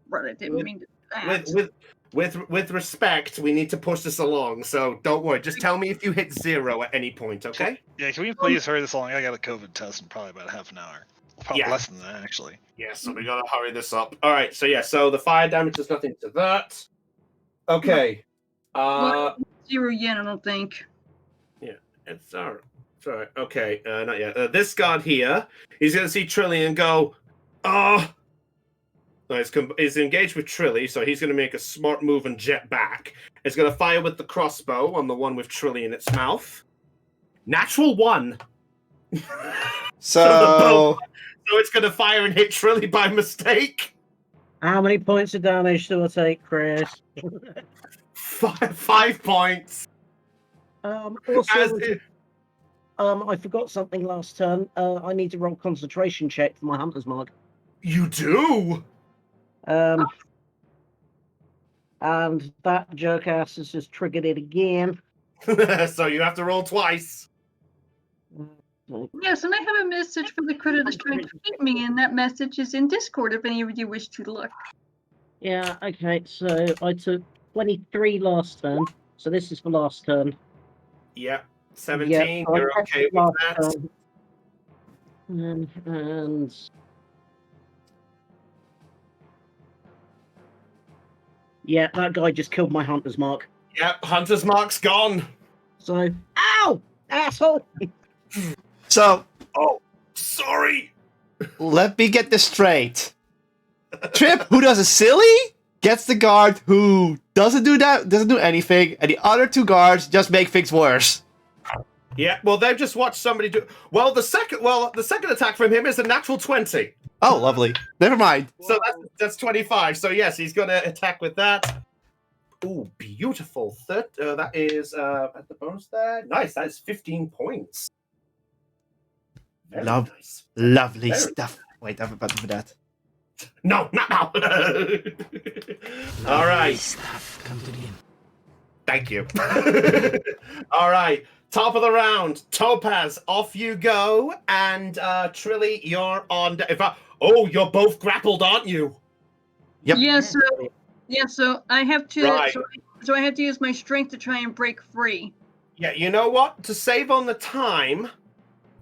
Right, I didn't mean to do that. With respect, we need to push this along. So don't worry. Just tell me if you hit 0 at any point, okay? Yeah, can we please hurry this along? I got a COVID test in probably about half an hour. Probably less than that, actually. Yeah, so we gotta hurry this up. All right, so the fire damage does nothing to that. Okay. Well, 0 yet, I don't think. Yeah, it's all right. It's all right. Okay, not yet. This guard here, he's gonna see Trilly and go, no, he's engaged with Trilly, so he's going to make a smart move and jet back. He's going to fire with the crossbow on the one with Trilly in its mouth. Natural 1. So it's going to fire and hit Trilly by mistake. How many points of damage do I take, Chris? 5 points. Also, I forgot something last turn. I need to roll concentration check for my hunter's mark. You do? And that jerkass has just triggered it again. So you have to roll twice. Yes, and I have a message for the critter that's trying to beat me, and that message is in Discord if any of you wish to look. Yeah, okay, so I took 23 last turn, so this is for last turn. Yep, 17, you're okay with that. And yeah, that guy just killed my hunter's mark. Yep, hunter's mark's gone. So, ow! Asshole! So, oh, sorry. Let me get this straight. Trip, who does it silly, gets the guard who doesn't do anything, and the other 2 guards just make things worse. Yeah, well, they've just watched somebody do. Well, the second attack from him is a natural 20. Oh, lovely. Never mind. So that's 25. So yes, he's gonna attack with that. Ooh, beautiful. That is at the bonus there. Nice. That is 15 points. Very nice. Lovely Very stuff. Wait, I have a button for that. No, not now. All right. Stuff. Come to the end. Thank you. All right. Top of the round. Topaz, off you go. And Trilly, you're on. You're both grappled, aren't you? Yep. Yeah, so I have to Right. so I have to use my strength to try and break free. Yeah, you know what? To save on the time,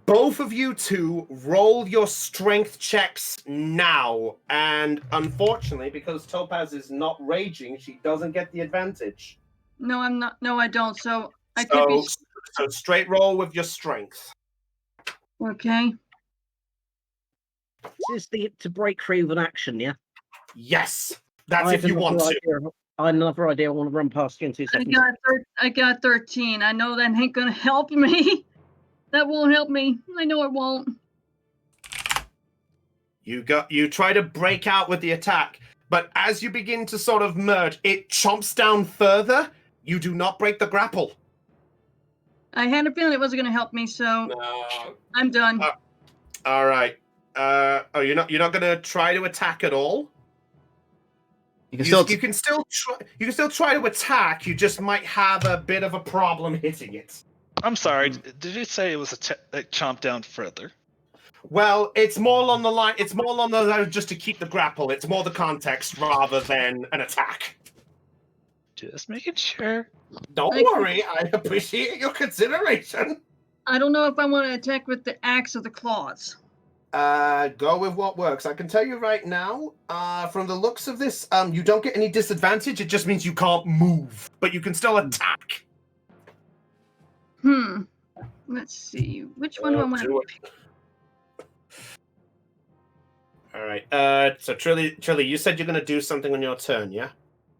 both of you two roll your strength checks now. And unfortunately, because Topaz is not raging, she doesn't get the advantage. No, I'm not. No, I don't. So I could be. So straight roll with your strength. Okay. This is to break free with an action, yeah? Yes, that's if you want to. I have another idea I want to run past you in 2 seconds. I got 13. I know that ain't gonna help me. That won't help me. I know it won't. You try to break out with the attack, but as you begin to sort of merge, it chomps down further. You do not break the grapple. I had a feeling it wasn't gonna help me, so I'm done. All right. You're not gonna try to attack at all? You can still try to attack. You just might have a bit of a problem hitting it. I'm sorry. Did you say it was a chomp down further? Well, it's more along the line. It's more along the line just to keep the grapple. It's more the context rather than an attack. Just making sure. Don't worry. I appreciate your consideration. I don't know if I want to attack with the axe or the claws. Go with what works. I can tell you right now, from the looks of this, you don't get any disadvantage. It just means you can't move, but you can still attack. Let's see. Which one do I want to pick? All right. So Trilly, you said you're going to do something on your turn, yeah?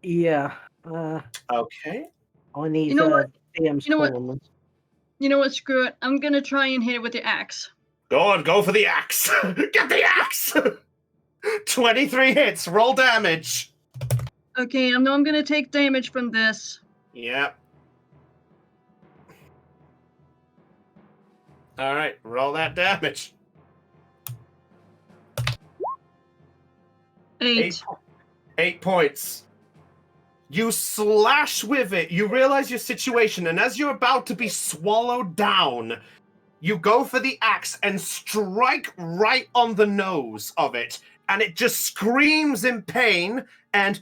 Yeah. Okay. I need DM's call on this. You know what? Screw it. I'm gonna try and hit it with the axe. Go for the axe. Get the axe. 23 hits. Roll damage. Okay, I know I'm gonna take damage from this. Yep. All right, roll that damage. 8 points. You slash with it. You realize your situation, and as you're about to be swallowed down, you go for the axe and strike right on the nose of it, and it just screams in pain, and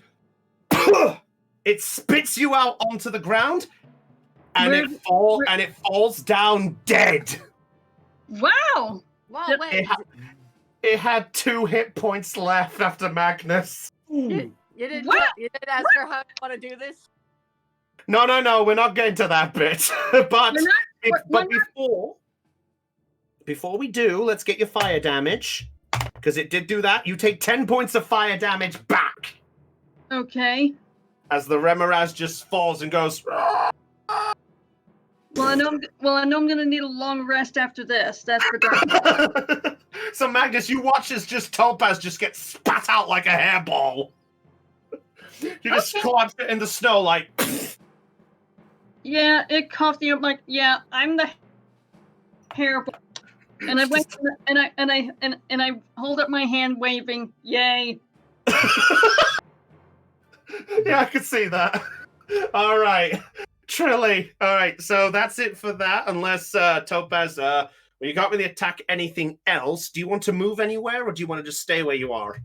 it spits you out onto the ground, and it falls down dead. Wow! Wow, wait. It had 2 hit points left after Magnus. You didn't ask her how you want to do this? No, we're not getting to that bit. but before we do, let's get your fire damage. Because it did do that. You take 10 points of fire damage back. Okay. As the Remoraz just falls and goes. Well, I know I'm gonna need a long rest after this. That's for dark. So Magnus, you watch as just Topaz just get spat out like a hairball. You just collapse it in the snow like. Yeah, it coughed you up like, yeah, I'm the hairball. And I went and I hold up my hand waving, yay. Yeah, I could see that. All right. Trilly. All right, so that's it for that. Unless Topaz, when you got with the attack anything else, do you want to move anywhere or do you want to just stay where you are?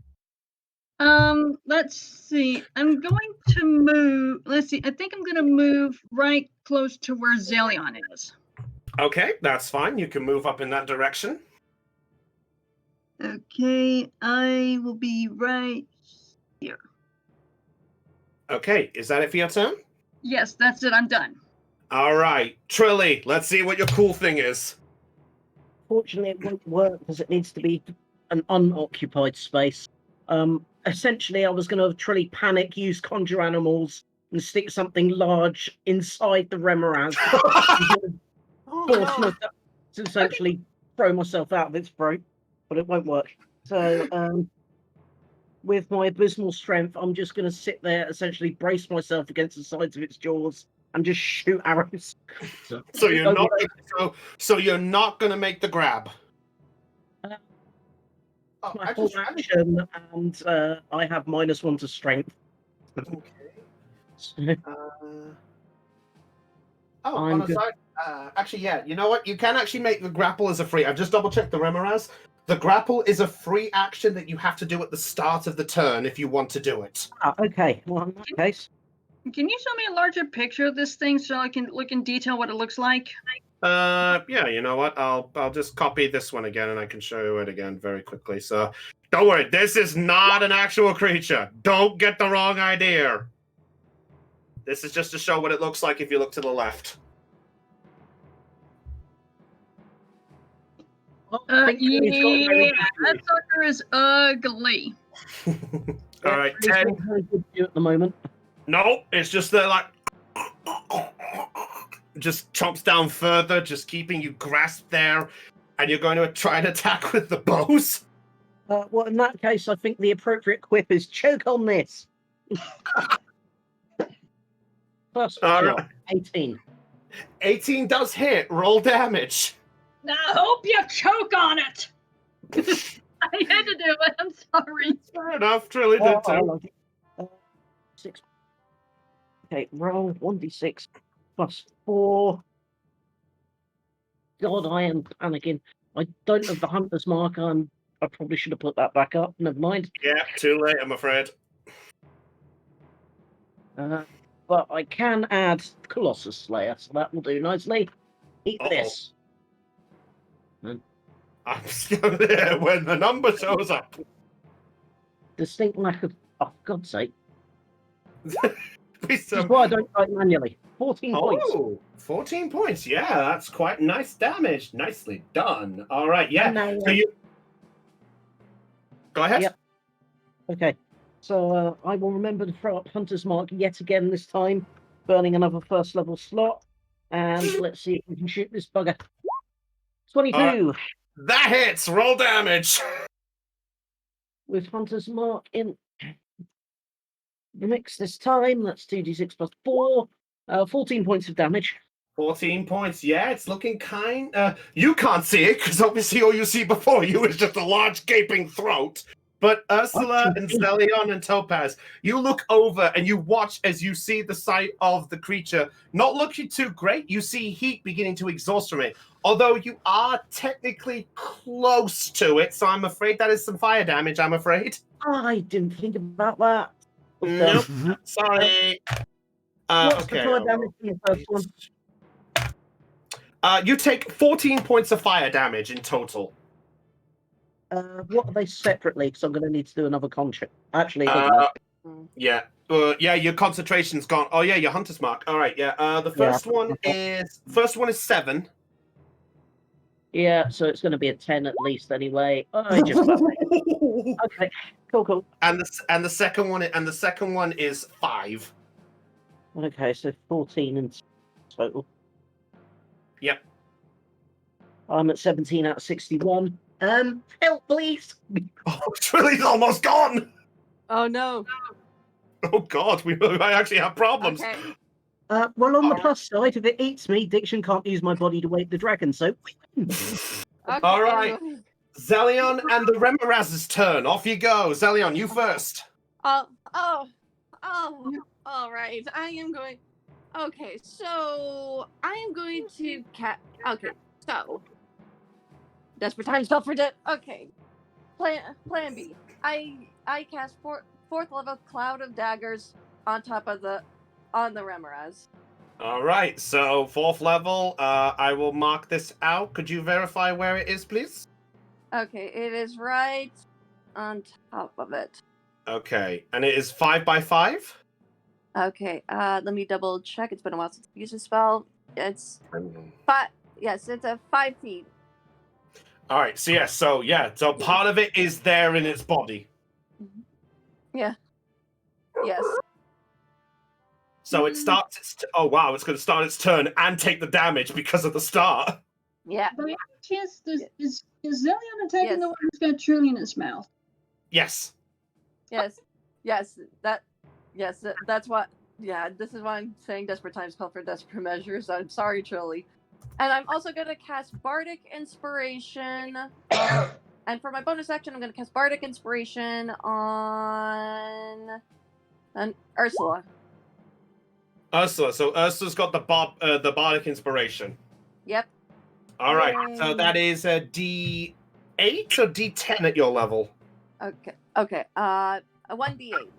Let's see. I'm going to move. Let's see. I think I'm going to move right close to where Zelion is. Okay, that's fine. You can move up in that direction. Okay, I will be right here. Okay, is that it for your turn? Yes, that's it. I'm done. All right, Trilly, let's see what your cool thing is. Fortunately, it won't work because it needs to be an unoccupied space. Essentially, I was going to truly panic, use conjure animals, and stick something large inside the Remoraz. force myself to essentially throw myself out of its throat, but it won't work. So, with my abysmal strength, I'm just going to sit there, essentially brace myself against the sides of its jaws, and just shoot arrows. So you're not. So you're not going to make the grab. My full action, and I have -1 to strength. Okay. On a side. Actually, yeah. You know what? You can actually make the grapple as a free. I've just double checked the Remoraz. The grapple is a free action that you have to do at the start of the turn if you want to do it. Okay. Well, in that case. Can you show me a larger picture of this thing so I can look in detail what it looks like? Yeah, you know what? I'll just copy this one again and I can show you it again very quickly. So don't worry, this is not an actual creature. Don't get the wrong idea. This is just to show what it looks like if you look to the left. Yeah, that sucker is ugly. All right, 10. Very good view at the moment. No, it's just like just chomps down further, just keeping you grasped there, and you're going to try and attack with the bows. Well, in that case, I think the appropriate quip is choke on this. First shot, 18. 18 does hit. Roll damage. Now, I hope you choke on it. I had to do it. I'm sorry. Fair enough. Trilly did too. 6. Okay, roll 1d6 plus 4. God, I am panicking. I don't have the hunter's mark. I probably should have put that back up. Never mind. Yeah, too late, I'm afraid. But I can add Colossus Slayer, so that will do nicely. Eat this. I'm still there when the number shows up. Distinct lack of... Oh, God's sake. This is why I don't fight manually. 14 points. Oh, 14 points. Yeah, that's quite nice damage. Nicely done. All right, yeah. Now, so you... Go ahead. Yep. Okay. So I will remember to throw up Hunter's Mark yet again this time, burning another first level slot. And let's see if we can shoot this bugger. 22. That hits. Roll damage. With Hunter's Mark in the mix this time. That's 2d6 plus 4. 14 points of damage. 14 points. Yeah, it's looking kind. You can't see it because obviously all you see before you is just a large gaping throat. But Ursula and Zelion and Topaz, you look over and you watch as you see the sight of the creature not looking too great. You see heat beginning to exhaust from it, although you are technically close to it. So I'm afraid that is some fire damage, I'm afraid. I didn't think about that. Nope. Sorry. What's okay. the fire damage in the first one? You take 14 points of fire damage in total. What are they separately? Because I'm going to need to do another con check. Actually, yeah. Yeah, your concentration's gone. Oh yeah, your hunter's mark. All right, yeah. The first one is 7. Yeah, so it's going to be a 10 at least anyway. Okay, cool. And the second one is 5. Okay, so 14 in total. Yep. I'm at 17 out of 61. Help, please. Oh, Trilly's almost gone. Oh no. Oh God, we might actually have problems. Okay. Well, on the plus side, if it eats me, Diction can't use my body to wake the dragon, so... Okay. All right. Zelion and the Remoraz's turn. Off you go. Zelion, you first. All right. I am going. Okay, so I am going to Okay, so desperate times call for death. Okay, plan B. I cast fourth level Cloud of Daggers on the Remoraz. All right, so 4th level. I will mark this out. Could you verify where it is, please? Okay, it is right on top of it. Okay, and it is 5 by 5. Okay, let me double check. It's been a while since I used a spell. It's 5. Yes, it's a 5 feet. All right, so part of it is there in its body. Yeah. Yes. So it starts. Oh wow! It's going to start its turn and take the damage because of the start. Yeah. By any chance, is Zillion attacking Yes. the one who's got Trilly in his mouth? Yes. Yes. That's what. Yeah, this is why I'm saying desperate times call for desperate measures. I'm sorry, Trilly. And I'm also going to cast Bardic Inspiration. And for my bonus action, I'm going to cast Bardic Inspiration on Ursula. Ursula. So Ursula's got the Bardic Inspiration. Yep. All right. So that is a D8 or D10 at your level. Okay. A 1d8.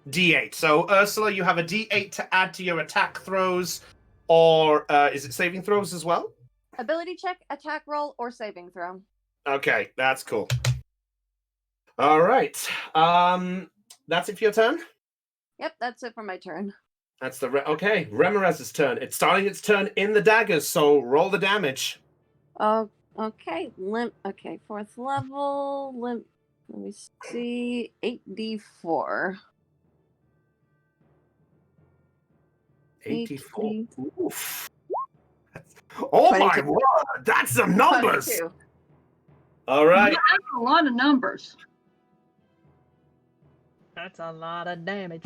D8. So Ursula, you have a D8 to add to your attack throws, or is it saving throws as well? Ability check, attack roll, or saving throw. Okay, that's cool. All right. That's it for your turn? Yep, that's it for my turn. That's the okay. Remoraz's turn. It's starting its turn in the daggers, so roll the damage. Okay. Okay, 4th level. Let me see. 8d4. 84. Oof. Oh 22. my word! That's some numbers. 22. All right. That's a lot of numbers. That's a lot of damage.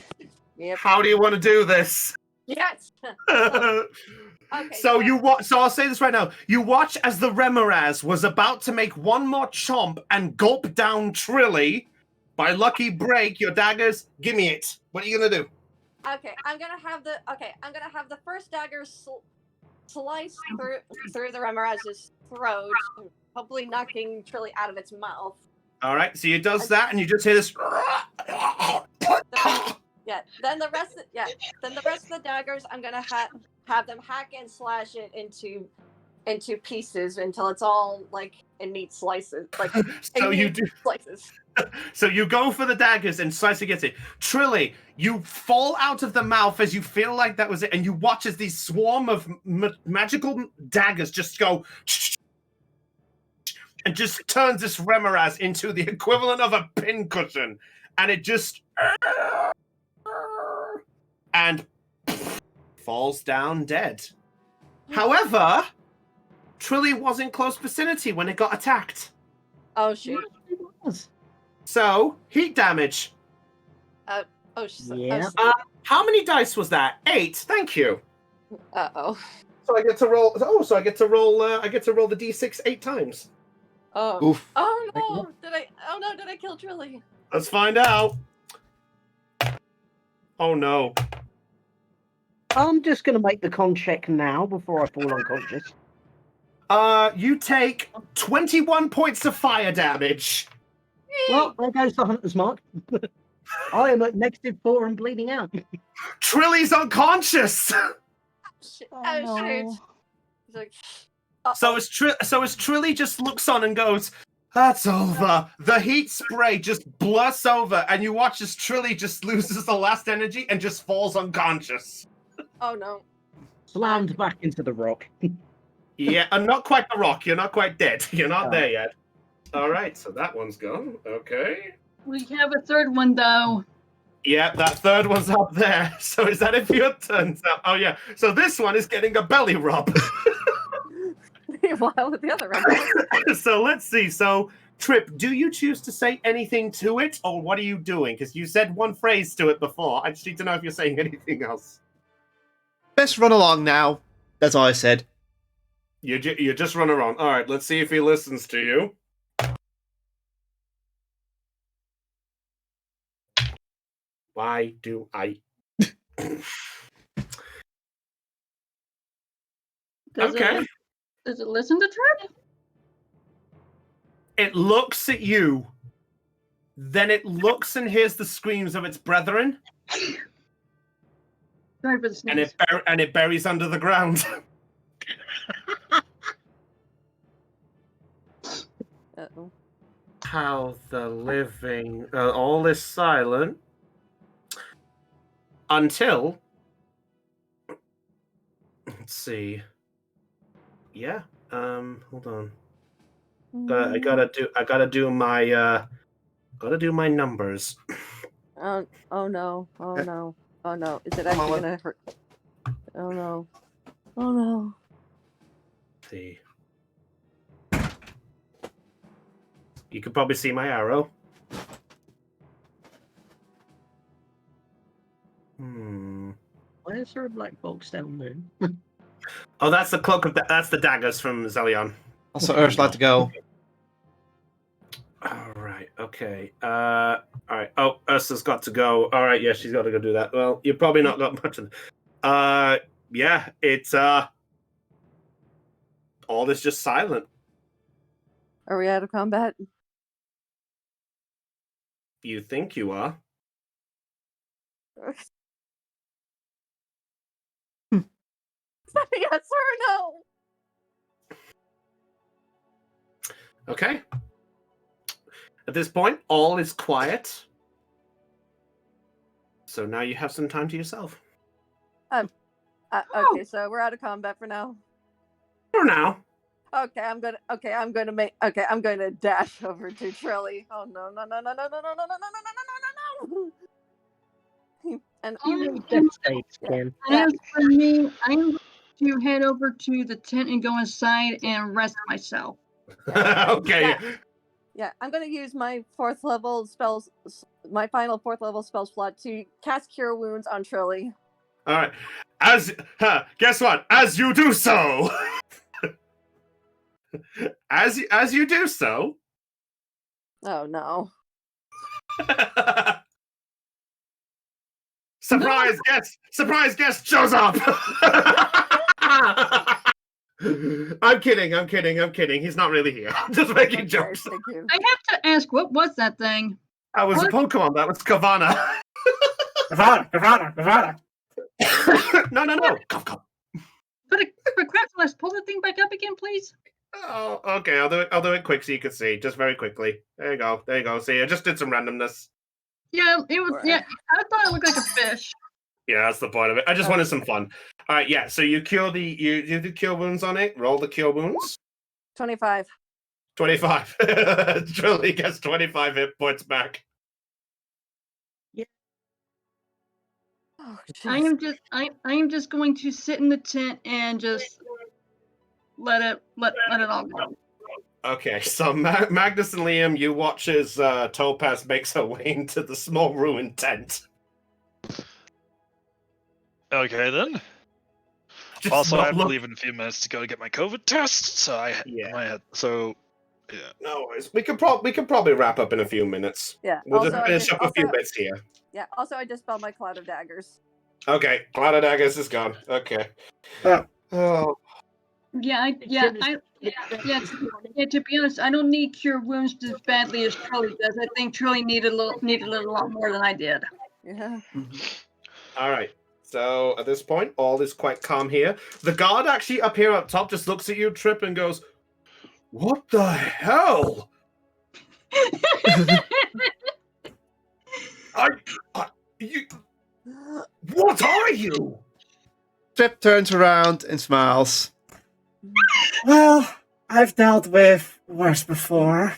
Yep. How do you want to do this? Yes. Okay. So you watch. So I'll say this right now. You watch as the Remoraz was about to make one more chomp and gulp down Trilly. By lucky break, your daggers. Give me it. What are you gonna do? Okay, I'm gonna have the first dagger slice through the Remoraz's throat, hopefully knocking Trilly out of its mouth. All right. So he does that, and you just hear this. Then the rest of the daggers, I'm gonna have them hack and slash it into pieces until it's all like in neat slices, like So you do. slices. So you go for the daggers and slice against it. Trilly, you fall out of the mouth as you feel like that was it, and you watch as these swarm of magical daggers just go and just turns this Remoraz into the equivalent of a pincushion, and it just and falls down dead. However, Trilly was in close vicinity when it got attacked. Oh shoot! So heat damage. Yeah. How many dice was that? 8. Thank you. Uh-oh. So I get to roll. Oh, so I get to roll. I get to roll the d6 8 times. Oh. Oof. Oh no! Did I kill Trilly? Let's find out. Oh no. I'm just going to make the con check now before I fall unconscious. You take 21 points of fire damage. Well, there goes the hunter's mark. I am at -4 and bleeding out. Trilly's unconscious. Shit. Oh, Oh no. shoot! He's like, So as Trilly just looks on and goes, "That's over." The heat spray just bursts over, and you watch as Trilly just loses the last energy and just falls unconscious. oh no! Slammed back into the rock. Yeah, and not quite the rock. You're not quite dead. You're not Oh. there yet. All right, so that one's gone. Okay. We have a third one though. Yeah, that third one's up there. So is that it for your turn? Oh yeah. So this one is getting a belly rub. While the other one. So let's see. So Trip, do you choose to say anything to it, or what are you doing? Because you said one phrase to it before. I just need to know if you're saying anything else. Best run along now. That's all I said. You just run around. All right, let's see if he listens to you. Why do I? Does it listen to Trip? It looks at you. Then it looks and hears the screams of its brethren, Sorry for the sneeze. and it buries under the ground. Uh-oh. How the living... all is silent. Until... Let's see. Yeah. Hold on. I gotta do my numbers. Oh no! Oh no! Oh no, is it actually gonna hurt? Oh no. Oh no. Let's see. You can probably see my arrow. Why is there a black box down there? Oh, that's the cloak of that's the daggers from Zelion. Also, Ursula to go. All right. Okay. All right. Oh, Ursula's got to go. All right. Yeah, she's got to go do that. Well, you've probably not got much of. Yeah. It's all is just silent. Are we out of combat? You think you are? Yes or no? Okay. At this point, all is quiet. So now you have some time to yourself. Okay, so we're out of combat for now. For now. Okay, I'm gonna dash over to Trilly. Oh no. And Again. As for me, I'm going to head over to the tent and go inside and rest myself. Okay. Yeah, I'm gonna use my fourth level spells, my final fourth level spell slot to cast Cure Wounds on Trilly. All right. Guess what? As you do so, as you do so. Oh no! Surprise guest! Surprise guest shows up. I'm kidding. He's not really here. I'm just making jokes. Thank you. I have to ask, what was that thing? That was a Pokemon. That was Kavana. Kavana. No. Come. For crap, let's pull the thing back up again, please. Oh, okay. I'll do it quick so you can see, just very quickly. There you go. See, I just did some randomness. Yeah, it was. Yeah, I thought it looked like a fish. Yeah, that's the point of it. I just wanted some fun. All right, yeah. So you cure you do cure wounds on it. Roll the cure wounds. 25. 25. Trilly gets 25 hit points back. Oh, I am just going to sit in the tent and just let it all go. Okay, so Magnus and Liam, you watch as Topaz makes her way into the small ruined tent. Okay then. Just Also, not I have to look- leave in a few minutes to go get my COVID test. So Yeah. yeah. No worries. We could probably wrap up in a few minutes. Yeah. We'll also, just finish up a few bits here. Yeah. Also, I just spelled my Cloud of Daggers. Okay, Cloud of Daggers is gone. Okay. Oh. Yeah, to be honest, I don't need Cure Wounds as badly as Trilly does. I think Trilly needed a lot more than I did. Yeah. All right. So at this point, all is quite calm here. The guard actually up here up top just looks at you, Trip, and goes, "What the hell? You. What are you?" Trip turns around and smiles. Well, I've dealt with worse before.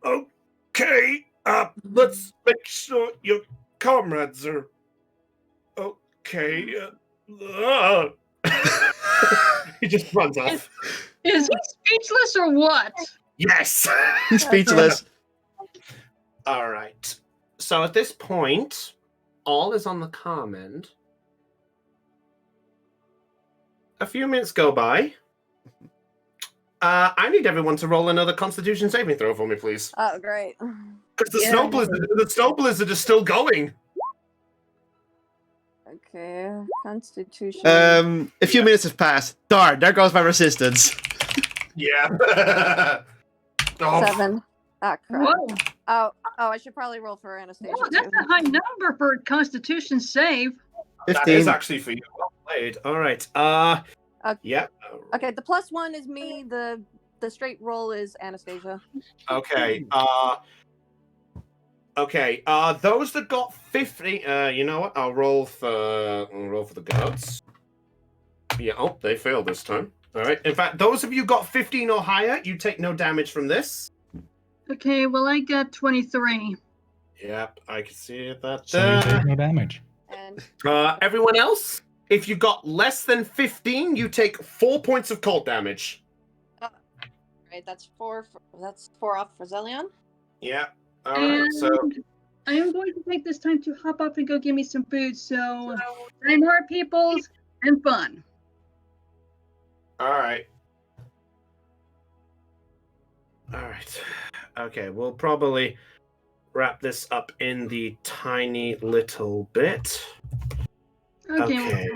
Okay. Let's make sure your comrades are okay. He just runs off. Is he speechless or what? Yes. He's speechless. All right. So at this point, all is on the calm end. A few minutes go by. I need everyone to roll another Constitution saving throw for me, please. Oh, great. Because the snow blizzard is still going. Okay. Constitution. A few minutes have passed. Darn, there goes my resistance. Yeah. 7. Ah, crap. Whoa. Oh, I should probably roll for Anastasia. Whoa, that's too. a high number for a Constitution save. That 15. is actually for you. Well played. All right. Yeah. Okay, the +1 is me. The straight roll is Anastasia. Okay. Okay. Those that got 50. You know what? I'll roll for the guards. Yeah. Oh, they failed this time. All right. In fact, those of you got 15 or higher, you take no damage from this. Okay, well, I got 23. Yep, I can see that. So you take no damage. And Everyone else, if you got less than 15, you take 4 points of cold damage. right, that's four off for Zelion. Yeah. All right. So I am going to take this time to hop up and go get me some food. So, time hard peoples and fun. all right. All right. Okay, we'll probably wrap this up in the tiny little bit. Okay.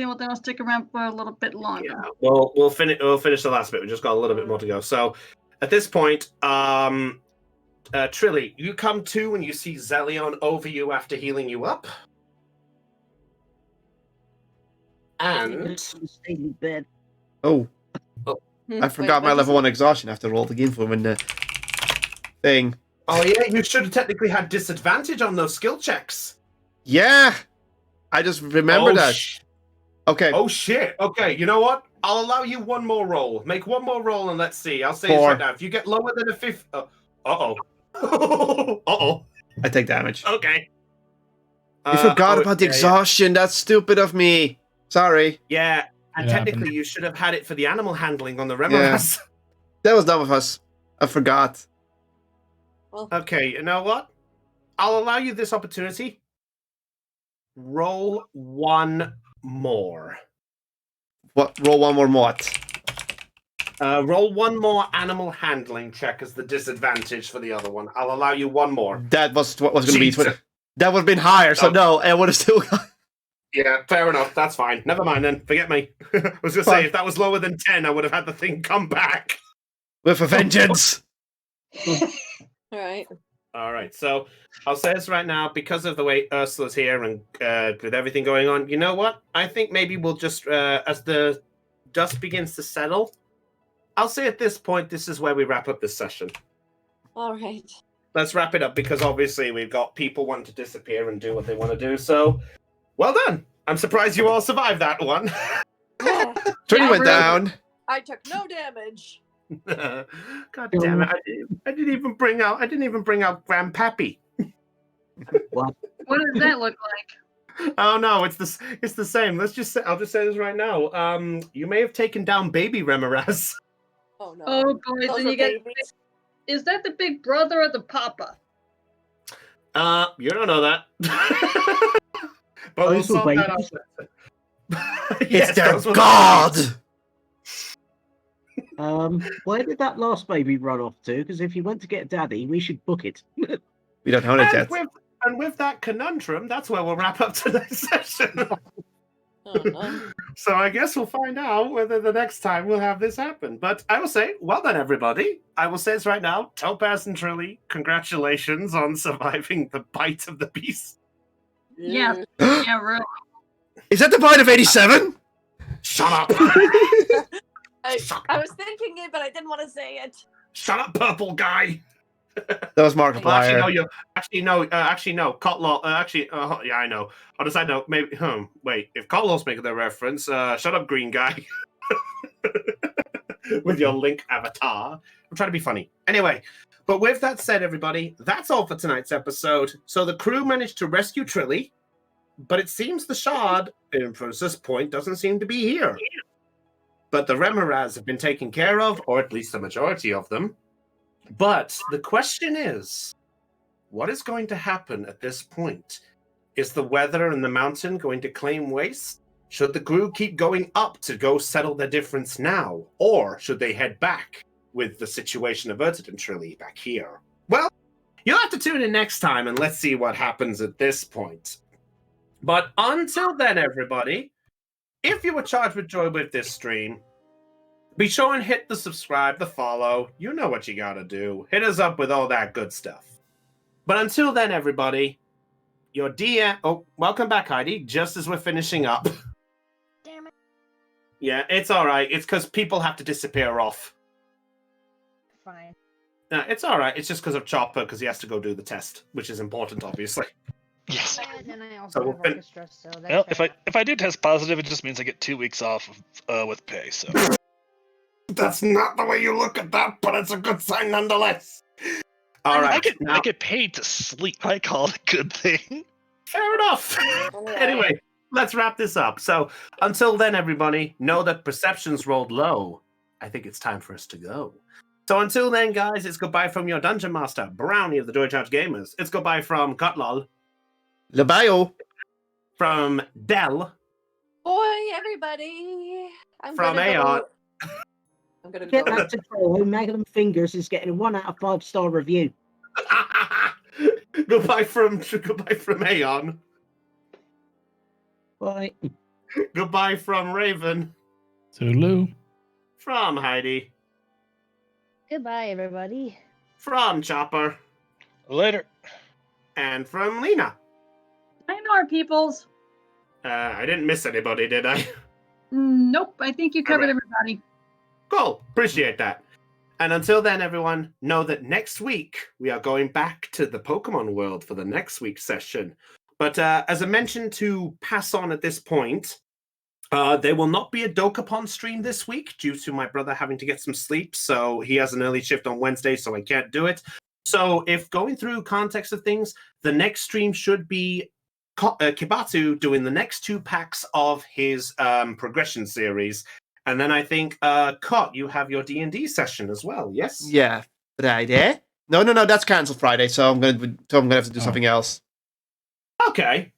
Well, then I'll stick around for a little bit longer. Yeah. Well, we'll finish the last bit. We just got a little bit more to go. So, at this point, Trilly, you come to and you see Zelion over you after healing you up. And Stay in bed. Oh, I forgot my level 1 exhaustion after I rolled the game for him in the thing. oh yeah, you should have technically had disadvantage on those skill checks. Yeah, I just remembered that. Okay. Oh shit. Okay, you know what? I'll allow you one more roll. Make one more roll and let's see. I'll say this 4. right now. If you get lower than a 5th, uh-oh. I take damage. Okay. You forgot about the exhaustion. That's stupid of me. Sorry. Yeah, and It technically happened. you should have had it for the animal handling on the Remoras. That was dumb of us. I forgot. Okay, you know what? I'll allow you this opportunity. Roll one more. What? Roll one more what? Roll one more animal handling check as the disadvantage for the other one. I'll allow you one more. That was what was going to be. Jesus. That would have been higher, so Oh. no, I would have still got. Yeah, fair enough. That's fine. Never mind then. Forget me. I was going to say, if that was lower than 10, I would have had the thing come back. With a vengeance. All right. All right, so I'll say this right now, because of the way Ursula's here and with everything going on, you know what? I think maybe we'll just, as the dust begins to settle, I'll say at this point, this is where we wrap up this session. All right. Let's wrap it up, because obviously we've got people wanting to disappear and do what they want to do, so well done. I'm surprised you all survived that one. Yeah, Trinity went really. down. I took no damage. God damn it! I didn't even bring out Grandpappy. What? What does that look like? Oh no, it's the same. I'll just say this right now. You may have taken down Baby Remoras. Oh no. Oh boy, Those then are you get. babies. Is that the big brother or the papa? You don't know that. But we'll Those were sort that out babies. later. It's Yes, their those were god. babies. Where did that last baby run off to? Because if you went to get daddy, we should book it. We don't own it yet. And with that conundrum, that's where we'll wrap up today's session. Oh, no. So I guess we'll find out whether the next time we'll have this happen. But I will say, well done, everybody. I will say this right now. Topaz and Trilly, congratulations on surviving the bite of the beast. Yeah. Yeah, really. Is that the point of 87? Shut up. I was thinking it, but I didn't want to say it. Shut up, purple guy. That was Markiplier. Well, actually, no. Cotlaw. Yeah, I know. On a side note, maybe. Wait. If Cotlaw's making the reference, shut up, green guy. With your Link avatar. I'm trying to be funny. Anyway, but with that said, everybody, that's all for tonight's episode. So the crew managed to rescue Trilly, but it seems the Shard, for this point, doesn't seem to be here. But the Remoras have been taken care of, or at least the majority of them. But the question is, what is going to happen at this point? Is the weather in the mountain going to claim waste? Should the crew keep going up to go settle their difference now? Or should they head back with the situation averted and Trilly back here? Well, you'll have to tune in next time and let's see what happens at this point. But until then, everybody, if you were charged with joy with this stream, be sure and hit the subscribe, the follow. You know what you gotta do. Hit us up with all that good stuff. But until then, everybody, your DM... Oh, welcome back, Heidi, just as we're finishing up. Damn it. Yeah, it's alright. It's because people have to disappear off. Fine. It's alright. It's just because of Chopper, because he has to go do the test, which is important, obviously. Yes. And then I also So we'll have fin- orchestra, so that's Well, fair. if I do test positive, it just means I get 2 weeks off with pay. So That's not the way you look at that, but it's a good sign nonetheless. All right. I get paid to sleep. I call it a good thing. Fair enough. Anyway, let's wrap this up. So until then, everybody, know that perceptions rolled low. I think it's time for us to go. So until then, guys, it's goodbye from your Dungeon Master, Brownie of the Joy Charge Gamers. It's goodbye from Kotlol. Labio. From Dell. Boy, everybody. I'm From gonna Aeon. go. I'm gonna Get go. that to Troll, who Magnum Fingers is getting a 1 out of 5-star review. Goodbye from Aeon. Bye. Goodbye from Raven. Zulu. From Heidi. Goodbye, everybody. From Chopper. Later. And from Lena. I know our peoples. I didn't miss anybody, did I? Nope, I think you covered Alright. everybody. Cool. Appreciate that. And until then, everyone, know that next week we are going back to the Pokemon world for the next week's session. But as I mentioned to pass on at this point, there will not be a Dokapon stream this week due to my brother having to get some sleep. So he has an early shift on Wednesday, so I can't do it. So if going through context of things, the next stream should be Kibatu doing the next 2 packs of his progression series. And then I think, Kot, you have your D&D session as well, yes? Yeah, Friday. No, that's cancelled Friday, so I'm gonna have to do something else. Okay.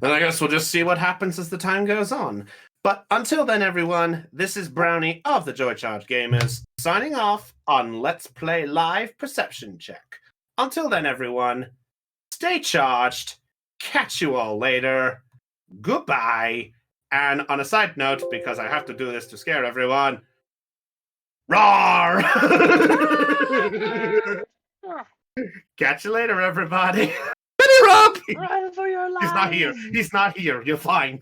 Then I guess we'll just see what happens as the time goes on. But until then, everyone, this is Brownie of the Joy Charge Gamers signing off on Let's Play Live Perception Check. Until then, everyone, stay charged. Catch you all later. Goodbye. And on a side note, because I have to do this to scare everyone, roar! Catch you later, everybody. Benny Rob! Run for your lives! He's not here. He's not here. You're fine.